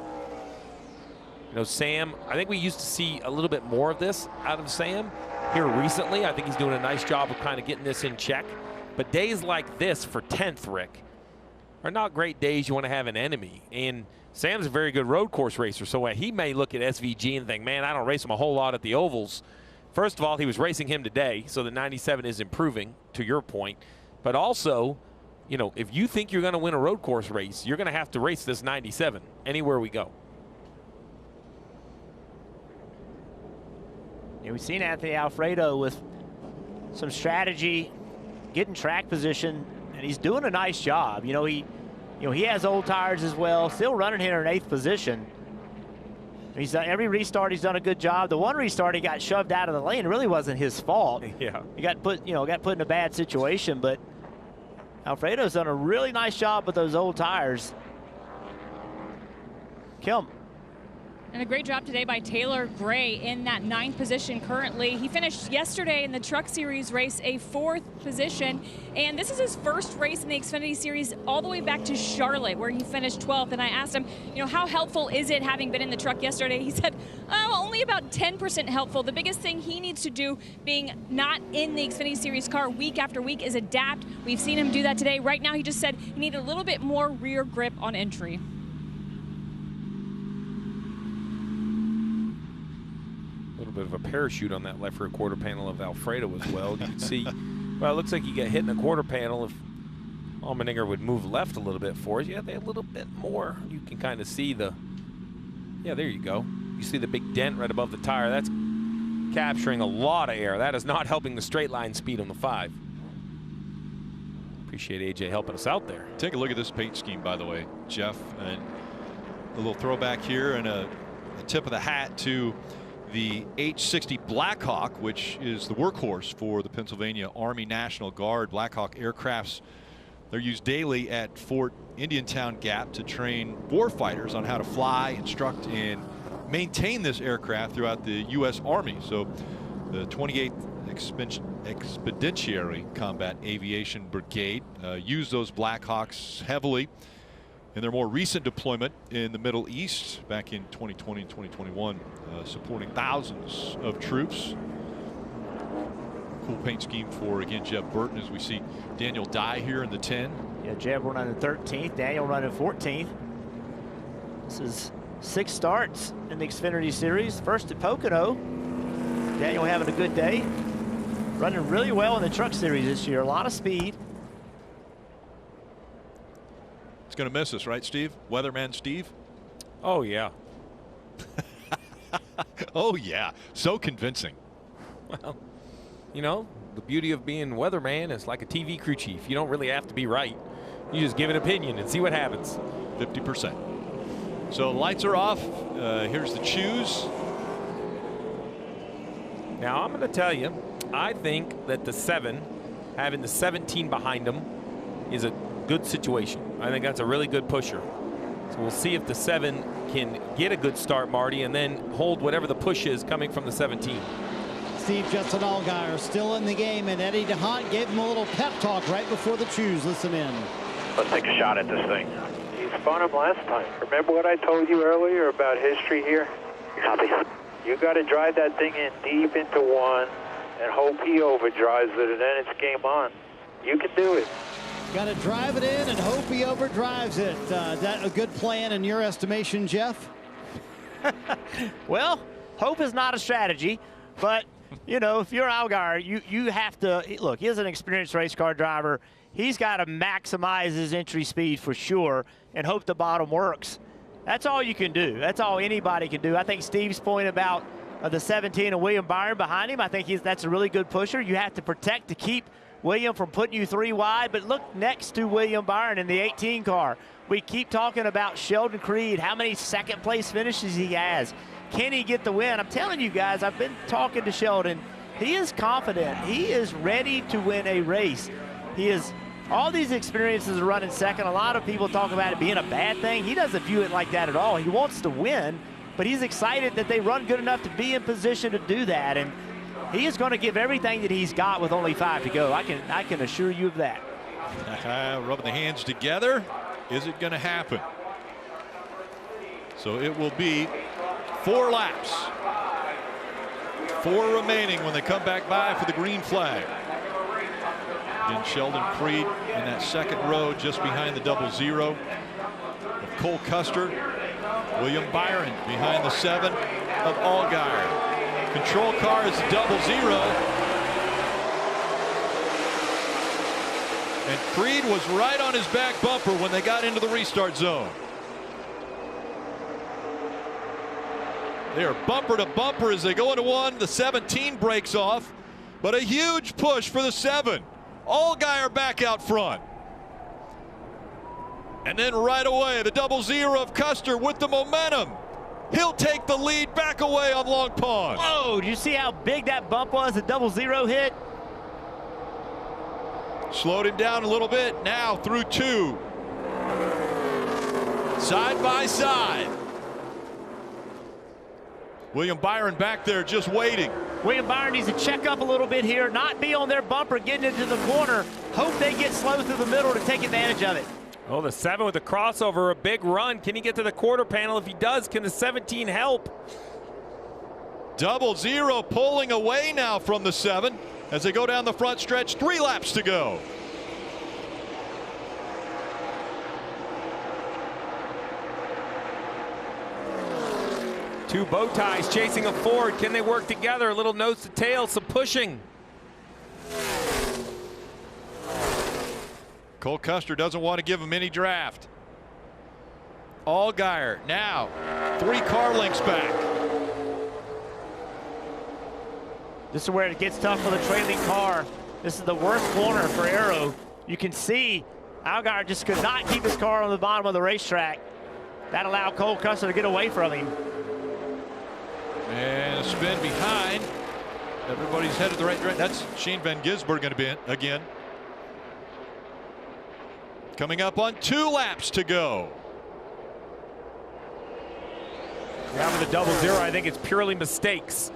Sam, I think we used to see a little bit more of this out of Sam here recently. I think he's doing a nice job of kind of getting this in check. But days like this for 10th, Rick, are not great days you want to have an enemy. And Sam's a very good road course racer, so he may look at SVG and think, man, I don't race him a whole lot at the ovals. First of all, he was racing him today, so the 97 is improving, to your point. But also, you know, if you think you're going to win a road course race, you're going to have to race this 97 anywhere we go. Yeah, we've seen Anthony Alfredo with some strategy, getting track position, and he's doing a nice job. You know, he has old tires as well, still running here in 8th position. He's done every restart. He's done a good job. The one restart he got shoved out of the lane. It really wasn't his fault. Yeah, he got put in a bad situation. But Alfredo's done a really nice job with those old tires. Kim. And a great job today by Taylor Gray in that 9th position currently. He finished yesterday in the Truck Series race a 4th position. And this is his first race in the Xfinity Series all the way back to Charlotte, where he finished 12th. And I asked him, you know, how helpful is it having been in the truck yesterday? He said, only about 10% helpful. The biggest thing he needs to do, being not in the Xfinity Series car week after week, is adapt. We've seen him do that today. Right now, he just said he needed a little bit more rear grip on entry. Bit of a parachute on that left rear quarter panel of Alfredo as well. You can see, well, it looks like you get hit in the quarter panel. If Allmendinger would move left a little bit for us, yeah, they a little bit more. You can kind of see the, yeah, there you go. You see the big dent right above the tire. That's capturing a lot of air. That is not helping the straight line speed on the 5. Appreciate AJ helping us out there. Take a look at this paint scheme, by the way, Jeff, and a little throwback here and a tip of the hat to the H-60 Blackhawk, which is the workhorse for the Pennsylvania Army National Guard. Blackhawk aircrafts, they're used daily at Fort Indiantown Gap to train war-fighters on how to fly, instruct, and maintain this aircraft throughout the U.S. Army. So the 28th Expeditionary Combat Aviation Brigade used those Blackhawks heavily in their more recent deployment in the Middle East back in 2020 and 2021, supporting thousands of troops. Cool paint scheme for, again, Jeb Burton, as we see Daniel Dye here in the 10. Yeah, Jeb running 13th, Daniel running 14th. This is 6 starts in the Xfinity Series. First at Pocono. Daniel having a good day. Running really well in the Truck Series this year. A lot of speed. Going to miss us, right, Steve? Weatherman Steve? Oh, yeah. Oh, yeah. So convincing. Well, you know, the beauty of being weatherman is like a TV crew chief. You don't really have to be right. You just give an opinion and see what happens. 50%. So lights are off. Here's the choose. Now, I'm going to tell you, I think that the 7, having the 17 behind them, is a good situation. I think that's a really good pusher. So we'll see if the 7 can get a good start, Marty, and then hold whatever the push is coming from the 17. Steve Justin Allgaier still in the game, and Eddie DeHaan gave him a little pep talk right before the choose. Listen in. Let's take a shot at this thing. You spun him last time. Remember what I told you earlier about history here? Copy. You got to drive that thing in deep into 1 and hope he overdrives it, and then it's game on. You can do it. Got to drive it in and hope he overdrives it. That a good plan in your estimation, Jeff? Well, hope is not a strategy, but you know, if you're Allgaier, you have to look. He's an experienced race car driver. He's got to maximize his entry speed for sure and hope the bottom works. That's all you can do. That's all anybody can do. I think Steve's point about the 17 and William Byron behind him, I think that's a really good pusher. You have to protect to keep William from putting you 3 wide, but look next to William Byron in the 18 car. We keep talking about Sheldon Creed, how many second place finishes he has. Can he get the win? I'm telling you guys, I've been talking to Sheldon. He is confident. He is ready to win a race. He is, all these experiences of running second, a lot of people talk about it being a bad thing. He doesn't view it like that at all. He wants to win, but he's excited that they run good enough to be in position to do that. And he is going to give everything that he's got with only 5 to go. I can assure you of that. Rubbing the hands together. Is it going to happen? So it will be 4 laps. 4 remaining when they come back by for the green flag. Again, Sheldon Creed in that second row just behind the 00. Of Cole Custer. William Byron behind the 7 of Allgaier. Control car is 00. And Creed was right on his back bumper when they got into the restart zone. They are bumper to bumper as they go into one. The 17 breaks off, but a huge push for the 7. Allgaier back out front. And then right away, the 00 of Custer with the momentum. He'll take the lead back away on Long Pond. Whoa, do you see how big that bump was, the 00 hit? Slowed him down a little bit. Now through 2. Side by side. William Byron back there just waiting. William Byron needs to check up a little bit here, not be on their bumper getting into the corner. Hope they get slow through the middle to take advantage of it. Oh, the 7 with the crossover, a big run. Can he get to the quarter panel? If he does, can the 17 help? 00 pulling away now from the 7 as they go down the front stretch. 3 laps to go. Two bow ties chasing a Ford. Can they work together? A little nose to tail, some pushing. Cole Custer doesn't want to give him any draft. Allgaier now 3 car lengths back. This is where it gets tough for the trailing car. This is the worst corner for Aero. You can see Allgaier just could not keep his car on the bottom of the racetrack. That allowed Cole Custer to get away from him. And a spin behind. Everybody's headed the right direction. That's Shane Van Gisbergen going to be in again. Coming up on 2 laps to go. Yeah, with the 00, I think it's purely mistakes.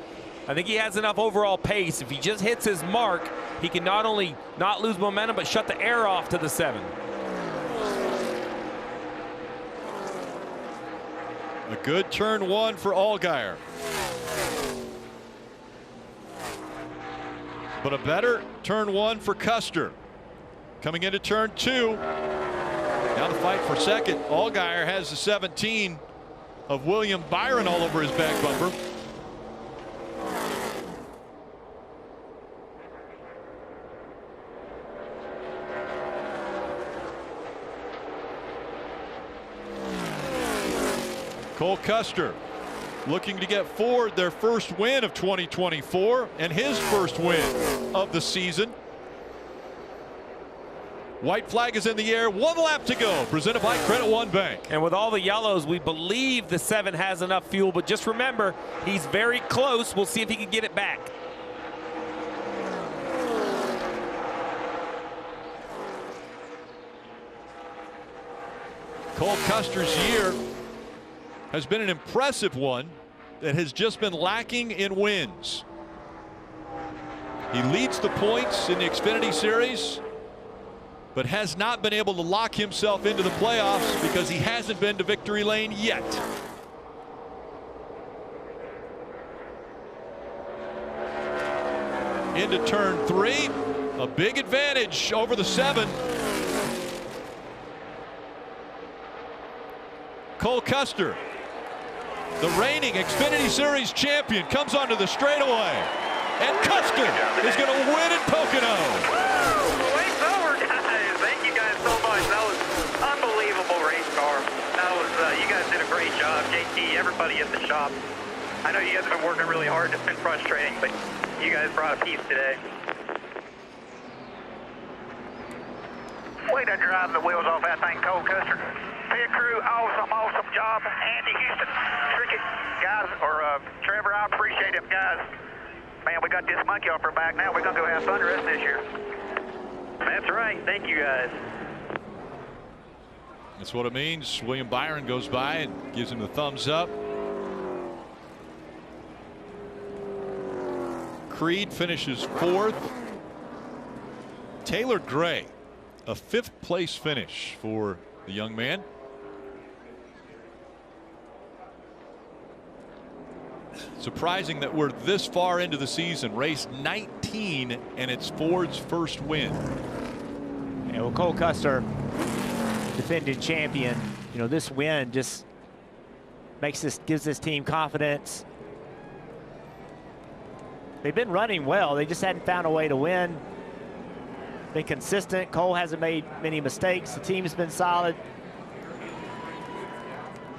I think he has enough overall pace. If he just hits his mark, he can not only not lose momentum, but shut the air off to the 7. A good turn 1 for Allgaier. But a better turn 1 for Custer. Coming into turn 2. Now the fight for second. Allgaier has the 17 of William Byron all over his back bumper. Cole Custer looking to get Ford their first win of 2024 and his first win of the season. White flag is in the air. 1 lap to go. Presented by Credit One Bank. And with all the yellows, we believe the 7 has enough fuel, but just remember, he's very close. We'll see if he can get it back. Cole Custer's year has been an impressive one that has just been lacking in wins. He leads the points in the Xfinity Series, but has not been able to lock himself into the playoffs because he hasn't been to victory lane yet. Into turn 3, a big advantage over the 7. Cole Custer, the reigning Xfinity Series champion, comes onto the straightaway, and Custer is going to win at Pocono. Race over, guys. Thank you guys so much. That was unbelievable race car. That was you guys did a great job. JT, everybody at the shop. I know you guys have been working really hard. It's been frustrating, but you guys brought a piece today. Way to drive the wheels off that thing, Cole Custer. Pit crew, awesome job. Andy Houston, Tricky, guys, or Trevor, I appreciate it, guys. Man, we got this monkey off our back now. We're going to go have fun the rest of this year. That's right. Thank you, guys. That's what it means. William Byron goes by and gives him the thumbs up. Creed finishes 4th. Taylor Gray, a 5th place finish for the young man. Surprising that we're this far into the season. Race 19 and it's Ford's first win. know, Cole Custer, defending champion, you know, this win just gives this team confidence. They've been running well. They just hadn't found a way to win. Been consistent. Cole hasn't made many mistakes. The team's been solid.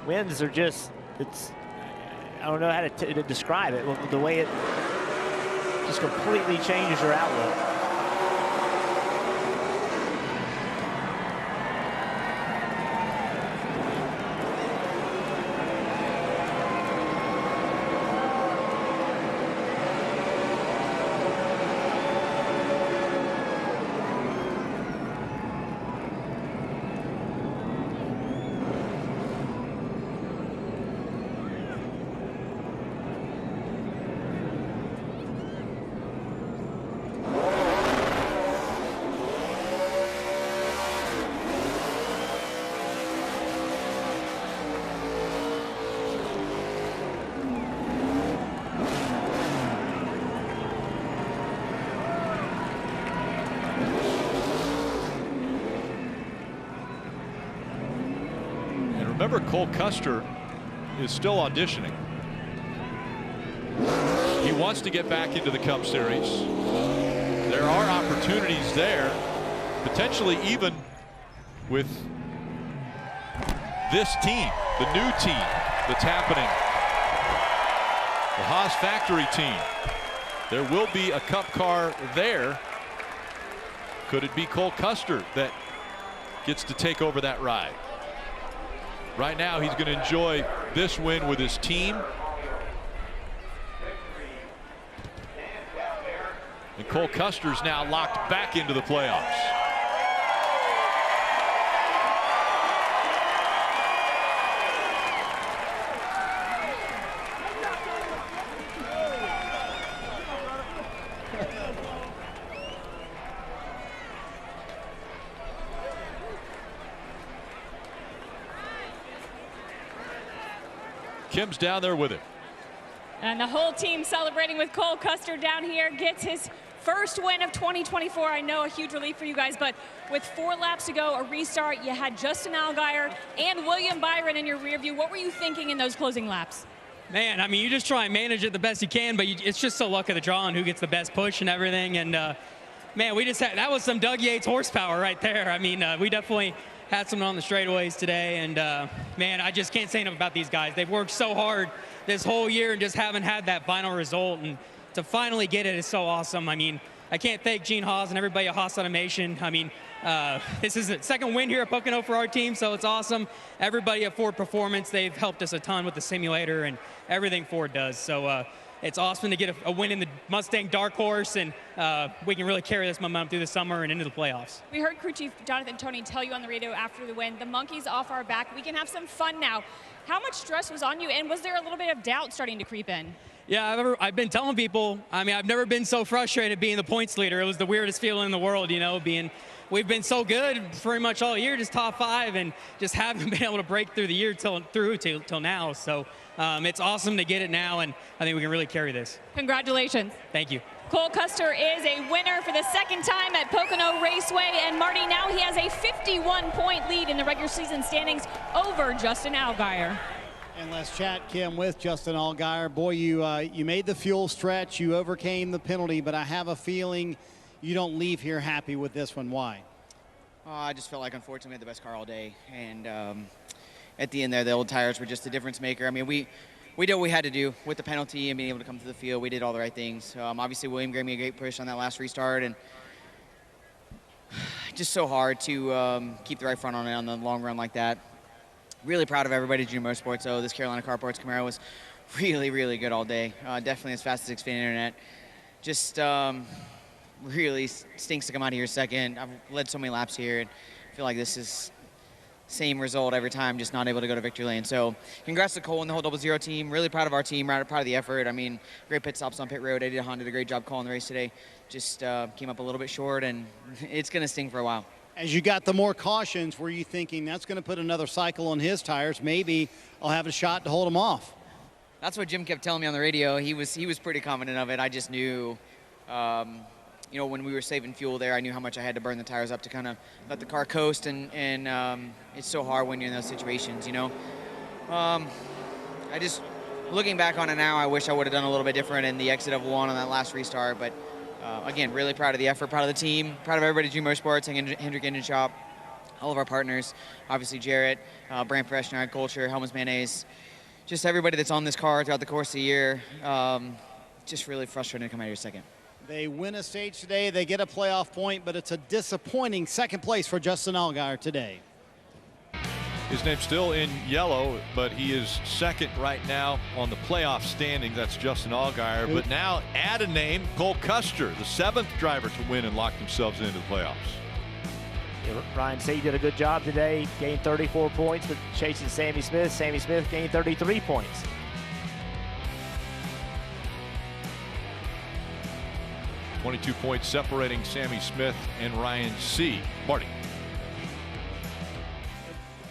Wins are just, I don't know how to describe it. The way it just completely changes your outlook. Remember, Cole Custer is still auditioning. He wants to get back into the Cup Series. There are opportunities there, potentially even with this team, the new team that's happening, the Haas Factory team. There will be a Cup car there. Could it be Cole Custer that gets to take over that ride? Right now, he's going to enjoy this win with his team. And Cole Custer's now locked back into the playoffs. Kim's down there with it. And the whole team celebrating with Cole Custer down here. Gets his first win of 2024. I know, a huge relief for you guys, but with 4 laps to go, a restart, you had Justin Allgaier and William Byron in your rear view. What were you thinking in those closing laps? Man, I mean, you just try and manage it the best you can, but it's just so luck of the draw on who gets the best push and everything. And man, we just had, that was some Doug Yates horsepower right there. I mean, we definitely had some on the straightaways today, and man, I just can't say enough about these guys. They've worked so hard this whole year and just haven't had that final result, and to finally get it is so awesome. I mean, I can't thank Gene Haas and everybody at Haas Automation. I mean, this is the second win here at Pocono for our team, so it's awesome. Everybody at Ford Performance, they've helped us a ton with the simulator and everything Ford does. So it's awesome to get a win in the Mustang Dark Horse, and we can really carry this momentum through the summer and into the playoffs. We heard crew chief Jonathan Toney tell you on the radio after the win, the monkey's off our back. We can have some fun now. How much stress was on you, and was there a little bit of doubt starting to creep in? Yeah, I've been telling people, I mean, I've never been so frustrated being the points leader. It was the weirdest feeling in the world, you know, we've been so good pretty much all year, just top 5, and just haven't been able to break through the year till now. So it's awesome to get it now, and I think we can really carry this. Congratulations. Thank you. Cole Custer is a winner for the second time at Pocono Raceway, and Marty, now he has a 51-point lead in the regular season standings over Justin Allgaier. And let's chat, Kim, with Justin Allgaier. Boy, you made the fuel stretch, you overcame the penalty, but I have a feeling you don't leave here happy with this one. Why? I just felt like, unfortunately, we had the best car all day, and at the end there, the old tires were just a difference maker. I mean, we did what we had to do with the penalty and being able to come to the field. We did all the right things. Obviously, William gave me a great push on that last restart, and just so hard to keep the right front on it on the long run like that. Really proud of everybody at Junior Motorsports, though. This Carolina Carports Camaro was really, really good all day. Definitely as fast as Xfinity Internet. Just really stinks to come out of here second. I've led so many laps here, and I feel like this is same result every time, just not able to go to victory lane. So congrats to Cole and the whole 00 team. Really proud of our team, proud of the effort. I mean, great pit stops on pit road. Eddie DeHaan did a great job calling the race today. Just came up a little bit short, and it's going to sting for a while. As you got the more cautions, were you thinking that's going to put another cycle on his tires? Maybe I'll have a shot to hold him off. That's what Jim kept telling me on the radio. He was pretty confident of it. I just knew, you know, when we were saving fuel there, I knew how much I had to burn the tires up to kind of let the car coast, and it's so hard when you're in those situations, you know. I just, looking back on it now, I wish I would have done a little bit different in the exit of 1 on that last restart, but again, really proud of the effort, proud of the team, proud of everybody at Dream Motorsports, Hendrick Engine Shop, all of our partners, obviously Jarrett, Brand Professional Agriculture, Helmets Mayonnaise, just everybody that's on this car throughout the course of the year. Just really frustrating to come out here second. They win a stage today. They get a playoff point, but it's a disappointing second place for Justin Allgaier today. His name's still in yellow, but he is second right now on the playoff standing. That's Justin Allgaier. But now add a name, Cole Custer, the 7th driver to win and lock themselves into the playoffs. Yeah, Ryan C. did a good job today, gained 34 points, but chasing Sammy Smith. Sammy Smith gained 33 points. .22 points separating Sammy Smith and Ryan C. Marty.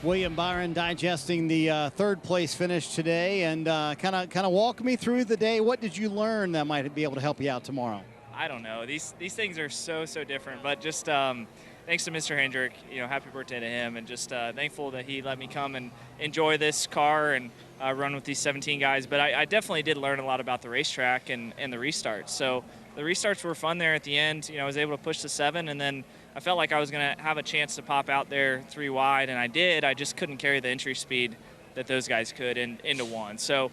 William Byron digesting the third place finish today, and kind of walk me through the day. What did you learn that might be able to help you out tomorrow? I don't know. These things are so different, but just thanks to Mr. Hendrick, you know, happy birthday to him, and just thankful that he let me come and enjoy this car and run with these 17 guys. But I definitely did learn a lot about the racetrack and the restarts. So the restarts were fun there at the end. You know, I was able to push the 7, and then I felt like I was going to have a chance to pop out there 3 wide, and I did. I just couldn't carry the entry speed that those guys could into 1. So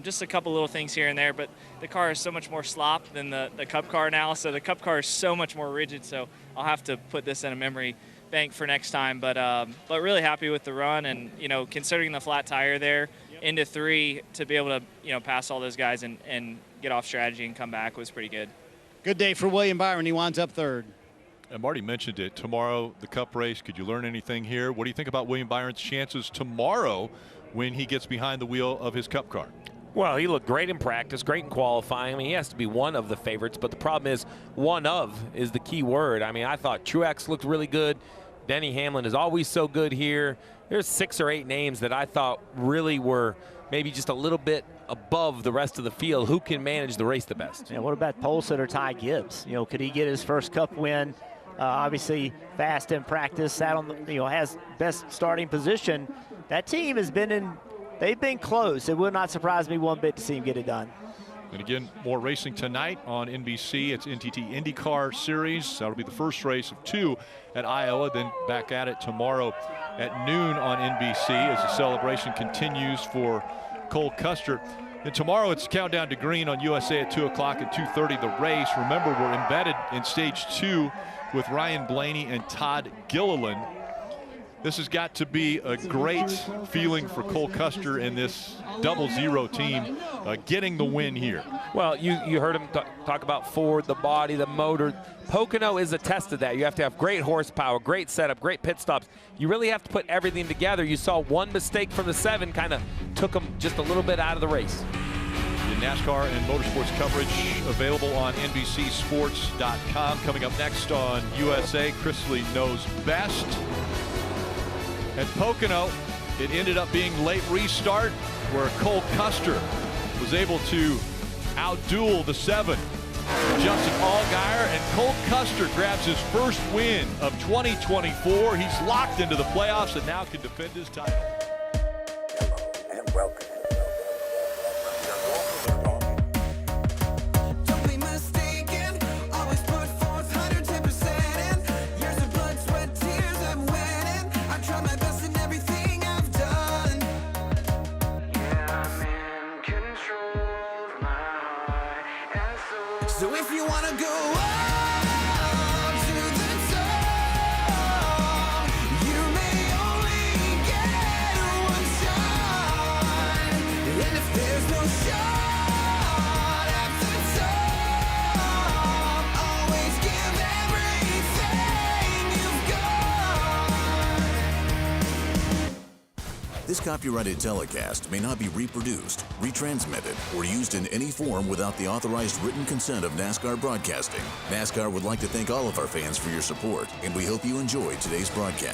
just a couple little things here and there, but the car is so much more slop than the Cup car now. So the Cup car is so much more rigid, so I'll have to put this in a memory bank for next time. But really happy with the run, and, you know, considering the flat tire there into 3, to be able to, you know, pass all those guys and get off strategy and come back was pretty good. Good day for William Byron. He winds up 3rd. And Marty mentioned it. Tomorrow, the Cup race. Could you learn anything here? What do you think about William Byron's chances tomorrow when he gets behind the wheel of his Cup car? Well, he looked great in practice, great in qualifying. I mean, he has to be one of the favorites, but the problem is one of is the key word. I mean, I thought Truex looked really good. Denny Hamlin is always so good here. There's 6 or 8 names that I thought really were maybe just a little bit above the rest of the field. Who can manage the race the best? Yeah, what about pole sitter Ty Gibbs? You know, could he get his first Cup win? Obviously fast in practice, sat on the, you know, has best starting position. That team has been they've been close. It would not surprise me one bit to see him get it done. And again, more racing tonight on NBC. It's NTT IndyCar Series. That'll be the first race of 2 at Iowa, then back at it tomorrow at noon on NBC as the celebration continues for Cole Custer. And tomorrow it's Countdown to Green on USA at 2 o'clock and 2:30 the race. Remember, we're embedded in stage 2 with Ryan Blaney and Todd Gilliland. This has got to be a great feeling for Cole Custer and this 00 team getting the win here. Well, you heard him talk about Ford, the body, the motor. Pocono is a test of that. You have to have great horsepower, great setup, great pit stops. You really have to put everything together. You saw one mistake from the 7 kind of took him just a little bit out of the race. The NASCAR and motorsports coverage available on NBCSports.com. Coming up next on USA, Chris Lee Knows Best. At Pocono, it ended up being late restart where Cole Custer was able to outduel the 7. Justin Allgaier, and Cole Custer grabs his first win of 2024. He's locked into the playoffs and now can defend his title. Hello and welcome. So if you wanna go up to the top, you may only get one shot. And if there's no shot at the top, always give everything you've got. This copyrighted telecast may not be reproduced, retransmitted, or used in any form without the authorized written consent of NASCAR Broadcasting. NASCAR would like to thank all of our fans for your support, and we hope you enjoyed today's broadcast.